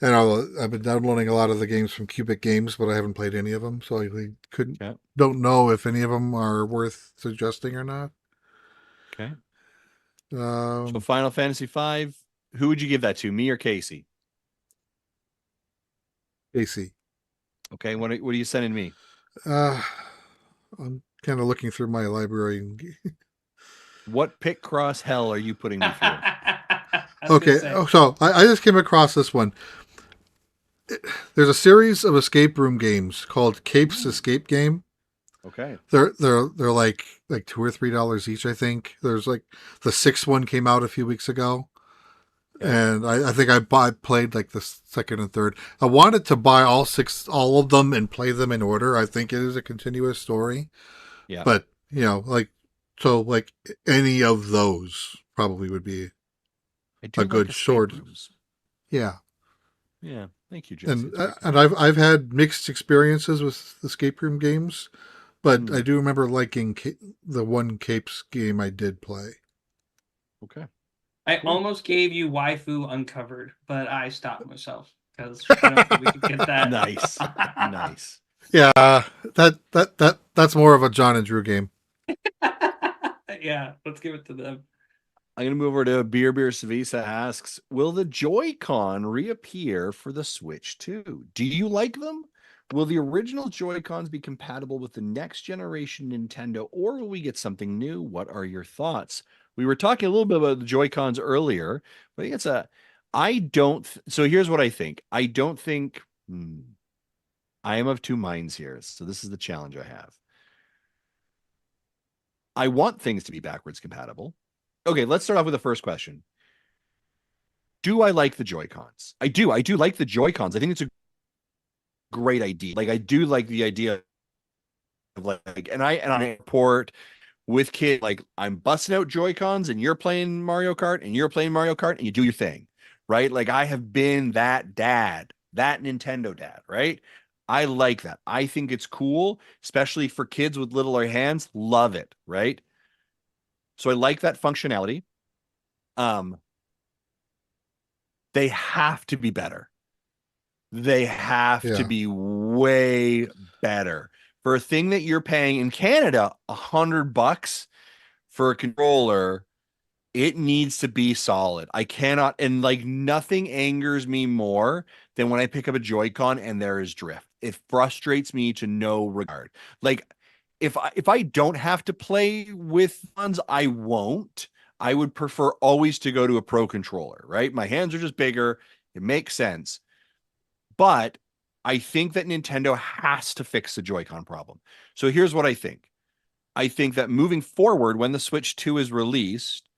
And I've been downloading a lot of the games from Cubic Games, but I haven't played any of them, so I don't know if any of them are worth suggesting or not. Okay. So Final Fantasy V, who would you give that to, me or Casey? Casey. Okay. What are you sending me? I'm kind of looking through my library. What pick cross hell are you putting me through? Okay, so I just came across this one. There's a series of escape room games called Cape's Escape Game. Okay. They're like $2 or $3 each, I think. There's like the sixth one came out a few weeks ago. And I think I played like the second and third. I wanted to buy all of them and play them in order. I think it is a continuous story. Yeah. But, like any of those probably would be a good short. Yeah. Yeah. Thank you, Jesse. And I've had mixed experiences with escape room games, but I do remember liking the one Capes game I did play. Okay. I almost gave you Waifu Uncovered, but I stopped myself because I don't think we could get that. Nice. Nice. Yeah, that's more of a John and Drew game. Yeah, let's give it to them. I'm going to move over to Beer Savisa asks, will the Joy-Con reappear for the Switch 2? Do you like them? Will the original Joy-Cons be compatible with the next generation Nintendo, or will we get something new? What are your thoughts? We were talking a little bit about the Joy-Cons earlier, but so here's what I think. I don't think, I am of two minds here. So this is the challenge I have. I want things to be backwards compatible. Okay, let's start off with the first question. Do I like the Joy-Cons? I do. I do like the Joy-Cons. I think it's a great idea. Like, I do like the idea of and I port with kids, like I'm busting out Joy-Cons and you're playing Mario Kart and you're playing Mario Kart and you do your thing, right? Like I have been that dad, that Nintendo dad, right? I like that. I think it's cool, especially for kids with littler hands. Love it, right? So I like that functionality. They have to be better. They have to be way better. For a thing that you're paying in Canada, $100 for a controller, it needs to be solid. I cannot, and like nothing angers me more than when I pick up a Joy-Con and there is drift. It frustrates me to no regard. Like if I don't have to play with ones, I won't. I would prefer always to go to a pro controller, right? My hands are just bigger. It makes sense. But I think that Nintendo has to fix the Joy-Con problem. So here's what I think. I think that moving forward, when the Switch 2 is released,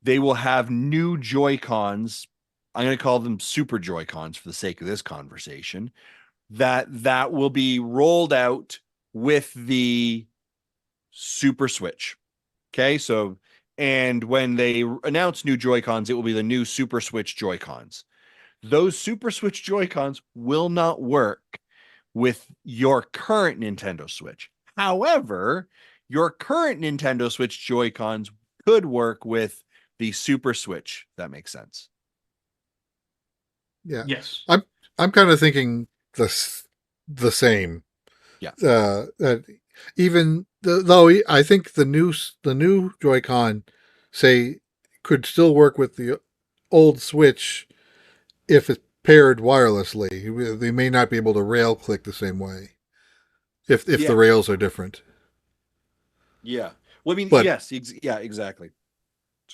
they will have new Joy-Cons. I'm going to call them Super Joy-Cons for the sake of this conversation. That will be rolled out with the Super Switch. Okay, so, and when they announce new Joy-Cons, it will be the new Super Switch Joy-Cons. Those Super Switch Joy-Cons will not work with your current Nintendo Switch. However, your current Nintendo Switch Joy-Cons could work with the Super Switch. That makes sense. Yeah. Yes. I'm kind of thinking the same. Yeah. Even though I think the new Joy-Con say could still work with the old Switch if it's paired wirelessly. They may not be able to rail click the same way if Yeah. the rails are different. Yeah. Well, I mean, But, yes. Yeah, exactly.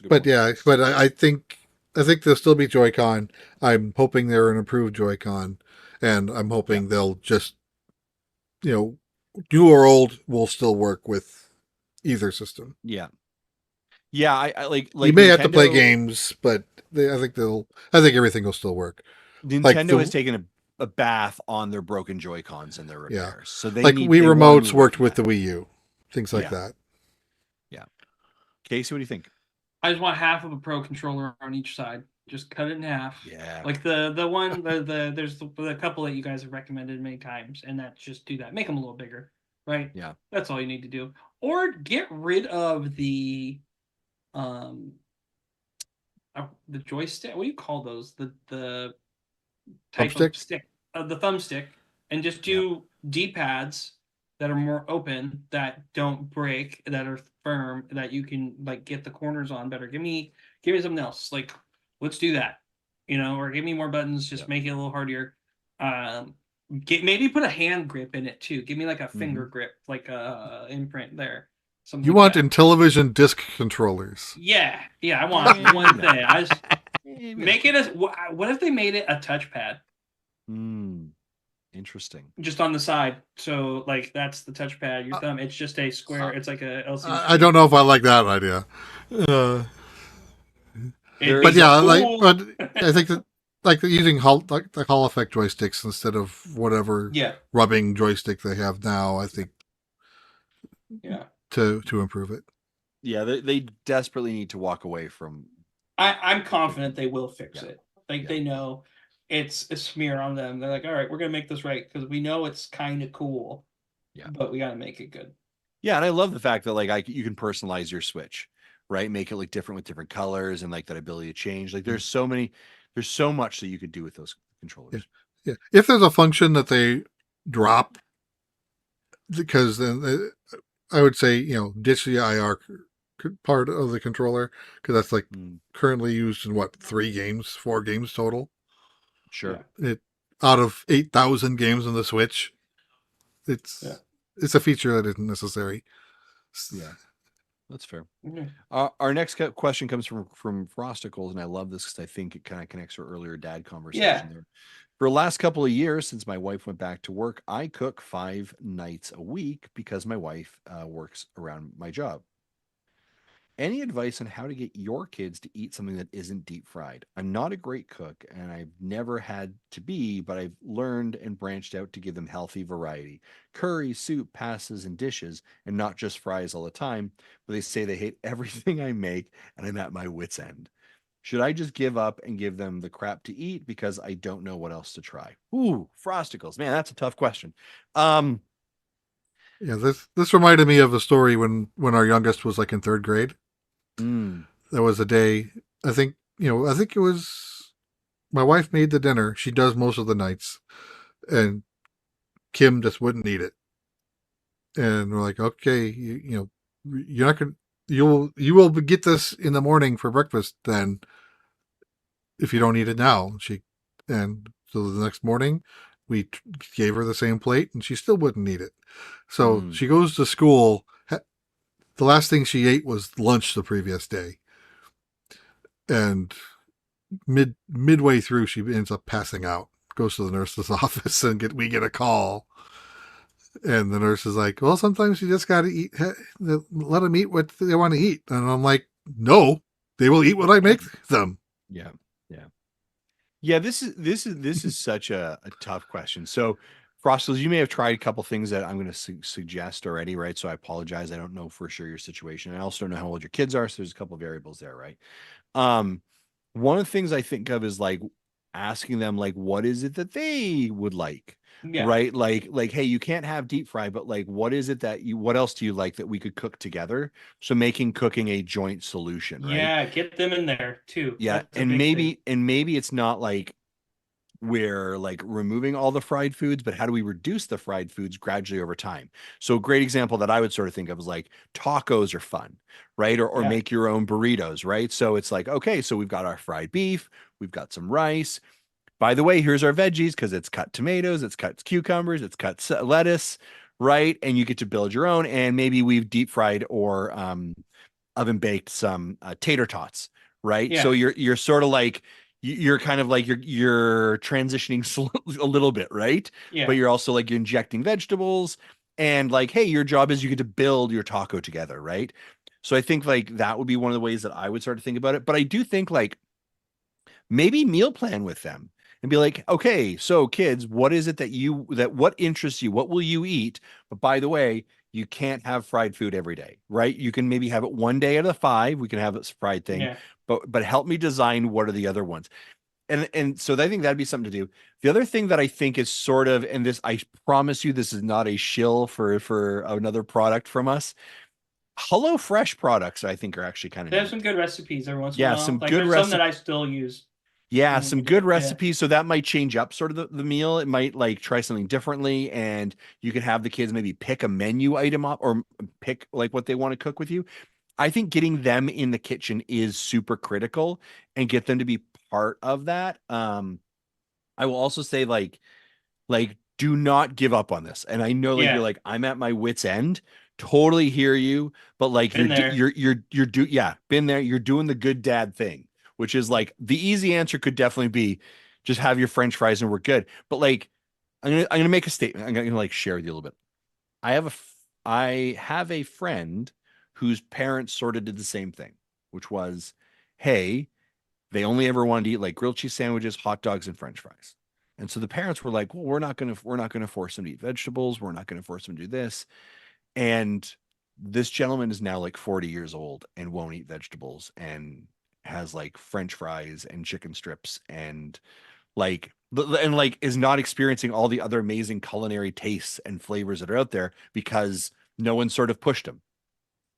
But yeah, but I think there'll still be Joy-Con. I'm hoping they're an improved Joy-Con, and I'm hoping they'll just, new or old will still work with either system. Yeah. Yeah, I like you may Nintendo, have to play games, but I think everything will still work. Nintendo has taken a bath on their broken Joy-Cons and their repairs. So they like need Wii remotes move worked with the Wii U, things like that. Yeah. Casey, what do you think? I just want half of a Pro controller on each side. Just cut it in half. Yeah. Like the one there's the couple that you guys have recommended many times, and that's just do that. Make them a little bigger, right? Yeah. That's all you need to do. Or get rid of the joystick. What do you call those? The type Thumbstick? of stick, the thumbstick, and just do D-pads that are more open, that don't break, that are firm, that you can like get the corners on better. Give me something else. Like, let's do that. Or give me more buttons. Just make it a little hardier. Maybe put a hand grip in it too. Give me like a finger grip, like a imprint there. Something You like want that. Intellivision disc controllers? Yeah. I want one thing. I just make it as. What if they made it a touchpad? Interesting. Just on the side, so like that's the touchpad. Your thumb. It's just a square. It's like a LCD. I don't know if I like that idea. But yeah, but I think that using the Hall Effect joysticks instead of whatever rubbing joystick they have now, I think to improve it. Yeah, they desperately need to walk away from. I'm confident they will fix it. Like they know it's a smear on them. They're like, all right, we're gonna make this right because we know it's kind of cool. Yeah, but we gotta make it good. Yeah, and I love the fact that you can personalize your Switch, right? Make it look different with different colors and like that ability to change. Like there's so much that you could do with those controllers. Yeah. If there's a function that they drop, because then I would say ditch the IR part of the controller, because that's like currently used in 4 games total. Sure. Out of 8,000 games on the Switch, it's a feature that isn't necessary. Yeah, that's fair. Our next question comes from Frosticles, and I love this because I think it kind of connects to our earlier dad conversation there. For the last couple of years, since my wife went back to work, I cook 5 nights a week because my wife works around my job. Any advice on how to get your kids to eat something that isn't deep fried? I'm not a great cook, and I've never had to be, but I've learned and branched out to give them healthy variety. Curry, soup, pastas, and dishes, and not just fries all the time. But they say they hate everything I make, and I'm at my wit's end. Should I just give up and give them the crap to eat because I don't know what else to try? Ooh, Frosticles. Man, that's a tough question. Yeah, this reminded me of a story when our youngest was like in 3rd grade. There was a day, I think it was my wife made the dinner. She does most of the nights, and Kim just wouldn't eat it. And we're like, okay, you're not gonna, you will get this in the morning for breakfast then, if you don't eat it now. And so the next morning we gave her the same plate and she still wouldn't eat it. So she goes to school. The last thing she ate was lunch the previous day. And midway through, she ends up passing out, goes to the nurse's office, and we get a call. And the nurse is like, well, sometimes you just got to eat, let them eat what they want to eat. And I'm like, no, they will eat what I make them. Yeah. This is such a tough question. So, Frostles, you may have tried a couple things that I'm going to suggest already, right? So I apologize. I don't know for sure your situation. I also don't know how old your kids are. So there's a couple of variables there, right? One of the things I think of is like asking them like, what is it that they would like? Yeah. Right. Like, hey, you can't have deep fry, but like, what is it that what else do you like that we could cook together? So making cooking a joint solution, right? Yeah, get them in there too. Yeah. That's a big thing. And maybe it's not like we're like removing all the fried foods, but how do we reduce the fried foods gradually over time? So a great example that I would sort of think of is like tacos are fun, right? Or make your own burritos, right? So it's like, okay, so we've got our fried beef, we've got some rice. By the way, here's our veggies because it's cut tomatoes, it's cut cucumbers, it's cut lettuce, right? And you get to build your own. And maybe we've deep fried or oven baked some tater tots, right? Yeah. So you're sort of like you're kind of like you're transitioning a little bit, right? Yeah. But you're also like you're injecting vegetables and like, hey, your job is you get to build your taco together, right? So I think like that would be one of the ways that I would start to think about it. But I do think like maybe meal plan with them and be like, okay, so kids, what is it that what interests you? What will you eat? But by the way, you can't have fried food every day, right? You can maybe have it one day out of the 5. We can have this fried thing, Yeah. but help me design what are the other ones. And so I think that'd be something to do. The other thing that I think is sort of, and this, I promise you, this is not a shill for another product from us. Hello Fresh products, I think, are actually kind of They have neat. some good recipes every once in a Yeah, while. some Like good there's some that I still use. Yeah, some good Yeah. recipes. So that might change up sort of the meal. It might like try something differently, and you can have the kids maybe pick a menu item up or pick like what they want to cook with you. I think getting them in the kitchen is super critical and get them to be part of that. I will also say like do not give up on this. And I know like you're Yeah. like I'm at my wit's end. Totally hear you, but like Been there. been there. You're doing the good dad thing, which is like the easy answer could definitely be just have your French fries and we're good. But like I'm gonna make a statement. I'm gonna like share with you a little bit. I have a friend whose parents sort of did the same thing, which was, hey, they only ever wanted to eat like grilled cheese sandwiches, hot dogs, and French fries. And so the parents were like, well, we're not gonna force them to eat vegetables. We're not gonna force them to do this. And this gentleman is now like 40 years old and won't eat vegetables and has like French fries and chicken strips and like is not experiencing all the other amazing culinary tastes and flavors that are out there because no one sort of pushed him.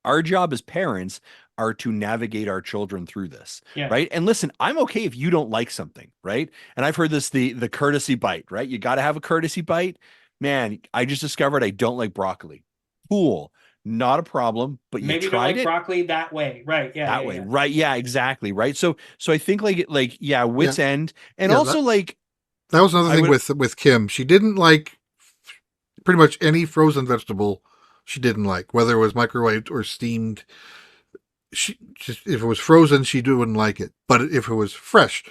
Our job as parents are to navigate our children through this, Yeah. right? And listen, I'm okay if you don't like something, right? And I've heard this the courtesy bite, right? You got to have a courtesy bite. Man, I just discovered I don't like broccoli. Cool, not a problem, but you Maybe you don't tried like it broccoli that way. Right. Yeah. that yeah, way, yeah. right? Yeah, exactly, right. So I think like yeah, wits end, and Yeah, also like that was another I thing would with Kim. She didn't like pretty much any frozen vegetable. She didn't like whether it was microwaved or steamed. She just if it was frozen, she wouldn't like it. But if it was fresh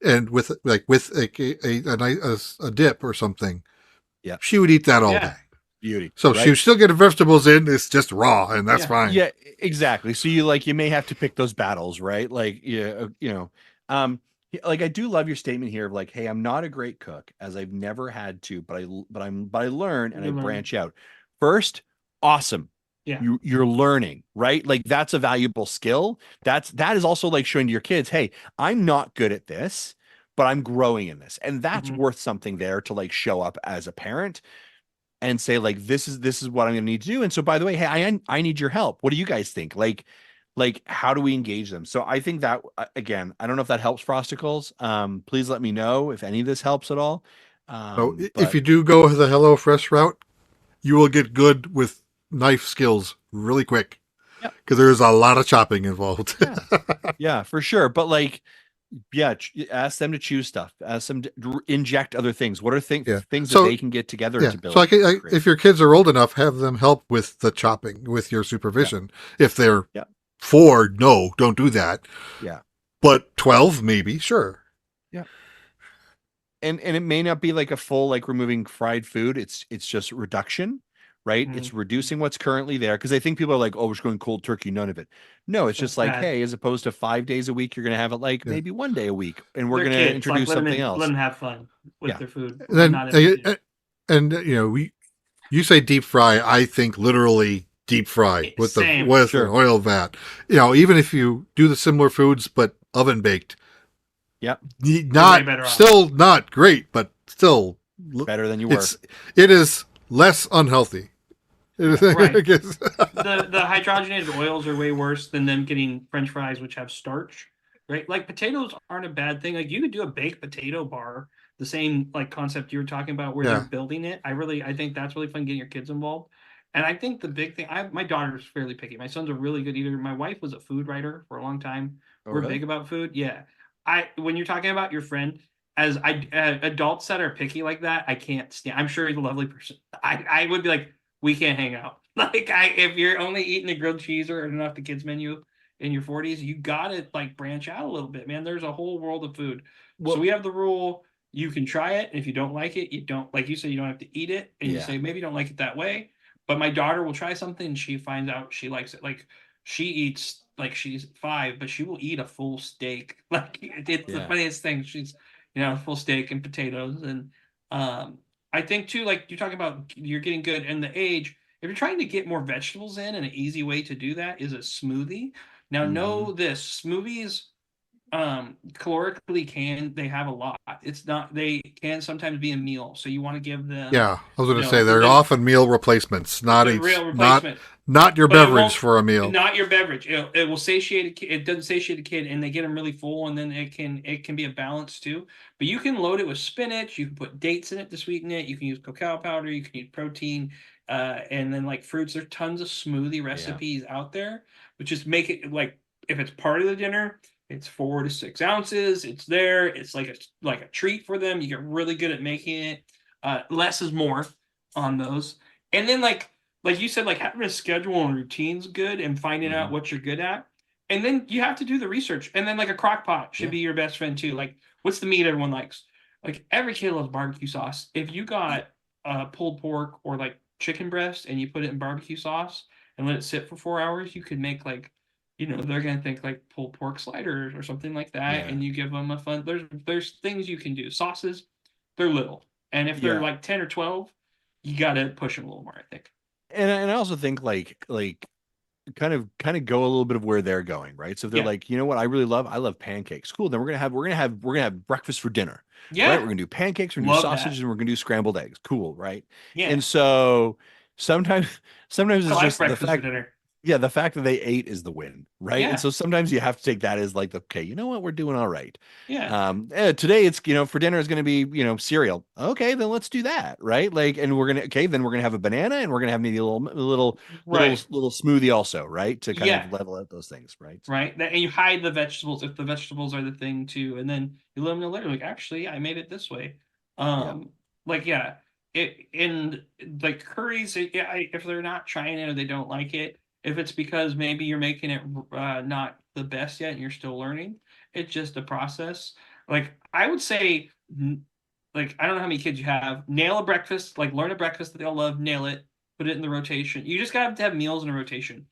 and with a dip or something, yeah, she would eat that all day. beauty. So right? she would still get vegetables in. It's just raw, and that's fine. Yeah, exactly. So you may have to pick those battles, right? Like like I do love your statement here of like, hey, I'm not a great cook as I've never had to, but I learn and I branch out. First, awesome. Yeah. You're learning, right? Like that's a valuable skill. That is also like showing to your kids, hey, I'm not good at this, but I'm growing in this. And that's worth something there to like show up as a parent and say like this is what I'm gonna need to do. And so by the way, hey, I need your help. What do you guys think? Like how do we engage them? So I think that again, I don't know if that helps Frosticles. Please let me know if any of this helps at all. So if you do go the HelloFresh route, you will get good with knife skills really quick. Yep. Because there's a lot of chopping involved. Yeah, for sure. But like, yeah, ask them to choose stuff. Ask them to inject other things. What are things that they can get together to build? So if your kids are old enough, have them help with the chopping with your supervision. If they're 4, no, don't do that. Yeah. But 12, maybe, sure. Yeah. And it may not be like a full like removing fried food. It's just reduction, right? It's reducing what's currently there. Because I think people are like, oh, we're just going cold turkey, none of it. No, it's just like, hey, as opposed to 5 days a week, you're gonna have it like maybe 1 day a week, and we're gonna introduce something else. Let them have fun with their food. And you say deep fry, I think literally deep fry with an oil vat. Even if you do the similar foods but oven baked, Yep. way better off. Still not great, but still Better than you were. It is less unhealthy. Right. The hydrogenated oils are way worse than them getting French fries, which have starch. Right? Like potatoes aren't a bad thing. Like you could do a baked potato bar, the same like concept you were talking about where they're building it. I think that's really fun getting your kids involved. And I think the big thing, my daughter's fairly picky. My son's a really good eater. My wife was a food writer for a long time. We're big about food. Yeah. When you're talking about your friend, adults that are picky like that, I can't stand. I'm sure he's a lovely person. I would be like, we can't hang out. Like if you're only eating a grilled cheese or enough the kids menu in your 40s, you gotta like branch out a little bit, man. There's a whole world of food. Well, so we have the rule: you can try it, and if you don't like it, you don't. Like you said, you don't have to eat it, and you say maybe you don't like it that way. But my daughter will try something, and she finds out she likes it. Like she eats, like she's 5, but she will eat a full steak. Like it's the funniest thing. She's full steak and potatoes, and I think too, like you're talking about, you're getting good in the age. If you're trying to get more vegetables in, and an easy way to do that is a smoothie. Now, know this: smoothies, calorically they have a lot. It's not, they can sometimes be a meal, so you want to give them. Yeah, I was going to say they're often meal replacements, not real replacement. Not your beverage for a meal. Not your beverage. It will satiate a kid. It doesn't satiate a kid, and they get them really full, and then it can be a balance too. But you can load it with spinach. You can put dates in it to sweeten it. You can use cacao powder. You can use protein, and then like fruits. There's tons of smoothie recipes out there, but just make it like, if it's part of the dinner, it's 4 to 6 ounces. It's there. It's like a treat for them. You get really good at making it. Less is more on those, and then like you said, like having a schedule and routine's good, and finding out what you're good at. And then you have to do the research. And then like a crock pot should be your best friend too. Like what's the meat everyone likes? Like every kid loves barbecue sauce. If you got pulled pork or like chicken breast and you put it in barbecue sauce and let it sit for 4 hours, you could make like, they're going to think like pulled pork sliders or something like that. And you give them a fun, there's things you can do. Sauces, they're little. And if they're like 10 or 12, you got to push them a little more, I think. And I also think like kind of go a little bit of where they're going, right? So if they're like, you know what, I love pancakes. Cool. Then we're gonna have breakfast for dinner. Yeah. Right. We're gonna do pancakes, we're gonna do sausages, and we're gonna do scrambled eggs. Cool, right? Yeah. And so sometimes it's just the fact. For dinner. Yeah, the fact that they ate is the win, right? Yeah. And so sometimes you have to take that as like, okay, you know what, we're doing all right. Yeah. Today it's for dinner is going to be cereal. Okay, then let's do that, right? Like, and then we're gonna have a banana, and we're gonna have maybe a little smoothie also, right? To kind of level out those things, right? Right, and you hide the vegetables if the vegetables are the thing too, and then you let them know later, like actually I made it this way. In like curries, if they're not trying it or they don't like it. If it's because maybe you're making it not the best yet and you're still learning, it's just a process. Like I would say, like I don't know how many kids you have. Nail a breakfast, like learn a breakfast that they all love. Nail it, put it in the rotation. You just got to have meals in a rotation,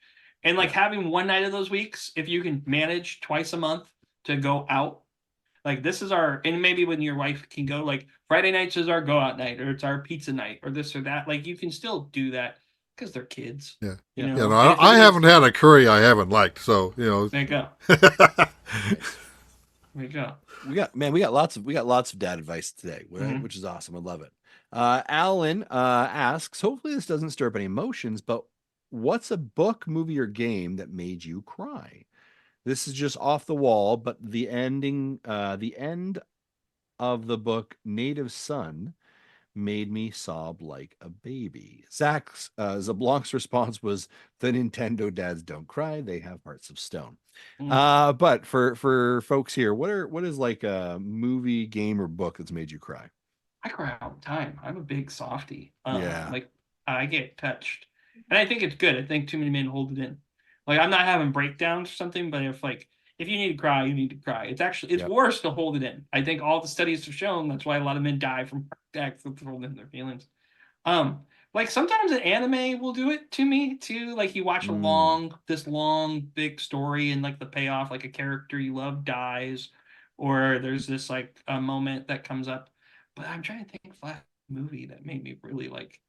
and like having one night of those weeks, if you can manage twice a month to go out. Like this is and maybe when your wife can go, like Friday nights is our go out night, or it's our pizza night, or this or that. Like you can still do that. Because they're kids. I haven't had a curry I haven't liked, so There you go. There you go. We got lots of dad advice today, which is awesome. I love it. Alan asks, hopefully this doesn't stir up any emotions, but what's a book, movie, or game that made you cry? This is just off the wall, but the end of the book, Native Son, made me sob like a baby. Zach's Zablanc's response was, the Nintendo dads don't cry, they have hearts of stone. But for folks here, what is like a movie, game, or book that's made you cry? I cry all the time. I'm a big softie. Like I get touched, and I think it's good. I think too many men hold it in. Like I'm not having breakdowns or something, but if you need to cry, you need to cry. It's worse to hold it in. I think all the studies have shown that's why a lot of men die from heart attacks with holding in their feelings. Like sometimes an anime will do it to me too. Like you watch this long, big story, and like the payoff, like a character you love dies, or there's this like a moment that comes up. But I'm trying to think of last movie that made me really like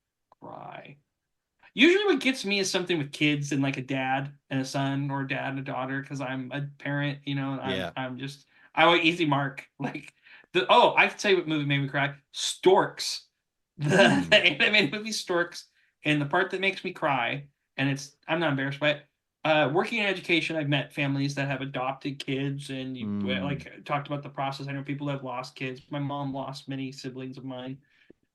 cry. Usually what gets me is something with kids and like a dad and a son, or a dad and a daughter, because I'm a parent, and I went easy mark. Like I can tell you what movie made me cry. Storks. The animated movie Storks, and the part that makes me cry, and I'm not embarrassed by it. Working in education, I've met families that have adopted kids, and you like talked about the process. I know people that have lost kids. My mom lost many siblings of mine.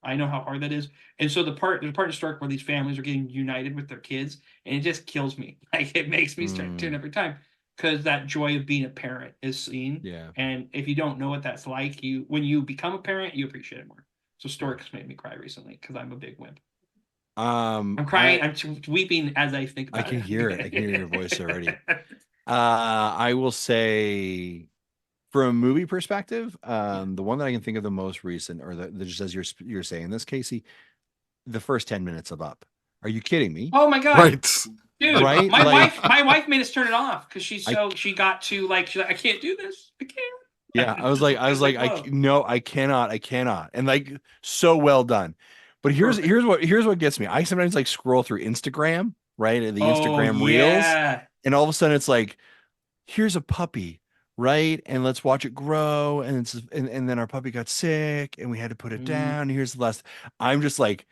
I know how hard that is. And so there's a part of Stork where these families are getting united with their kids, and it just kills me. Like it makes me start tearing every time because that joy of being a parent is seen. Yeah. And if you don't know what that's like, when you become a parent, you appreciate it more. So Storks made me cry recently because I'm a big wimp. I'm crying. I'm weeping as I think about it. I can hear it. I can hear your voice already. I will say, from a movie perspective, the one that I can think of the most recent, or just as you're saying this, Casey, the first 10 minutes of Up. Are you kidding me? Oh my god! Right, dude. Right? My wife made us turn it off because she got to she's like, I can't do this. I can't. Yeah, I was like, I cannot, and like, so well done. But here's what gets me. I sometimes like scroll through Instagram, right, the Instagram reels, and all of a sudden it's like, here's a puppy, right, and let's watch it grow, and then our puppy got sick, and we had to put it down. Here's the last. I'm just like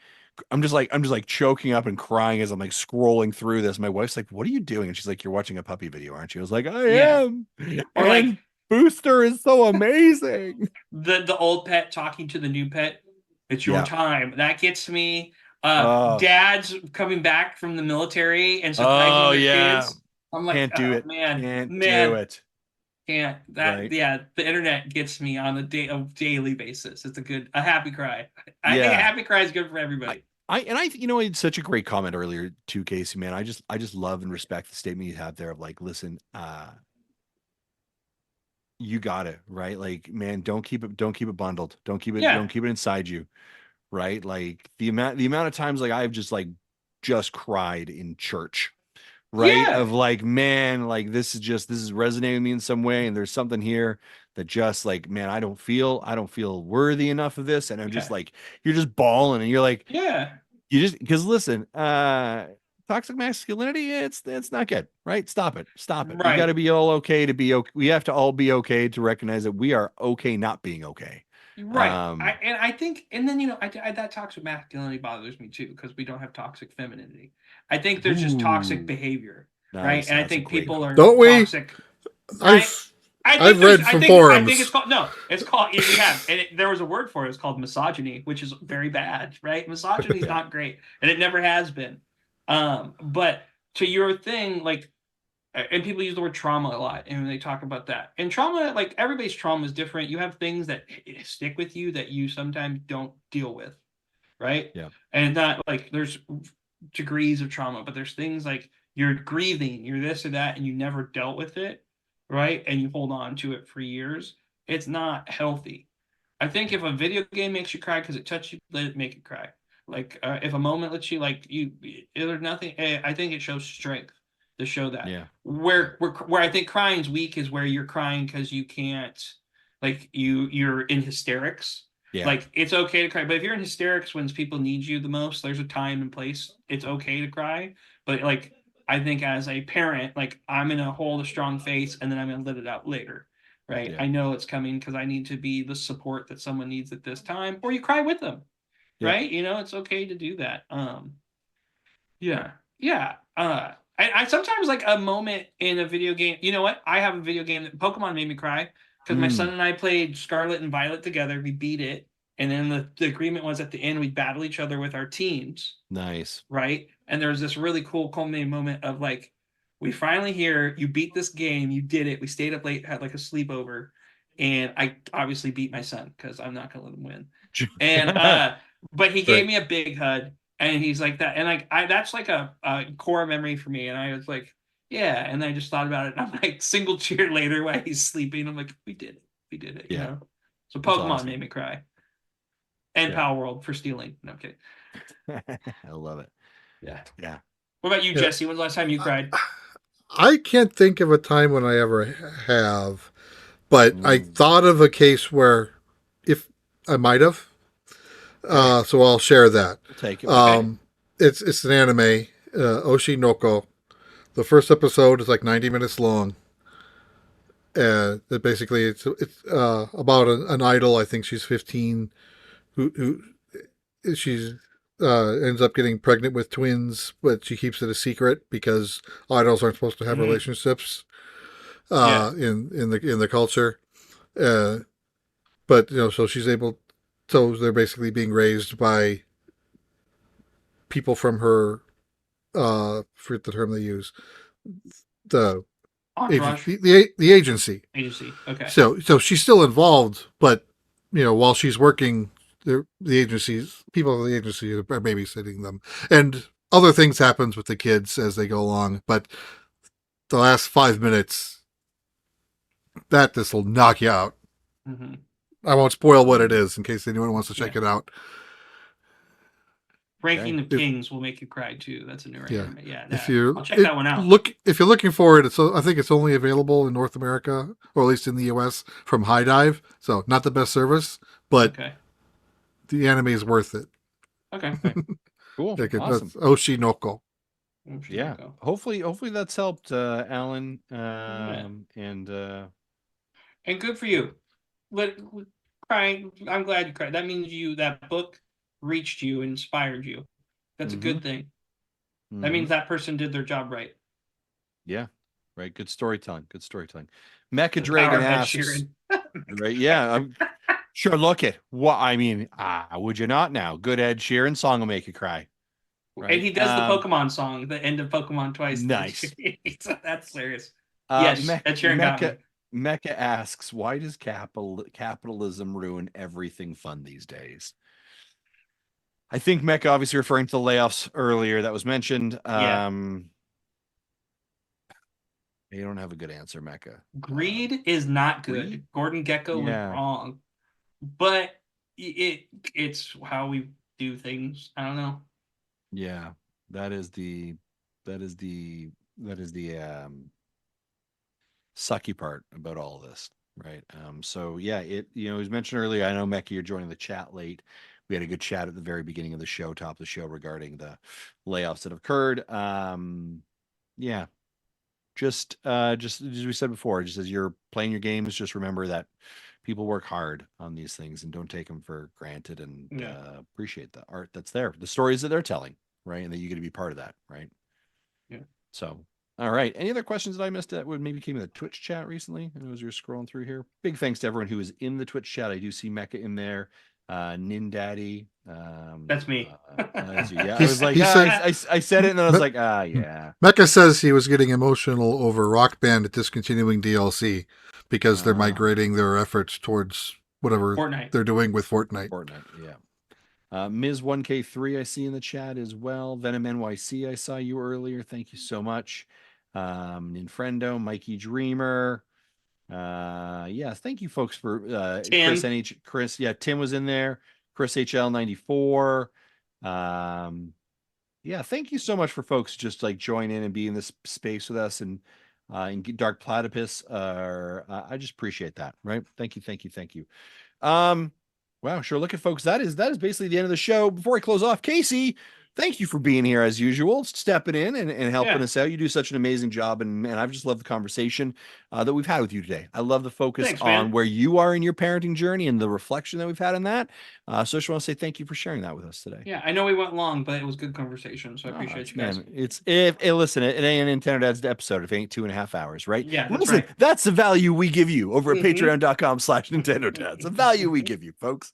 choking up and crying as I'm like scrolling through this. My wife's like, "What are you doing?" And she's like, "You're watching a puppy video, aren't you?" I was like, "I am." Or like, Booster is so amazing. the old pet talking to the new pet. It's your time. That gets me. Dads coming back from the military and surprising their kids. I'm like, can't do it. Man, do it. Can't. The internet gets me on a daily basis. It's a happy cry. I think a happy cry is good for everybody. It's such a great comment earlier too, Casey, man. I just love and respect the statement you have there of like, listen, you got it, right? Like, man, don't keep it bundled. Don't keep it inside you. Right. Like the amount of times like I've just cried in church. Right. Of like, man, like this is resonating with me in some way. And there's something here that just like, man, I don't feel worthy enough of this. And I'm just like, you're just bawling and you're like, because listen, toxic masculinity, it's not good, right? Stop it. Right. We got to be all okay to be okay. We have to all be okay to recognize that we are okay not being okay. Right. I think, and then, that toxic masculinity bothers me too, because we don't have toxic femininity. I think there's just toxic behavior, right? And I think people are toxic. I've read from forums. I think it's called, there was a word for it. It's called misogyny, which is very bad, right? Misogyny is not great, and it never has been. But to your thing, like, and people use the word trauma a lot, and they talk about that. And trauma, like everybody's trauma is different. You have things that stick with you that you sometimes don't deal with, right? Yeah. And not like there's degrees of trauma, but there's things like you're grieving, you're this or that, and you never dealt with it, right? And you hold on to it for years. It's not healthy. I think if a video game makes you cry because it touched you, let it make you cry. Like if a moment lets you, like there's nothing. I think it shows strength to show that. Yeah. Where I think crying's weak is where you're crying because you can't, like you're in hysterics. Yeah. Like it's okay to cry, but if you're in hysterics when people need you the most, there's a time and place. It's okay to cry, but like I think as a parent, like I'm gonna hold a strong face and then I'm gonna let it out later, right? Yeah. I know it's coming because I need to be the support that someone needs at this time, or you cry with them, right? It's okay to do that. I sometimes like a moment in a video game. You know what? I have a video game that Pokemon made me cry because my son and I played Scarlet and Violet together. We beat it. And then the agreement was at the end, we'd battle each other with our teams. Nice. Right. And there was this really cool culminating moment of like, we finally here, you beat this game, you did it. We stayed up late, had like a sleepover. And I obviously beat my son because I'm not going to let him win. And, but he gave me a big hug. And he's like that. And like, that's like a core memory for me. And I was like, yeah. And I just thought about it. And I'm like, single cheer later while he's sleeping. I'm like, we did it. Yeah. So Pokemon made me cry. And Palworld for stealing. No, I'm kidding. I love it. Yeah. Yeah. What about you, Jesse? When's the last time you cried? I can't think of a time when I ever have, but I thought of a case where if I might have. So I'll share that. Take it. It's an anime, Oshinoko. The first episode is like 90 minutes long. That basically it's about an idol. I think she's 15, who she's ends up getting pregnant with twins, but she keeps it a secret because idols aren't supposed to have relationships in the culture. But so she's able. So they're basically being raised by people from her. Forget the term they use. The agency, the agency. Agency. Okay. So she's still involved, but while she's working, the agencies, people of the agency are babysitting them, and other things happens with the kids as they go along. But the last 5 minutes, this will knock you out. Mm-hmm. I won't spoil what it is in case anyone wants to check it out. Ranking of Kings will make you cry too. That's a new anime. Yeah, I'll check that one out. If you're looking for it, I think it's only available in North America, or at least in the US, from High Dive. So not the best service, but the anime is worth it. Okay. Cool. Awesome. Oshinoko. Yeah. Hopefully that's helped, Alan. And good for you. But crying, I'm glad you cried. That means that book reached you, inspired you. That's a good thing. That means that person did their job right. Yeah, right. Good storytelling. Mecha Dragon asks, right? Yeah, I'm sure. Look at what I mean. Would you not now? Good Ed Sheeran song will make you cry. Right? And he does the Pokemon song, the end of Pokemon twice. Nice. That's serious. Yes, Ed Sheeran got me. Mecha asks, why does capitalism ruin everything fun these days? I think Mecha obviously referring to the layoffs earlier that was mentioned. You don't have a good answer, Mecha. Greed is not good. Greed? Gordon Gekko was wrong. But it's how we do things. I don't know. Yeah. That is the sucky part about all of this, right? So yeah, it was mentioned earlier. I know Mecha, you're joining the chat late. We had a good chat at the very beginning of the show, top of the show, regarding the layoffs that have occurred. Yeah, just as we said before, just as you're playing your games, just remember that people work hard on these things and don't take them for granted, and appreciate the art that's there, the stories that they're telling, right? And that you get to be part of that, right? Yeah. So, all right. Any other questions that I missed that would maybe came in the Twitch chat recently? And as you're scrolling through here, big thanks to everyone who is in the Twitch chat. I do see Mecha in there. NINDADS. That's me. Yeah, I was like, I said it, and then I was like, yeah. Mecha says he was getting emotional over Rock Band discontinuing DLC because they're migrating their efforts towards whatever they're doing with Fortnite. Yeah. Ms. 1K3, I see in the chat as well. Venom NYC, I saw you earlier. Thank you so much. Ninfrendo, Mikey Dreamer. Thank you folks for Chris. Yeah, Tim was in there. Chris HL94. Thank you so much for folks just like join in and be in this space with us, and Dark Platypus. I just appreciate that. Right. Thank you. Wow, sure. Look at folks. That is basically the end of the show. Before I close off, Casey, thank you for being here as usual, stepping in and helping us out. You do such an amazing job, and I've just loved the conversation that we've had with you today. I love the focus on where you are in your parenting journey and the reflection that we've had in that. So I just want to say thank you for sharing that with us today. Yeah, I know we went long, but it was good conversation, so I appreciate you guys. Man, listen, it ain't a Nintendo Dad's episode if it ain't 2.5 hours, right? Yeah, listen, that's the value we give you over at patreon.com/Nintendo Dads. The value we give you, folks.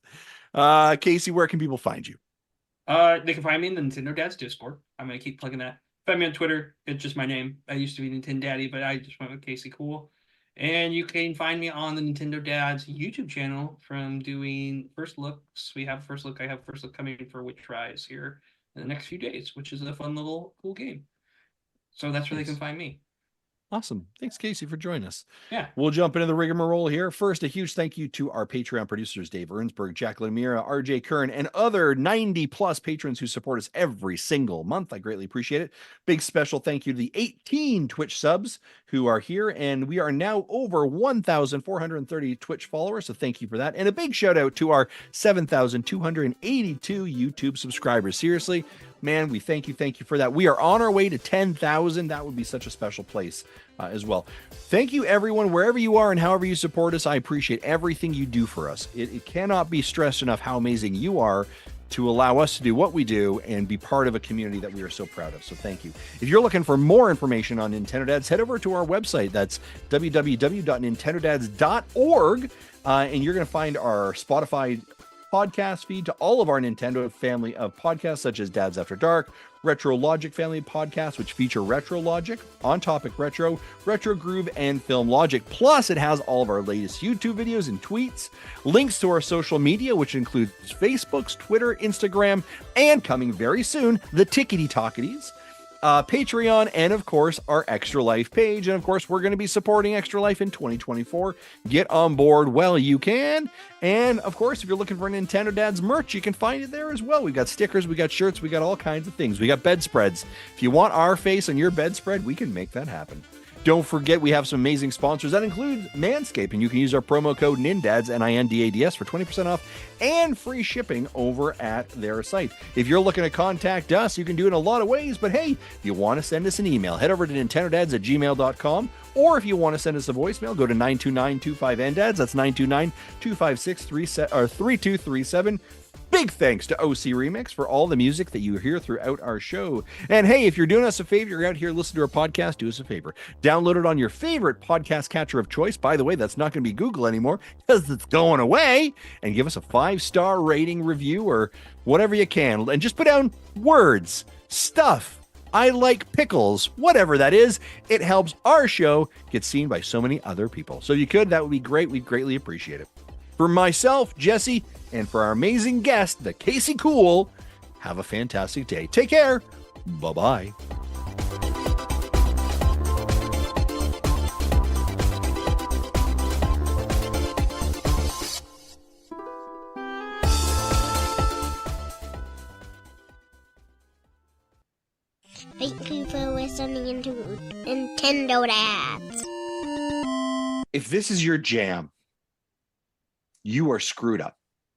Casey, where can people find you? They can find me in the Nintendo Dads Discord. I'm gonna keep plugging that. Find me on Twitter. It's just my name. I used to be Nintendo Daddy, but I just went with Casey Cool. And you can find me on the Nintendo Dads YouTube channel from doing first looks. We have first look. I have first look coming for Witch Rise here in the next few days, which is a fun little cool game. So that's where they can find me. Awesome. Thanks, Casey, for joining us. Yeah. We'll jump into the rigmarole here. First, a huge thank you to our Patreon producers, Dave Ernsberg, Jack Lemira, RJ Kern, and other 90-plus patrons who support us every single month. I greatly appreciate it. Big special thank you to the 18 Twitch subs who are here, and we are now over 1,430 Twitch followers, so thank you for that. And a big shout out to our 7,282 YouTube subscribers. Seriously, man, we thank you for that. We are on our way to 10,000. That would be such a special place as well. Thank you, everyone, wherever you are and however you support us. I appreciate everything you do for us. It cannot be stressed enough how amazing you are to allow us to do what we do and be part of a community that we are so proud of. So thank you. If you're looking for more information on Nintendo Dads, head over to our website. That's www.nintendodads.org. And you're going to find our Spotify podcast feed to all of our Nintendo family of podcasts, such as Dads After Dark, Retro Logic family podcasts, which feature Retro Logic, On Topic Retro, Retro Groove, and Film Logic. Plus, it has all of our latest YouTube videos and tweets, links to our social media, which includes Facebook's, Twitter, Instagram, and coming very soon, the Tickety Talkities, Patreon, and of course our Extra Life page. And of course, we're going to be supporting Extra Life in 2024. Get on board while you can. And of course, if you're looking for Nintendo Dads merch, you can find it there as well. We got stickers, we got shirts, we got all kinds of things. We got bedspreads. If you want our face on your bedspread, we can make that happen. Don't forget, we have some amazing sponsors. That includes Manscaped, and you can use our promo code NINDADS, NINDADS, for 20% off and free shipping over at their site. If you're looking to contact us, you can do it in a lot of ways, but hey, if you want to send us an email, head over to nintendodads@gmail.com, or if you want to send us a voicemail, go to 92925-NDADS. That's 929-256-3237. Big thanks to OC Remix for all the music that you hear throughout our show. And hey, if you're doing us a favor, you're out here listening to our podcast, do us a favor. Download it on your favorite podcast catcher of choice. By the way, that's not going to be Google anymore because it's going away. And give us a 5-star rating, review, or whatever you can. And just put down words, stuff, I like pickles, whatever that is. It helps our show get seen by so many other people. So if you could, that would be great. We'd greatly appreciate it. For myself, Jesse, and for our amazing guest, the Casey Cool, have a fantastic day. Take care. Bye-bye. Thank you for listening to Nintendo Dads. If this is your jam, you are screwed up.